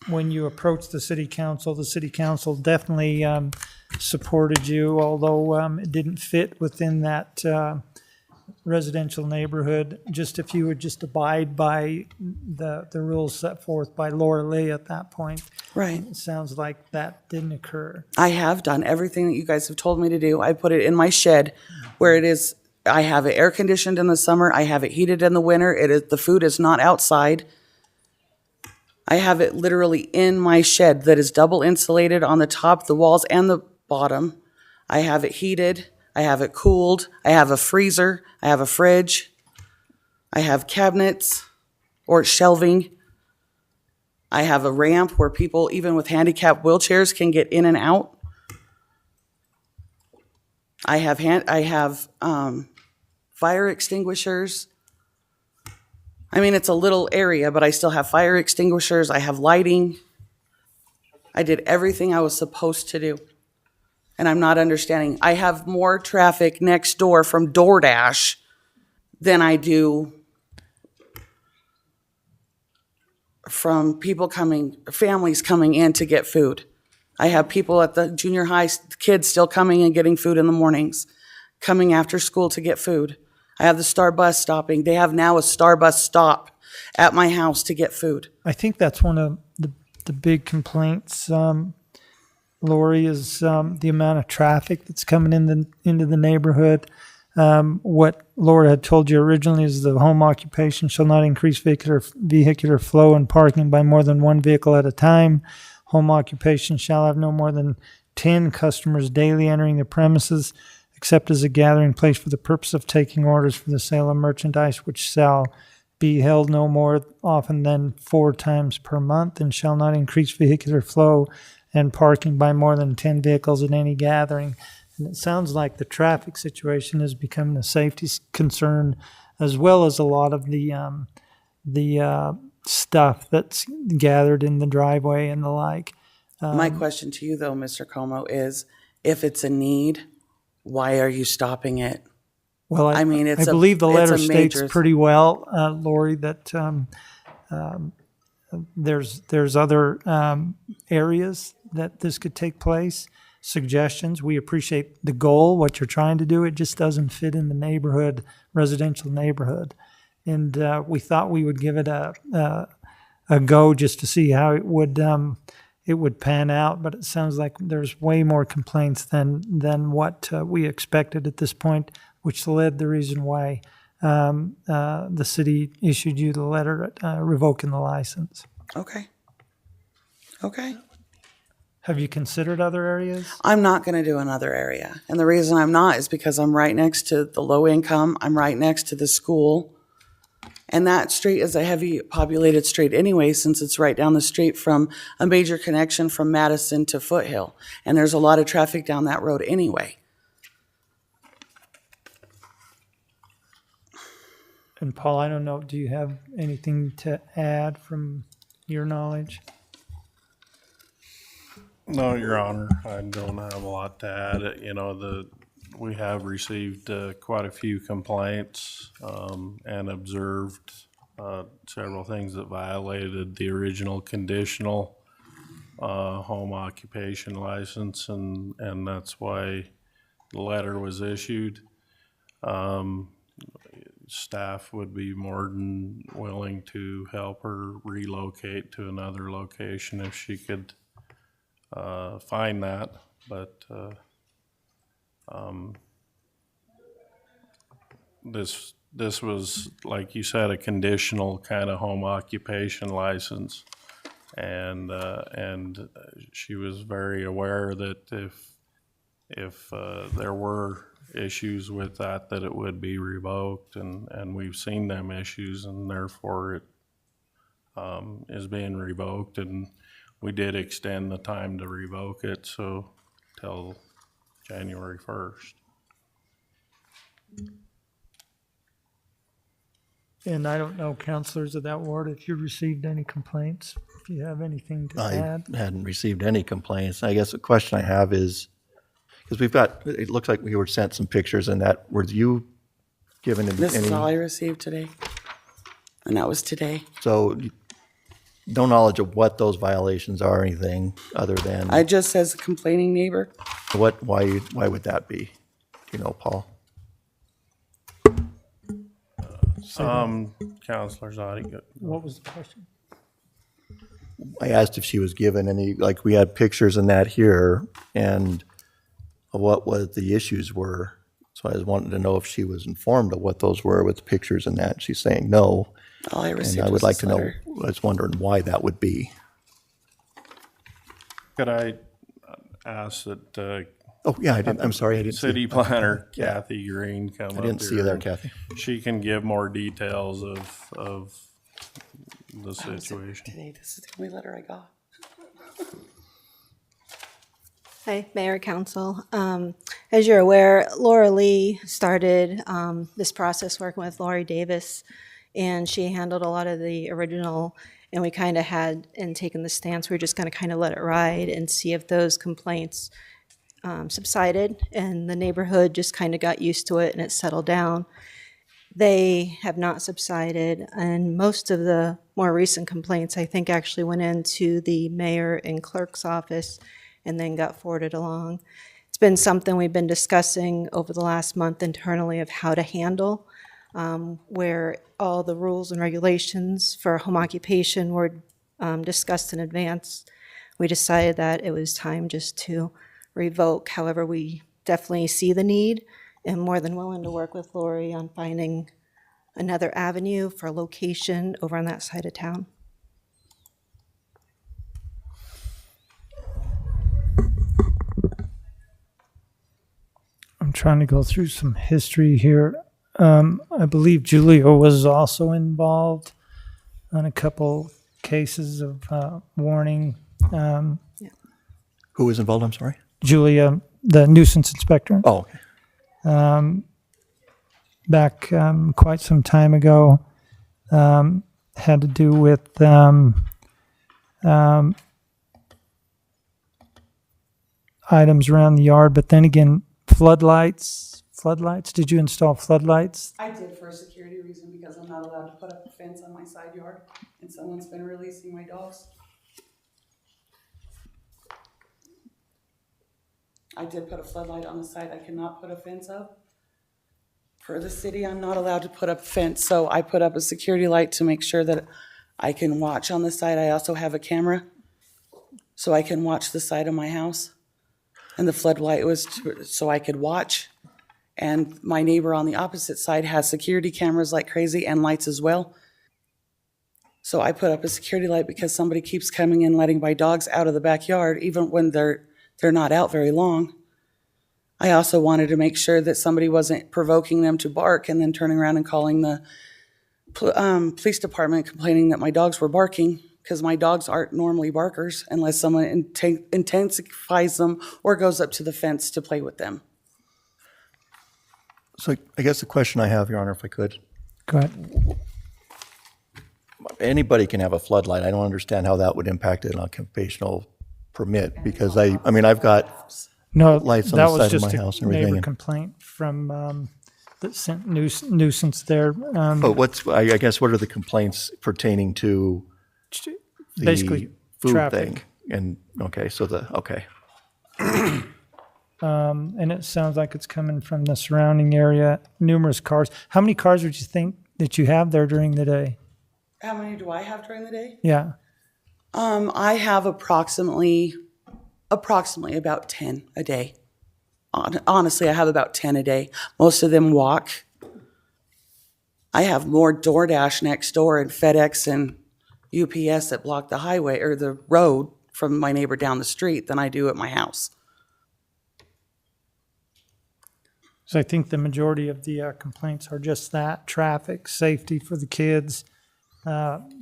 you approached the city council definitely supported you, although it didn't fit within that residential neighborhood. Just if you would just abide by the rules set forth by Laura Lee at that point. Right. It sounds like that didn't occur. I have done everything that you guys have told me to do. I put it in my shed where it is. I have it air conditioned in the summer. I have it heated in the winter. The food is not outside. I have it literally in my shed that is double insulated on the top, the walls, and the bottom. I have it heated. I have it cooled. I have a freezer. I have a fridge. I have cabinets or shelving. I have a ramp where people, even with handicapped wheelchairs, can get in and out. I have fire extinguishers. I mean, it's a little area, but I still have fire extinguishers. I have lighting. I did everything I was supposed to do. And I'm not understanding. I have more traffic next door from DoorDash than I do from families coming in to get food. I have people at the junior high, kids still coming and getting food in the mornings, coming after school to get food. I have the Star Bus stopping. They have now a Star Bus stop at my house to get food. I think that's one of the big complaints, Lori, is the amount of traffic that's coming into the neighborhood. What Laura had told you originally is the home occupation shall not increase vehicular flow and parking by more than one vehicle at a time. Home occupation shall have no more than 10 customers daily entering the premises, except as a gathering place for the purpose of taking orders for the sale of merchandise, which shall be held no more often than 4 times per month, and shall not increase vehicular flow and parking by more than 10 vehicles at any gathering. And it sounds like the traffic situation is becoming a safety concern, as well as a lot of the stuff that's gathered in the driveway and the like. My question to you, though, Mr. Como, is if it's a need, why are you stopping it? Well, I mean, I believe the letter states pretty well, Lori, that there's other areas that this could take place. Suggestions. We appreciate the goal, what you're trying to do. It just doesn't fit in the neighborhood, residential neighborhood. And we thought we would give it a go just to see how it would pan out. But it sounds like there's way more complaints than what we expected at this point, which led the reason why the city issued you the letter revoking the license. Okay. Have you considered other areas? I'm not going to do another area. And the reason I'm not is because I'm right next to the low income. I'm right next to the school. And that street is a heavy populated street anyway, since it's right down the street from a major connection from Madison to Foothill. And there's a lot of traffic down that road anyway. And Paul, I don't know, do you have anything to add from your knowledge? No, Your Honor, I don't have a lot to add. We have received quite a few complaints and observed several things that violated the original conditional home occupation license, and that's why the letter was issued. Staff would be more than willing to help her relocate to another location if she could find that, but this was, like you said, a conditional kind of home occupation license, and she was very aware that if there were issues with that it would be revoked, and we've seen them issues, and therefore it is being revoked, and we did extend the time to revoke it, so till January 1st. And I don't know, counselors of that ward, if you received any complaints, if you have anything to add? I hadn't received any complaints. I guess the question I have is, because it looks like we were sent some pictures and that, were you given any? This is all I received today, and that was today. So no knowledge of what those violations are or anything other than? I just says a complaining neighbor. Why would that be? Do you know, Paul? Counselor Zadi. What was the question? I asked if she was given any, like we had pictures and that here, and what the issues were. So I was wanting to know if she was informed of what those were with pictures and that. She's saying no. All I received and I would was like this to know, letter. I was wondering why that would be. Could I ask that Oh, yeah, I'm sorry, I didn't see. City Planner Kathy Green come up here? I didn't see you there, and Kathy. She can give more details of the I was there situation. today. This is the only letter I got. Hi, Mayor, Council. As you're aware, Laura Lee started this process working with Lori Davis, and she handled a lot of the original, and we kind of had, and taken the stance, we were just going to kind of let it ride and see if those complaints subsided, and the neighborhood just kind of got used to it and it settled down. They have not subsided, and most of the more recent complaints, I think, actually went into the mayor and clerk's office and then got forwarded along. It's been something we've been discussing over the last month internally of how to handle, where all the rules and regulations for home occupation were discussed in advance. We decided that it was time just to revoke. However, we definitely see the need and more than willing to work with Lori on finding another avenue for location over on that side of town. I'm trying to go through some history here. I believe Julia was also involved on a couple cases of warning. Who was involved, I'm sorry? Julia, the nuisance inspector. Oh, okay. Back quite some time ago, had to do with items around the yard, but then again, floodlights. Did you install floodlights? I did for a security reason because I'm not allowed to put up a fence on my side yard, and someone's been releasing my dogs. I did put a floodlight on the side. I cannot put a fence up. For the city, I'm not allowed to put up a fence, so I put up a security light to make sure that I can watch on the side. I also have a camera, so I can watch the side of my house. And the floodlight was so I could watch. And my neighbor on the opposite side has security cameras like crazy and lights as well. So I put up a security light because somebody keeps coming in letting my dogs out of the backyard, even when they're not out very long. I also wanted to make sure that somebody wasn't provoking them to bark and then turning around and calling the police department complaining that my dogs were barking, because my dogs aren't normally barkers unless someone intensifies them or goes up to the fence to play with them. So I guess the question I have, Your Honor, if I could, Go ahead. Anybody can have a floodlight. I don't understand how that would impact an occupational permit, because I've got No, lights on that the was side of just my a house and everything. neighbor and- complaint from that sent nuisance there. But I guess, what are the complaints pertaining to the Basically, food traffic. thing? And, okay, okay. And it sounds like it's coming from the surrounding area, numerous cars. How many cars would you think that you have there during the day? How many do I have during the day? Yeah. I have approximately about 10 a day. Honestly, I have about 10 a day. Most of them walk. I have more DoorDash next door and FedEx and UPS that block the highway or the road from my neighbor down the street than I do at my house. So I think the majority of the complaints are just that: traffic, safety for the kids,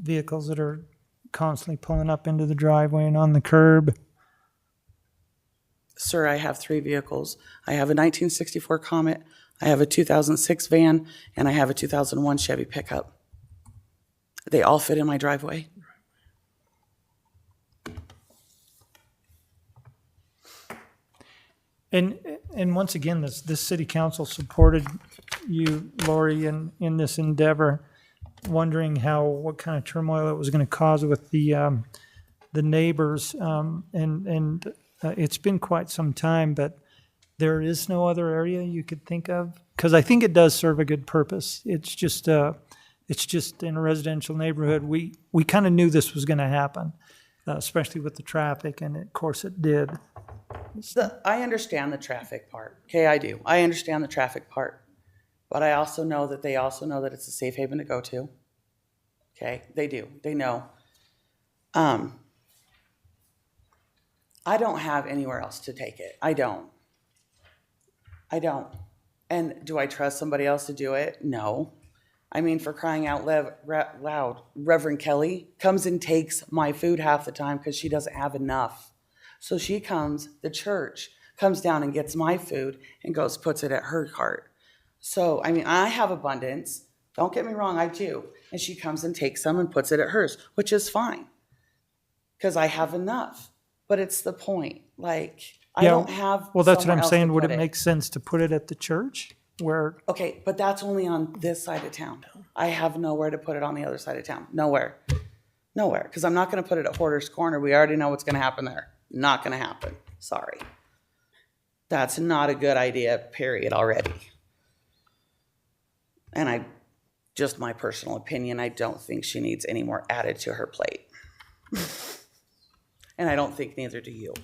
vehicles that are constantly pulling up into the driveway and on the curb. Sir, I have 3 vehicles. I have a 1964 Comet, I have a 2006 van, and I have a 2001 Chevy pickup. They all fit in my driveway. And once again, this city council supported you, Lori, in this endeavor, wondering what kind of turmoil it was going to cause with the neighbors, and it's been quite some time, but there is no other area you could think of, because I think it does serve a good purpose. It's just in a residential neighborhood. We kind of knew this was going to happen, especially with the traffic, and of course it did. I understand the traffic part. Okay, I do. I understand the traffic part. But I also know that they also know that it's a safe haven to go to. Okay, they do. They know. I don't have anywhere else to take it. I don't. And do I trust somebody else to do it? No. I mean, for crying out loud, Reverend Kelly comes and takes my food half the time because she doesn't have enough. So she comes, the church comes down and gets my food and goes, puts it at her cart. So, I mean, I have abundance. Don't get me wrong, I do. And she comes and takes some and puts it at hers, which is fine because I have enough. But it's the point. Like, I don't have. Well, that's what somewhere I'm else saying. to Would put it make sense to put it at the church where? Okay, but that's only on this side of town. I have nowhere to put it on the other side of town. Nowhere. Because I'm not going to put it at Hoarder's Corner. We already know what's going to happen there. Not going to happen. Sorry. That's not a good idea, period, already. And just my personal opinion, I don't think she needs any more added to her plate. And I don't think neither do you.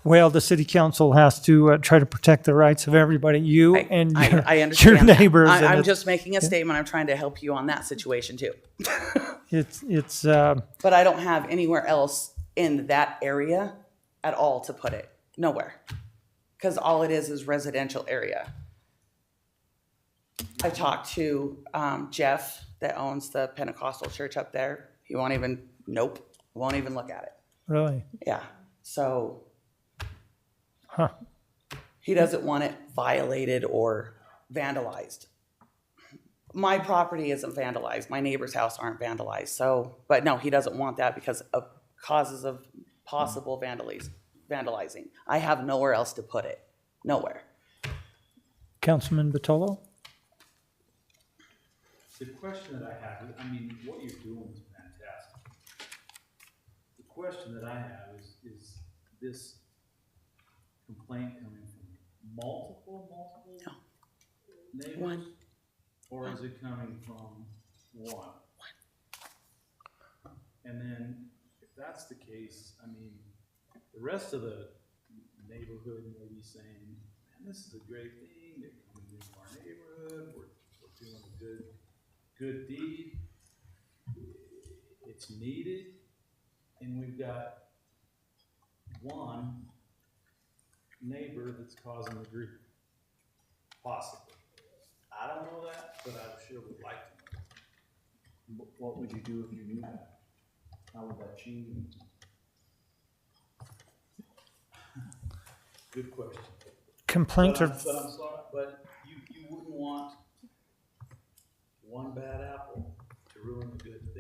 Well, the city council has to try to protect the rights of everybody, you and I your understand that. neighbors. and I'm it's- just making a statement. I'm trying to help you on that situation too. It's But I don't have anywhere else in that area at all to put it. Nowhere. Because all it is residential area. I talked to Jeff that owns the Pentecostal church up there. He won't even look at it. really. Yeah. So Huh. he doesn't want it violated or vandalized. My property isn't vandalized. My neighbor's house aren't vandalized. So, but no, he doesn't want that because of causes of possible vandalizing. I have nowhere else to put it. Nowhere. Councilman Batolo? The question that I have, I mean, what you're doing is fantastic. The question that I have is this complaint coming from multiple neighbors? One. Or is it coming from one? And then, if that's the case, I mean, the rest of the neighborhood may be saying, man, this is a great thing, they're coming into our neighborhood, we're doing a good deed, it's needed, and we've got one neighbor that's causing the grief, possibly. I don't know that, but I sure would like to know. What would you do if you knew that? How would that change you? Good question. Complaints But are. I'm sorry, but you wouldn't want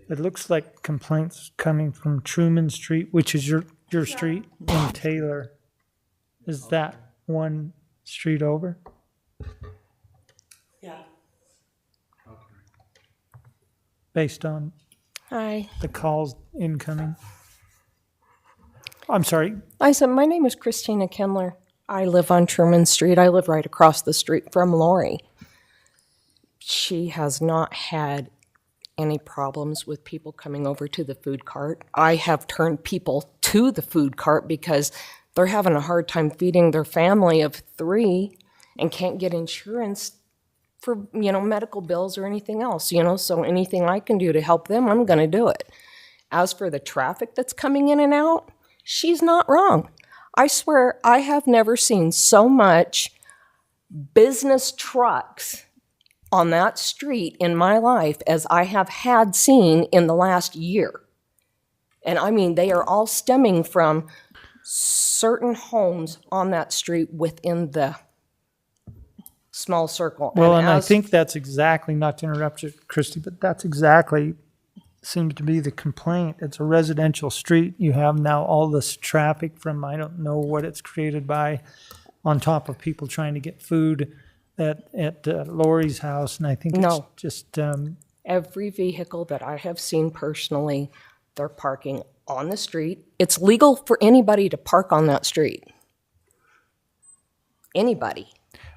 It looks like complaints coming from Truman Street, which is your street, in Taylor. Is that one street over? Yeah. Based on Hi. the calls incoming? I'm sorry. I said, my name is Christina Kendler. I live on Truman Street. I live right across the street from Lori. She has not had any problems with people coming over to the food cart. I have turned people to the food cart because they're having a hard time feeding their family of 3 and can't get insurance for, medical bills or anything else, so anything I can do to help them, I'm going to do it. As for the traffic that's coming in and out, she's not wrong. I swear I have never seen so much business trucks on that street in my life as I have had seen in the last year. And I mean, they are all stemming from certain homes on that street within the small circle. Well, and I think that's exactly, not to interrupt you, Christy, but that's exactly seems to be the complaint. It's a residential street. You have now all this traffic from, I don't know what it's created by, on top of people trying to get food at Lori's house. And I think it's just... every vehicle that I have seen personally, they're parking on the street. It's legal for anybody to park on that street. Anybody.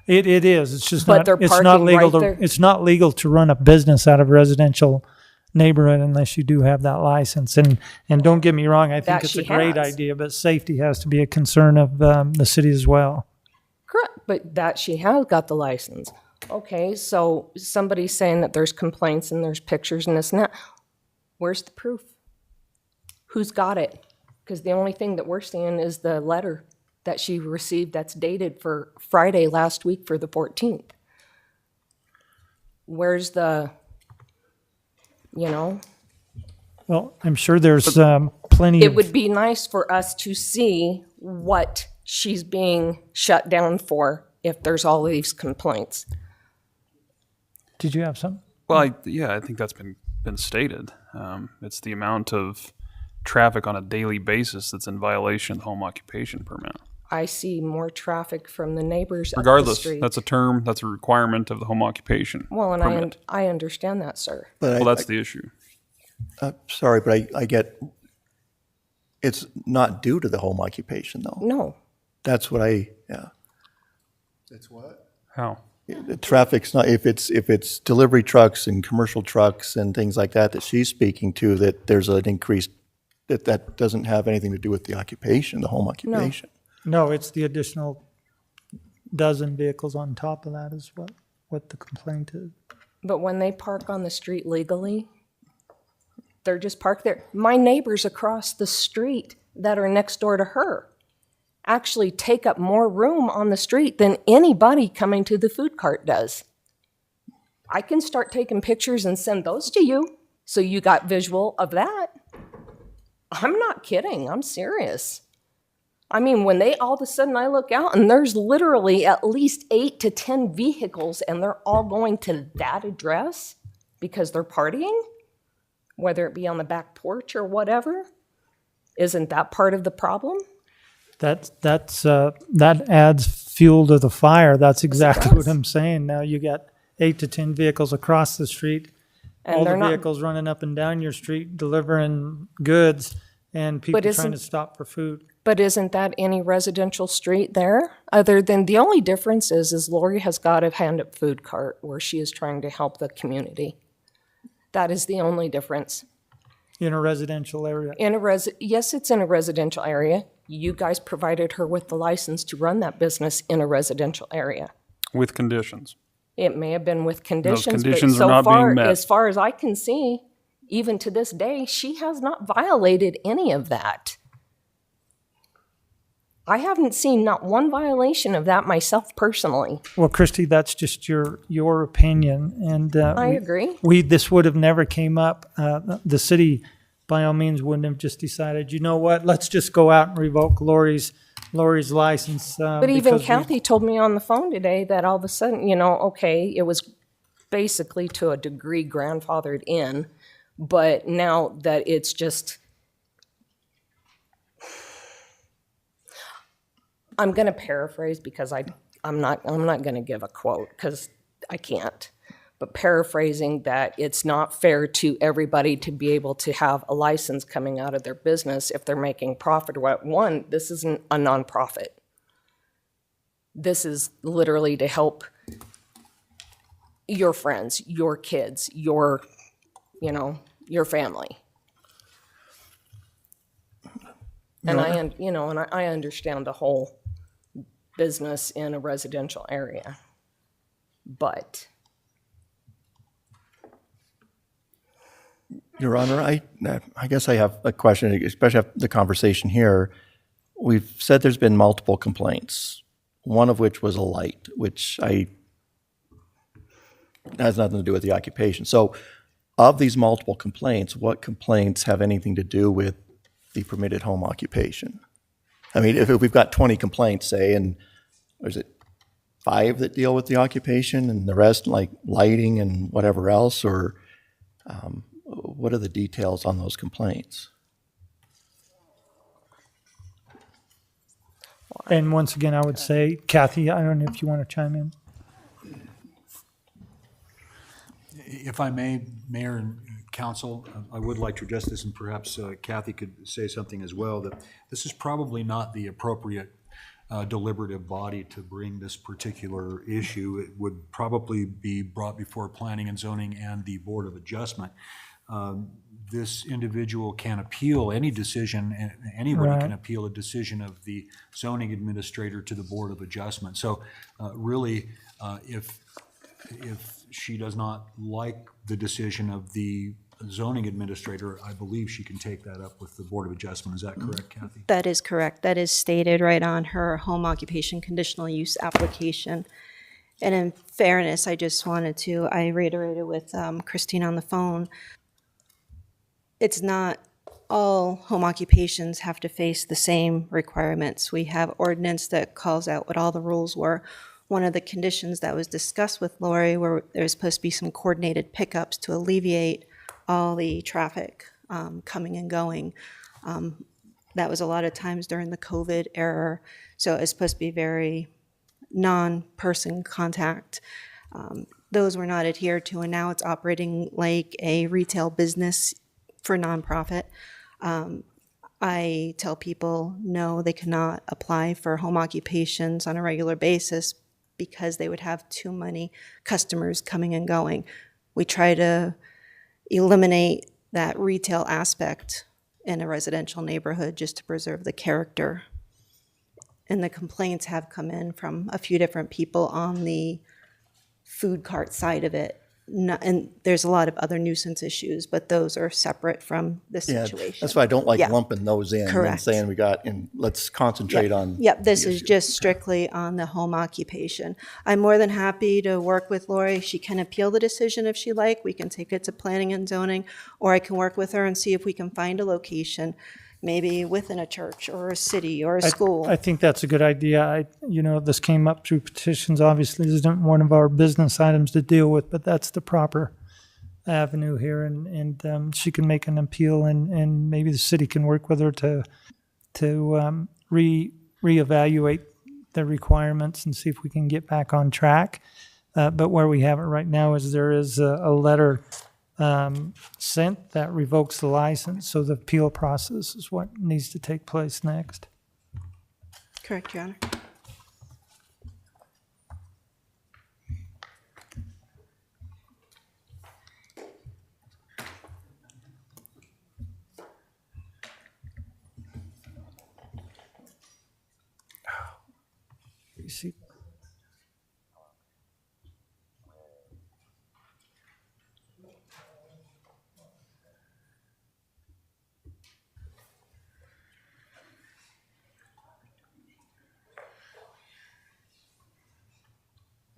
It is. It's just But not. they're It's not parking legal right to. there. It's not legal to run a business out of a residential neighborhood unless you do have that license. And don't get me wrong. I think That it's she a great has. idea, but safety has to be a concern of the city as well. Correct, but that she has got the license. Okay, so somebody's saying that there's complaints and there's pictures and this and that. Where's the proof? Who's got it? Because the only thing that we're seeing is the letter that she received that's dated for Friday last week for the 14th. Where's the, Well, I'm sure there's plenty It of. would be nice for us to see what she's being shut down for if there's all these complaints. Did you have some? Well, I think that's been stated. It's the amount of traffic on a daily basis that's in violation of the home occupation permit. I see more traffic from the neighbors up the Regardless, street. that's a requirement of the home occupation Well, and permit. I understand that, sir. But Well, that's the issue. Sorry, but I get, it's not due to the home occupation, though. No. That's what yeah. It's what? How? The traffic's not, if it's delivery trucks and commercial trucks and things like that she's speaking to, that there's an increase, that doesn't have anything to do with the occupation, the home occupation. No, it's the additional dozen vehicles on top of that is what the complaint is. But when they park on the street legally, they're just parked there. My neighbors across the street that are next door to her actually take up more room on the street than anybody coming to the food cart does. I can start taking pictures and send those to you so you got visual of that. I'm not kidding. I'm serious. I mean, when they all of a sudden I look out and there's literally at least 8 to 10 vehicles and they're all going to that address because they're partying, whether it be on the back porch or whatever, isn't that part of the problem? That adds fuel to the fire. That's exactly what I'm saying. Now you got 8 to 10 vehicles across the street, And all they're the not- vehicles running up and down your street delivering goods, and people trying isn't- to stop for food. But isn't that any residential street there? Other than, the only difference is Lori has got a hand-up food cart where she is trying to help the community. That is the only difference. In a residential area. Yes, it's in a residential area. You guys provided her with the license to run that business in a residential area. With conditions. It may have been with conditions, conditions but are so not being far, met. as far as I can see, even to this day, she has not violated any of that. I haven't seen not one violation of that myself personally. Well, Christy, that's just your opinion, and I agree. This would have never came up. The city, by all means, wouldn't have just decided, you know what? Let's just go out and revoke Lori's license. But even Kathy told me on the phone today that all of a sudden, okay, it was basically to a degree grandfathered in, But now that it's just, I'm going to paraphrase because I'm not going to give a quote because I can't. But paraphrasing that it's not fair to everybody to be able to have a license coming out of their business if they're making profit or what. One, this isn't a nonprofit. This is literally to help your friends, your kids, your family. And I understand the whole business in a residential area, but. Your Honor, I guess I have a question, especially after the conversation here. We've said there's been multiple complaints, one of which was a light, which has nothing to do with the occupation. So of these multiple complaints, what complaints have anything to do with the permitted home occupation? I mean, if we've got 20 complaints, say, and is it 5 that deal with the occupation and the rest like lighting and whatever else, or what are the details on those complaints? And once again, I would say, Kathy, I don't know if you want to chime in. If I may, Mayor and Council, I would like to address this, and perhaps Kathy could say something as well, that this is probably not the appropriate deliberative body to bring this particular issue. It would probably be brought before Planning and Zoning and the Board of Adjustment. This individual can appeal any decision, and anybody can appeal a decision of the zoning administrator to the Board of Adjustment. So really, if she does not like the decision of the zoning administrator, I believe she can take that up with the Board of Adjustment. Is that correct, Kathy? That is correct. That is stated right on her home occupation conditional use application. And in fairness, I reiterated with Christine on the phone, it's not all home occupations have to face the same requirements. We have ordinance that calls out what all the rules were. One of the conditions that was discussed with Lori where there's supposed to be some coordinated pickups to alleviate all the traffic coming and going. That was a lot of times during the COVID era. So it's supposed to be very non-person contact. Those were not adhered to, and now it's operating like a retail business for nonprofit. I tell people, no, they cannot apply for home occupations on a regular basis because they would have too many customers coming and going. We try to eliminate that retail aspect in a residential neighborhood just to preserve the character. And the complaints have come in from a few different people on the food cart side of it. And there's a lot of other nuisance issues, but those are separate from this situation. That's why I don't like lumping those in Correct. and saying and let's concentrate on. Yep, this is just strictly on the home occupation. I'm more than happy to work with Lori. She can appeal the decision if she like. We can take it to planning and zoning, or I can work with her and see if we can find a location, maybe within a church or a city or a school. I think that's a good idea. This came up through petitions. Obviously, this isn't one of our business items to deal with, but that's the proper avenue here, and she can make an appeal, and maybe the city can work with her to reevaluate the requirements and see if we can get back on track. But where we have it right now is there is a letter sent that revokes the license, so the appeal process is what needs to take place next. Correct, Your Honor. You see.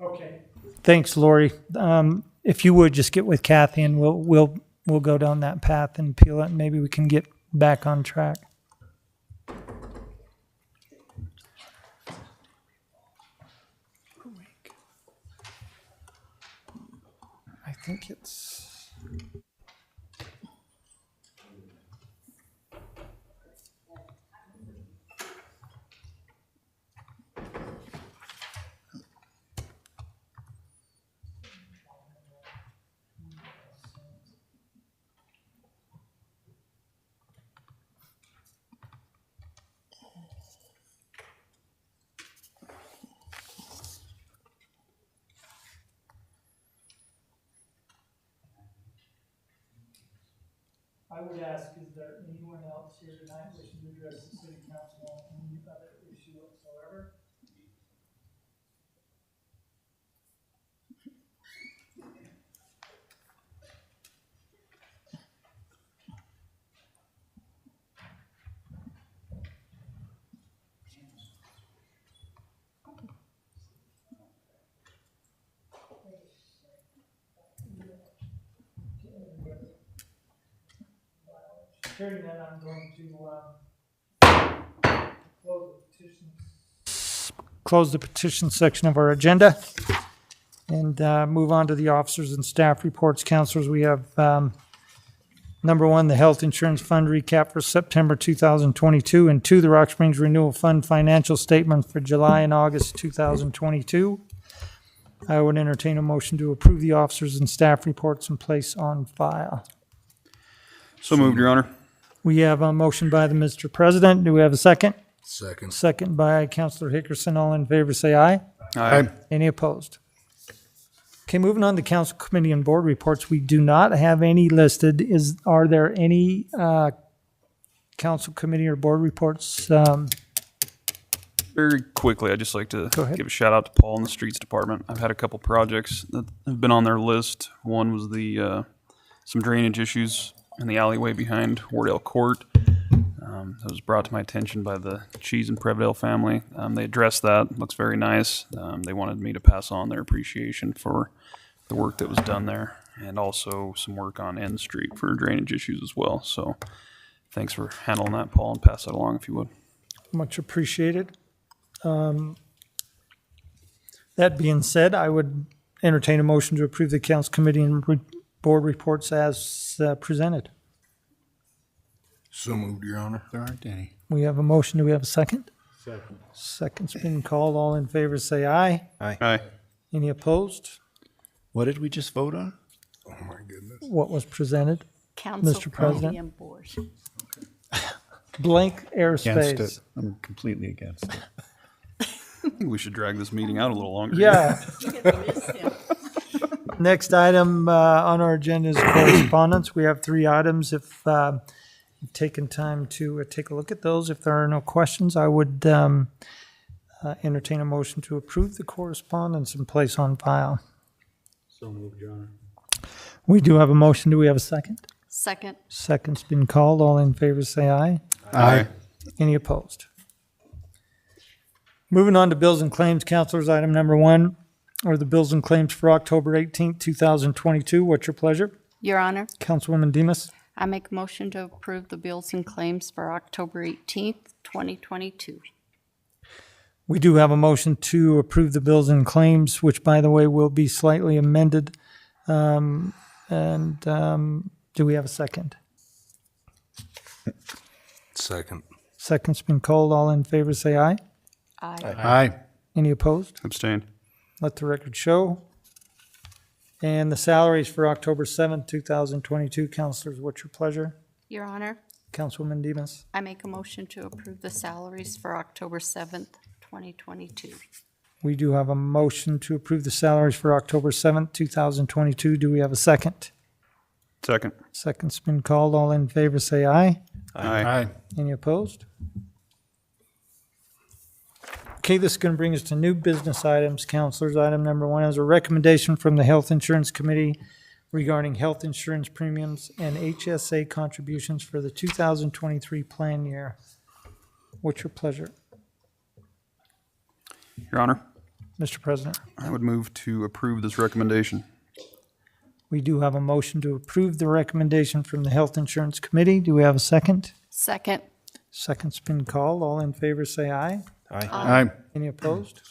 Okay. Thanks, Lori. If you would just get with Kathy, and we'll go down that path and appeal it, and maybe we can get back on track. I think it's I would ask, is there anyone else here tonight wishing to address the city council on any other issue whatsoever? Hearing that, I'm going to close the petition section of our agenda and move on to the officers and staff reports. Councilors, we have number one, the health insurance fund recap for September 2022, and two, the Rock Springs Renewal Fund financial statements for July and August 2022. I would entertain a motion to approve the officers and staff reports and place on file. So moved, Your Honor. We have a motion by the Mr. President. Do we have a second? Second. Second by Councilor Hickerson. All in favor, say aye. Aye. Any opposed? Okay, moving on to council committee and board reports. We do not have any listed. Are there any council committee or board reports? Very quickly, I'd just like to Go ahead. give a shout out to Paul in the streets department. I've had a couple projects that have been on their list. One was the some drainage issues in the alleyway behind Wardale Court. That was brought to my attention by the Cheese and Prevedale family. They addressed that. Looks very nice. They wanted me to pass on their appreciation for the work that was done there, and also some work on N Street for drainage issues as well. So thanks for handling that, Paul, and pass that along if you would. Much appreciated. That being said, I would entertain a motion to approve the council committee and board reports as presented. So moved, Your Honor. There aren't any. We have a motion. Do we have a second? Second. Second's been called. All in favor, say aye. Aye. Any opposed? What did we just vote on? Oh, my goodness. What was presented? Council Mr. President. committee and board. Blank Against airspace. it. I'm completely against it. I think we should drag this meeting out a little longer. Yeah. Next item on our agenda is correspondence. We have 3 items. If you've taken time to take a look at those, if there are no questions, I would entertain a motion to approve the correspondence and place on file. So moved, Your Honor. We do have a motion. Do we have a second? Second. Second's been called. All in favor, say aye. Aye. Any opposed? Moving on to bills and claims, councilors, item number 1 are the bills and claims for October 18th, 2022. What's your pleasure? Your Honor, Councilwoman Demus? I make a motion to approve the bills and claims for October 18th, 2022. We do have a motion to approve the bills and claims, which, by the way, will be slightly amended. Do we have a second? Second. Second's been called. All in favor, say aye. Aye. Aye. Any opposed? Abstained. Let the record show. And the salaries for October 7th, 2022. Councilors, what's your pleasure? Your Honor, Councilwoman Demus? I make a motion to approve the salaries for October 7th, 2022. We do have a motion to approve the salaries for October 7th, 2022. Do we have a second? Second. Second's been called. All in favor, say aye. Aye. Any opposed? Okay, this is going to bring us to new business items, councilors. Item number 1 is a recommendation from the Health Insurance Committee regarding health insurance premiums and HSA contributions for the 2023 plan year. What's your pleasure, Your Honor, Mr. President? I would move to approve this recommendation. We do have a motion to approve the recommendation from the Health Insurance Committee. Do we have a second? Second. Second's been called. All in favor, say aye. Aye. Aye. Any opposed?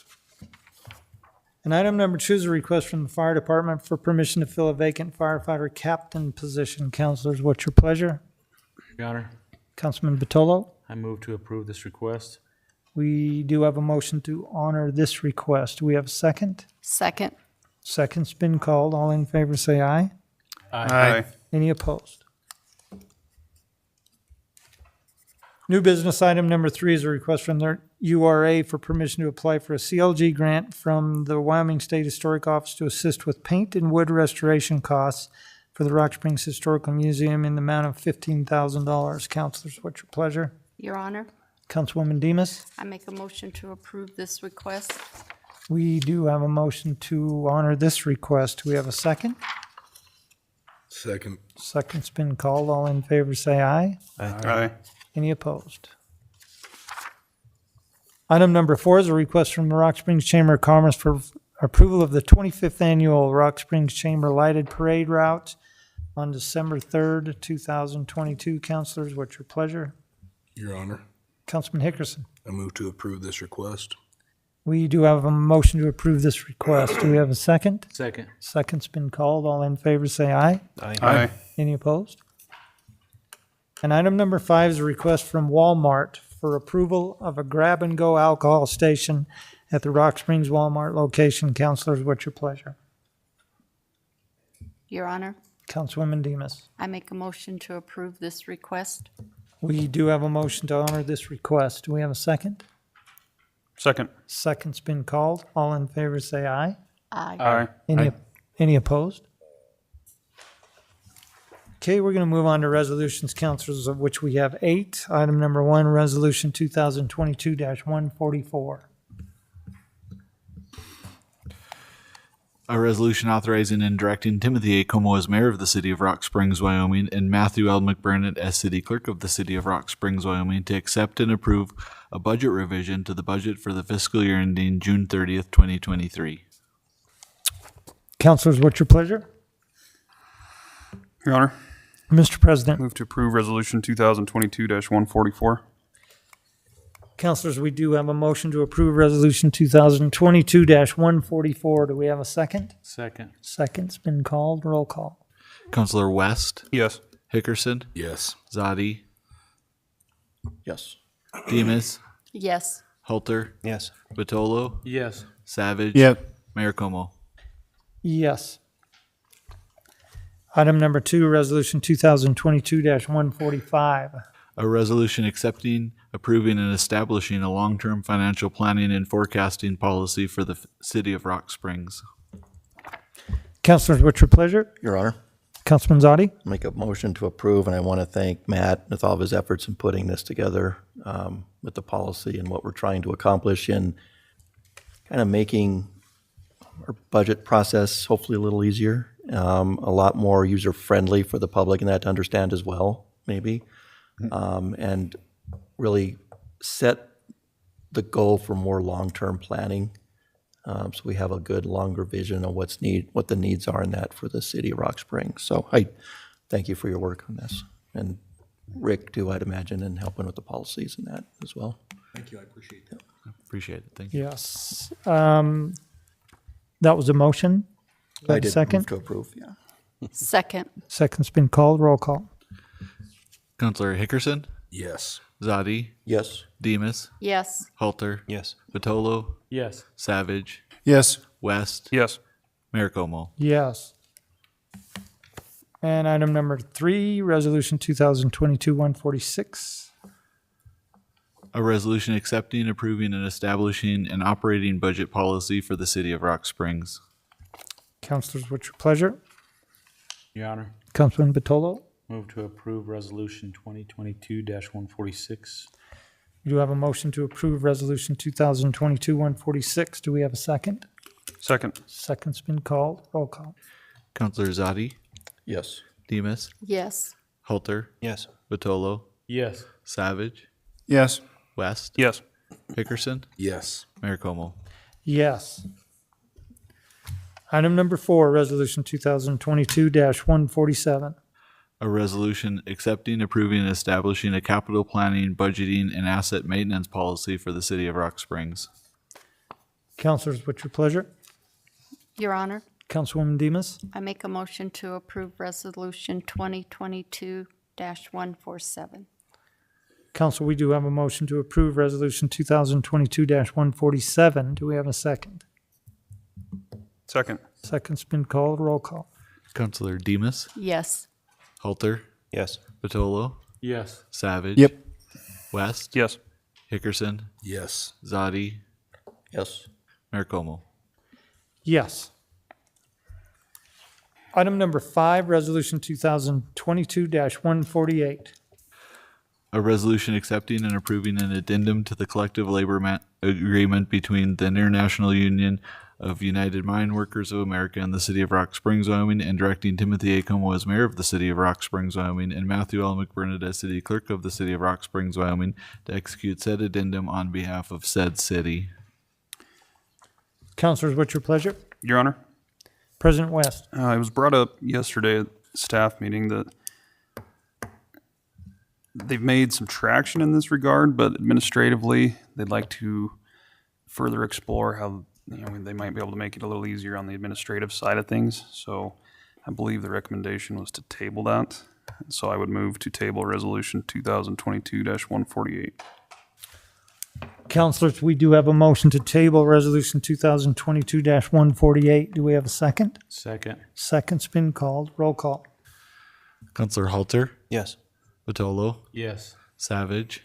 And item number 2 is a request from the fire department for permission to fill a vacant firefighter captain position. Councilors, what's your pleasure? Your Honor, Councilman Batolo? I move to approve this request. We do have a motion to honor this request. Do we have a second? Second. Second's been called. All in favor, say aye. Aye. Any opposed? New business item number 3 is a request from the URA for permission to apply for a CLG grant from the Wyoming State Historic Office to assist with paint and wood restoration costs for for the Rock Springs Historical Museum in the amount of $15,000. Councilors, what's your pleasure? Your Honor, Councilwoman Demus? I make a motion to approve this request. We do have a motion to honor this request. Do we have a second? Second. Second's been called. All in favor say aye. Aye. Any opposed? Item number 4 is a request from the Rock Springs Chamber of Commerce for approval of the 25th Annual Rock Springs Chamber Lighted Parade Route on December 3rd, 2022. Councilors, what's your pleasure? Your Honor, Councilman Hickerson? I move to approve this request. We do have a motion to approve this request. Do we have a second? Second. Second's been called. All in favor say aye. Aye. Any opposed? And item number 5 is a request from Walmart for approval of a grab-and-go alcohol station at the Rock Springs Walmart location. Councilors, what's your pleasure? Your Honor, Councilwoman Demus? I make a motion to approve this request. We do have a motion to honor this request. Do we have a second? Second. Second's been called. All in favor say aye. Aye. Aye. Any opposed? Okay, we're going to move on to resolutions, councilors, of which we have 8. Item number 1, Resolution 2022-144. A resolution authorizing and directing Timothy A. Como as mayor of the city of Rock Springs, Wyoming, and Matthew L. McBurnett as city clerk of the city of Rock Springs, Wyoming, to accept and approve a budget revision to the budget for the fiscal year ending June 30th, 2023. Councilors, what's your pleasure? Your Honor, Mr. President. move to approve Resolution 2022-144. Councilors, we do have a motion to approve Resolution 2022-144. Do we have a second? Second. Second's been called. Roll call. Councilor West? Yes. Hickerson? Yes. Zadi? Yes. Demus? Yes. Halter? Yes. Vitolo? Yes. Savage? Yep. Mayor Como? Yes. Item number 2, Resolution 2022-145. A resolution accepting, approving, and establishing a long-term financial planning and forecasting policy for the city of Rock Springs. Councilors, what's your pleasure? Your Honor, Councilman Zadi? make a motion to approve, and I want to thank Matt with all of his efforts in putting this together with the policy and what we're trying to accomplish in kind of making our budget process hopefully a little easier, a lot more user-friendly for the public and that to understand as well, maybe. And really set the goal for more long-term planning, so we have a good longer vision of what the needs are in that for the city of Rock Springs. So I thank you for your work on this, and Rick too, I'd imagine, in helping with the policies and that as well. Thank you, I appreciate that. Appreciate it. Thank you. Yes. That was a motion. Do I have a did second? move to approve, yeah. Second. Second's been called. Roll call. Councilor Hickerson? Yes. Zadi? Yes. Demus? Yes. Halter? Yes. Vitolo? Yes. Savage? Yes. West? Yes. Mayor Como? Yes. And item number 3, Resolution 2022-146. A resolution accepting, approving, and establishing an operating budget policy for the city of Rock Springs. Councilors, what's your pleasure? Your Honor, Councilman Batolo? move to approve Resolution 2022-146. We do have a motion to approve Resolution 2022-146. Do we have a second? Second. Second's been called. Roll call. Councilor Zadi? Yes. Demus? Yes. Halter? Yes. Vitolo? Yes. Savage? Yes. West? Yes. Hickerson? Yes. Mayor Como? Yes. Item number 4, Resolution 2022-147. A resolution accepting, approving, and establishing a capital planning, budgeting, and asset maintenance policy for the city of Rock Springs. Councilors, what's your pleasure? Your Honor, Councilwoman Demus? I make a motion to approve Resolution 2022-147. Council, we do have a motion to approve Resolution 2022-147. Do we have a second? Second. Second's been called. Roll call. Councilor Demus? Yes. Halter? Yes. Vitolo? Yes. Savage? Yep. West? Yes. Hickerson? Yes. Zadi? Yes. Mayor Como? Yes. Item number 5, Resolution 2022-148. A resolution accepting and approving an addendum to the collective labor agreement between the International Union of United Mine Workers of America and the City of Rock Springs, Wyoming, and directing Timothy A. Como as mayor of the City of Rock Springs, Wyoming, and Matthew L. McBurnett as city clerk of the City of Rock Springs, Wyoming, to execute said addendum on behalf of said city. Councilors, what's your pleasure? Your Honor, President West. it was brought up yesterday at staff meeting that they've made some traction in this regard, but administratively, they'd like to further explore how they might be able to make it a little easier on the administrative side of things. So I believe the recommendation was to table that. So I would move to table Resolution 2022-148. Councilors, we do have a motion to table Resolution 2022-148. Do we have a second? Second. Second's been called. Roll call. Counselor Halter, Yes. Batolo, Yes. Savage,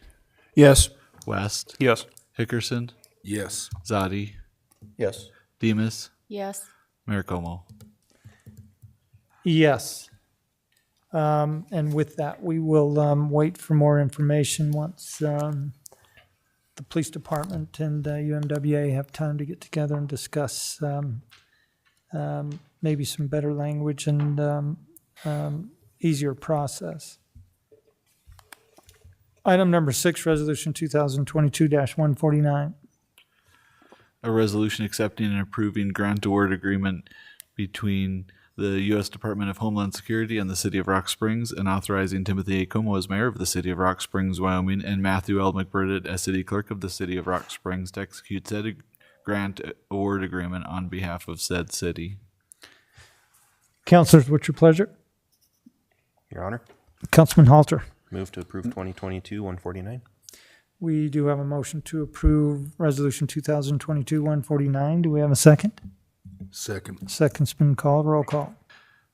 Yes. West, Yes. Hickerson, Yes. Zadi, Yes. Demus, Yes. Mayor Como. Yes. And with that, we will wait for more information once the police department and UMWA have time to get together and discuss maybe some better language and easier process. Item number 6, Resolution 2022-149. A resolution accepting and approving grant award agreement between the U.S. Department of Homeland Security and the City of Rock Springs, and authorizing Timothy A. Como as mayor of the City of Rock Springs, Wyoming, and Matthew L. McBurnett as city clerk of the City of Rock Springs to execute said grant award agreement on behalf of said city. Councilors, what's your pleasure? Your Honor, Councilman Halter. move to approve 2022-149. We do have a motion to approve Resolution 2022-149. Do we have a second? Second. Second's been called. Roll call.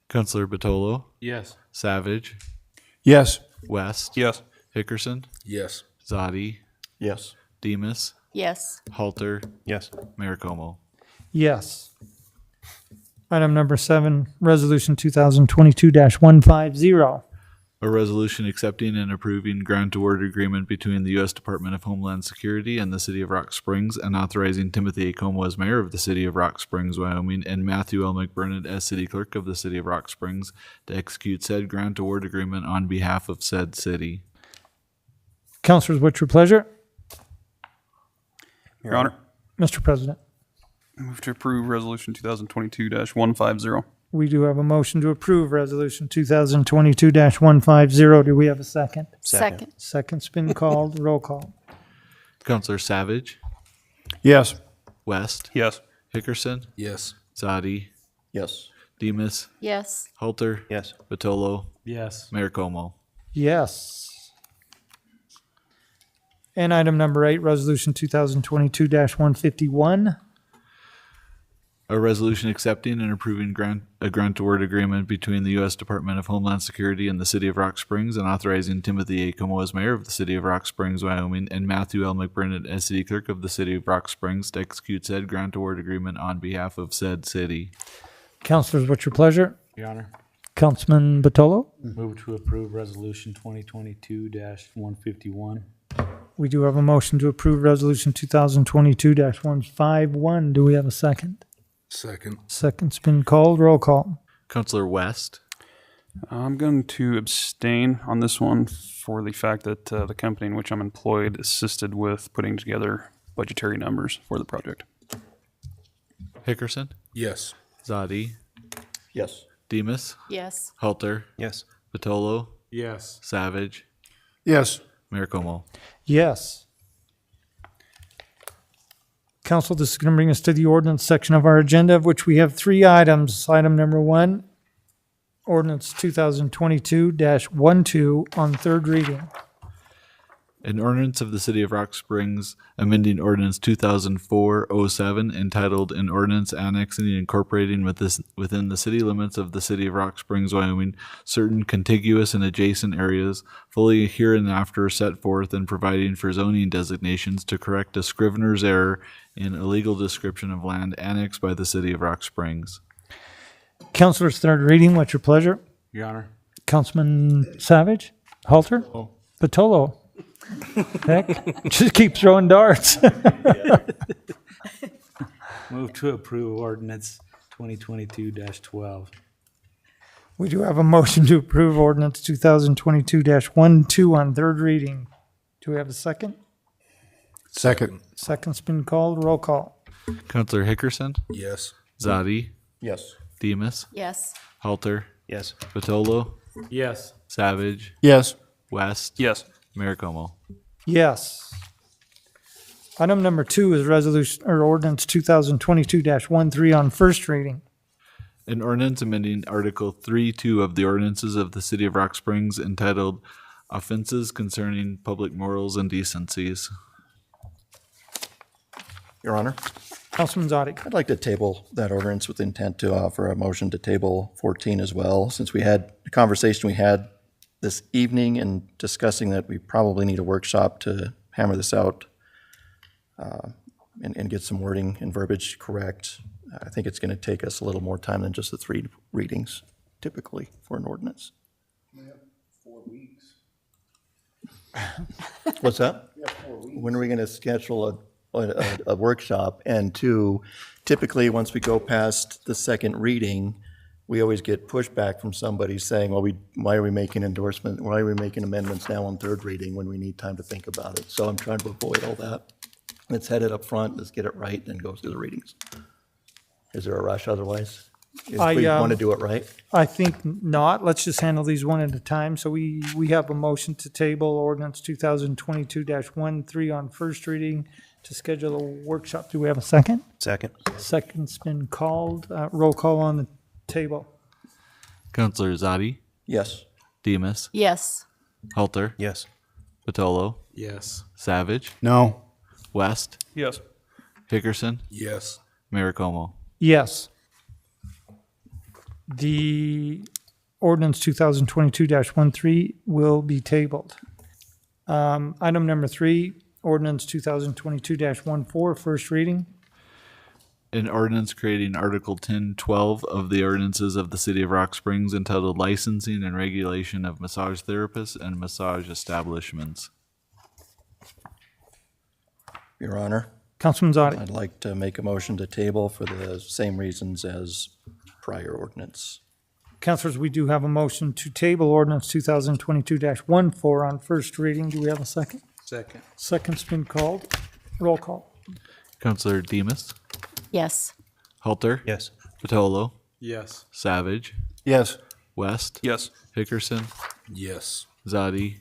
Counselor Batolo, Yes. Savage, Yes. West, Yes. Hickerson, Yes. Zadi, Yes. Demus, Yes. Halter, Yes. Mayor Como. Yes. Item number 7, Resolution 2022-150. A resolution accepting and approving grant award agreement between the U.S. Department of Homeland Security and the City of Rock Springs, and authorizing Timothy A. Como as mayor of the City of Rock Springs, Wyoming, and Matthew L. McBurnett as city clerk of the City of Rock Springs to execute said grant award agreement on behalf of said city. Councilors, what's your pleasure? Your Honor, Mr. President. move to approve Resolution 2022-150. We do have a motion to approve Resolution 2022-150. Do we have a second? Second. Second's been called. Roll call. Counselor Savage, Yes. West, Yes. Hickerson, Yes. Zadi, Yes. Demus, Yes. Halter, Yes. Batolo, Yes. Mayor Como. Yes. And item number 8, Resolution 2022-151. A resolution accepting and approving a grant award agreement between the U.S. Department of Homeland Security and the City of Rock Springs, and authorizing Timothy A. Como as mayor of the City of Rock Springs, Wyoming, and Matthew L. McBurnett as city clerk of the City of Rock Springs to execute said grant award agreement on behalf of said city. Councilors, what's your pleasure? Your Honor, Councilman Batolo? move to approve Resolution 2022-151. We do have a motion to approve Resolution 2022-151. Do we have a second? Second. Second's been called. Roll call. Counselor West, I'm going to abstain on this one for the fact that the company in which I'm employed assisted with putting together budgetary numbers for the project. Hickerson, Yes. Zadi, Yes. Demus, Yes. Halter, Yes. Batolo, Yes. Savage, Yes. Mayor Como. Yes. Council, this is going to bring us to the ordinance section of our agenda, of which we have 3 items. Item number 1, ordinance 2022-12 on third reading. An ordinance of the City of Rock Springs amending ordinance 2004-07 entitled An Ordinance Annexing and Incorporating within the city limits of the City of Rock Springs, Wyoming, certain contiguous and adjacent areas, fully hereinafter set forth, and providing for zoning designations to correct a scrivener's error in a legal description of land annexed by the City of Rock Springs. Councilors, third reading, what's your pleasure? Your Honor. Councilman Savage? Halter? Patolo? Heck, just keep throwing darts. Move to approve ordinance 2022-12. We do have a motion to approve ordinance 2022-12 on third reading. Do we have a second? Second. Second's been called. Roll call. Counselor Hickerson, Yes. Zadi, Yes. Demus, Yes. Halter, Yes. Patolo, Yes. Savage, Yes. West, Yes. Mayor Como. Yes. Item number 2 is resolution or ordinance 2022-13 on first reading. An ordinance amending Article 3-2 of the ordinances of the City of Rock Springs entitled Offenses Concerning Public Morals and Decencies. Your Honor, Councilman Zadi. I'd like to table that ordinance with intent to offer a motion to table 14 as well, since we had the conversation we had this evening and discussing that we probably need a workshop to hammer this out and get some wording and verbiage correct. I think it's going to take us a little more time than just the 3 readings typically for an ordinance. 4 weeks. What's that? When are we going to schedule a workshop? And 2, typically, once we go past the second reading, we always get pushback from somebody saying, well, why are we making endorsement, why are we making amendments now on third reading when we need time to think about it? So I'm trying to avoid all that. Let's head it up front, let's get it right, then go through the readings. Is there a rush otherwise? If we want to do it right? I think not. Let's just handle these one at a time. So we have a motion to table ordinance 2022-13 on first reading to schedule a workshop. Do we have a second? Second. Second's been called. Roll call on the table. Counselor Zadi, Yes. Demus, Yes. Halter, Yes. Patolo, Yes. Savage, No. West, Yes. Hickerson, Yes. Mayor Como. Yes. The ordinance 2022-13 will be tabled. Item number 3, ordinance 2022-14, first reading. An ordinance creating Article 10-12 of the ordinances of the City of Rock Springs entitled Licensing and Regulation of Massage Therapists and Massage Establishments. Your Honor, Councilman Zadi. I'd like to make a motion to table for the same reasons as prior ordinance. Councilors, we do have a motion to table ordinance 2022-14 on first reading. Do we have a second? Second. Second's been called. Roll call. Counselor Demus, Yes. Halter, Yes. Patolo, Yes. Savage, Yes. West, Yes. Hickerson, Yes. Zadi,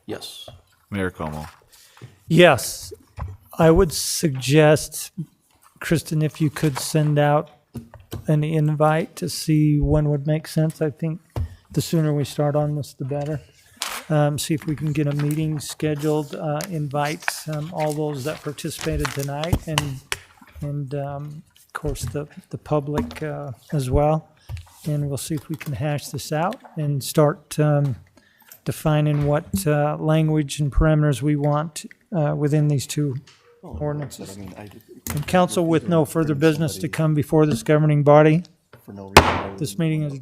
Yes. Mayor Como. Yes. I would suggest, Kristen, if you could send out an invite to see when would make sense. I think the sooner we start on this, the better. See if we can get a meeting scheduled, invite all those that participated tonight and of course the public as well. And we'll see if we can hash this out and start defining what language and parameters we want within these two ordinances. And council, with no further business to come before this governing body, For no reason. this meeting is adjourned.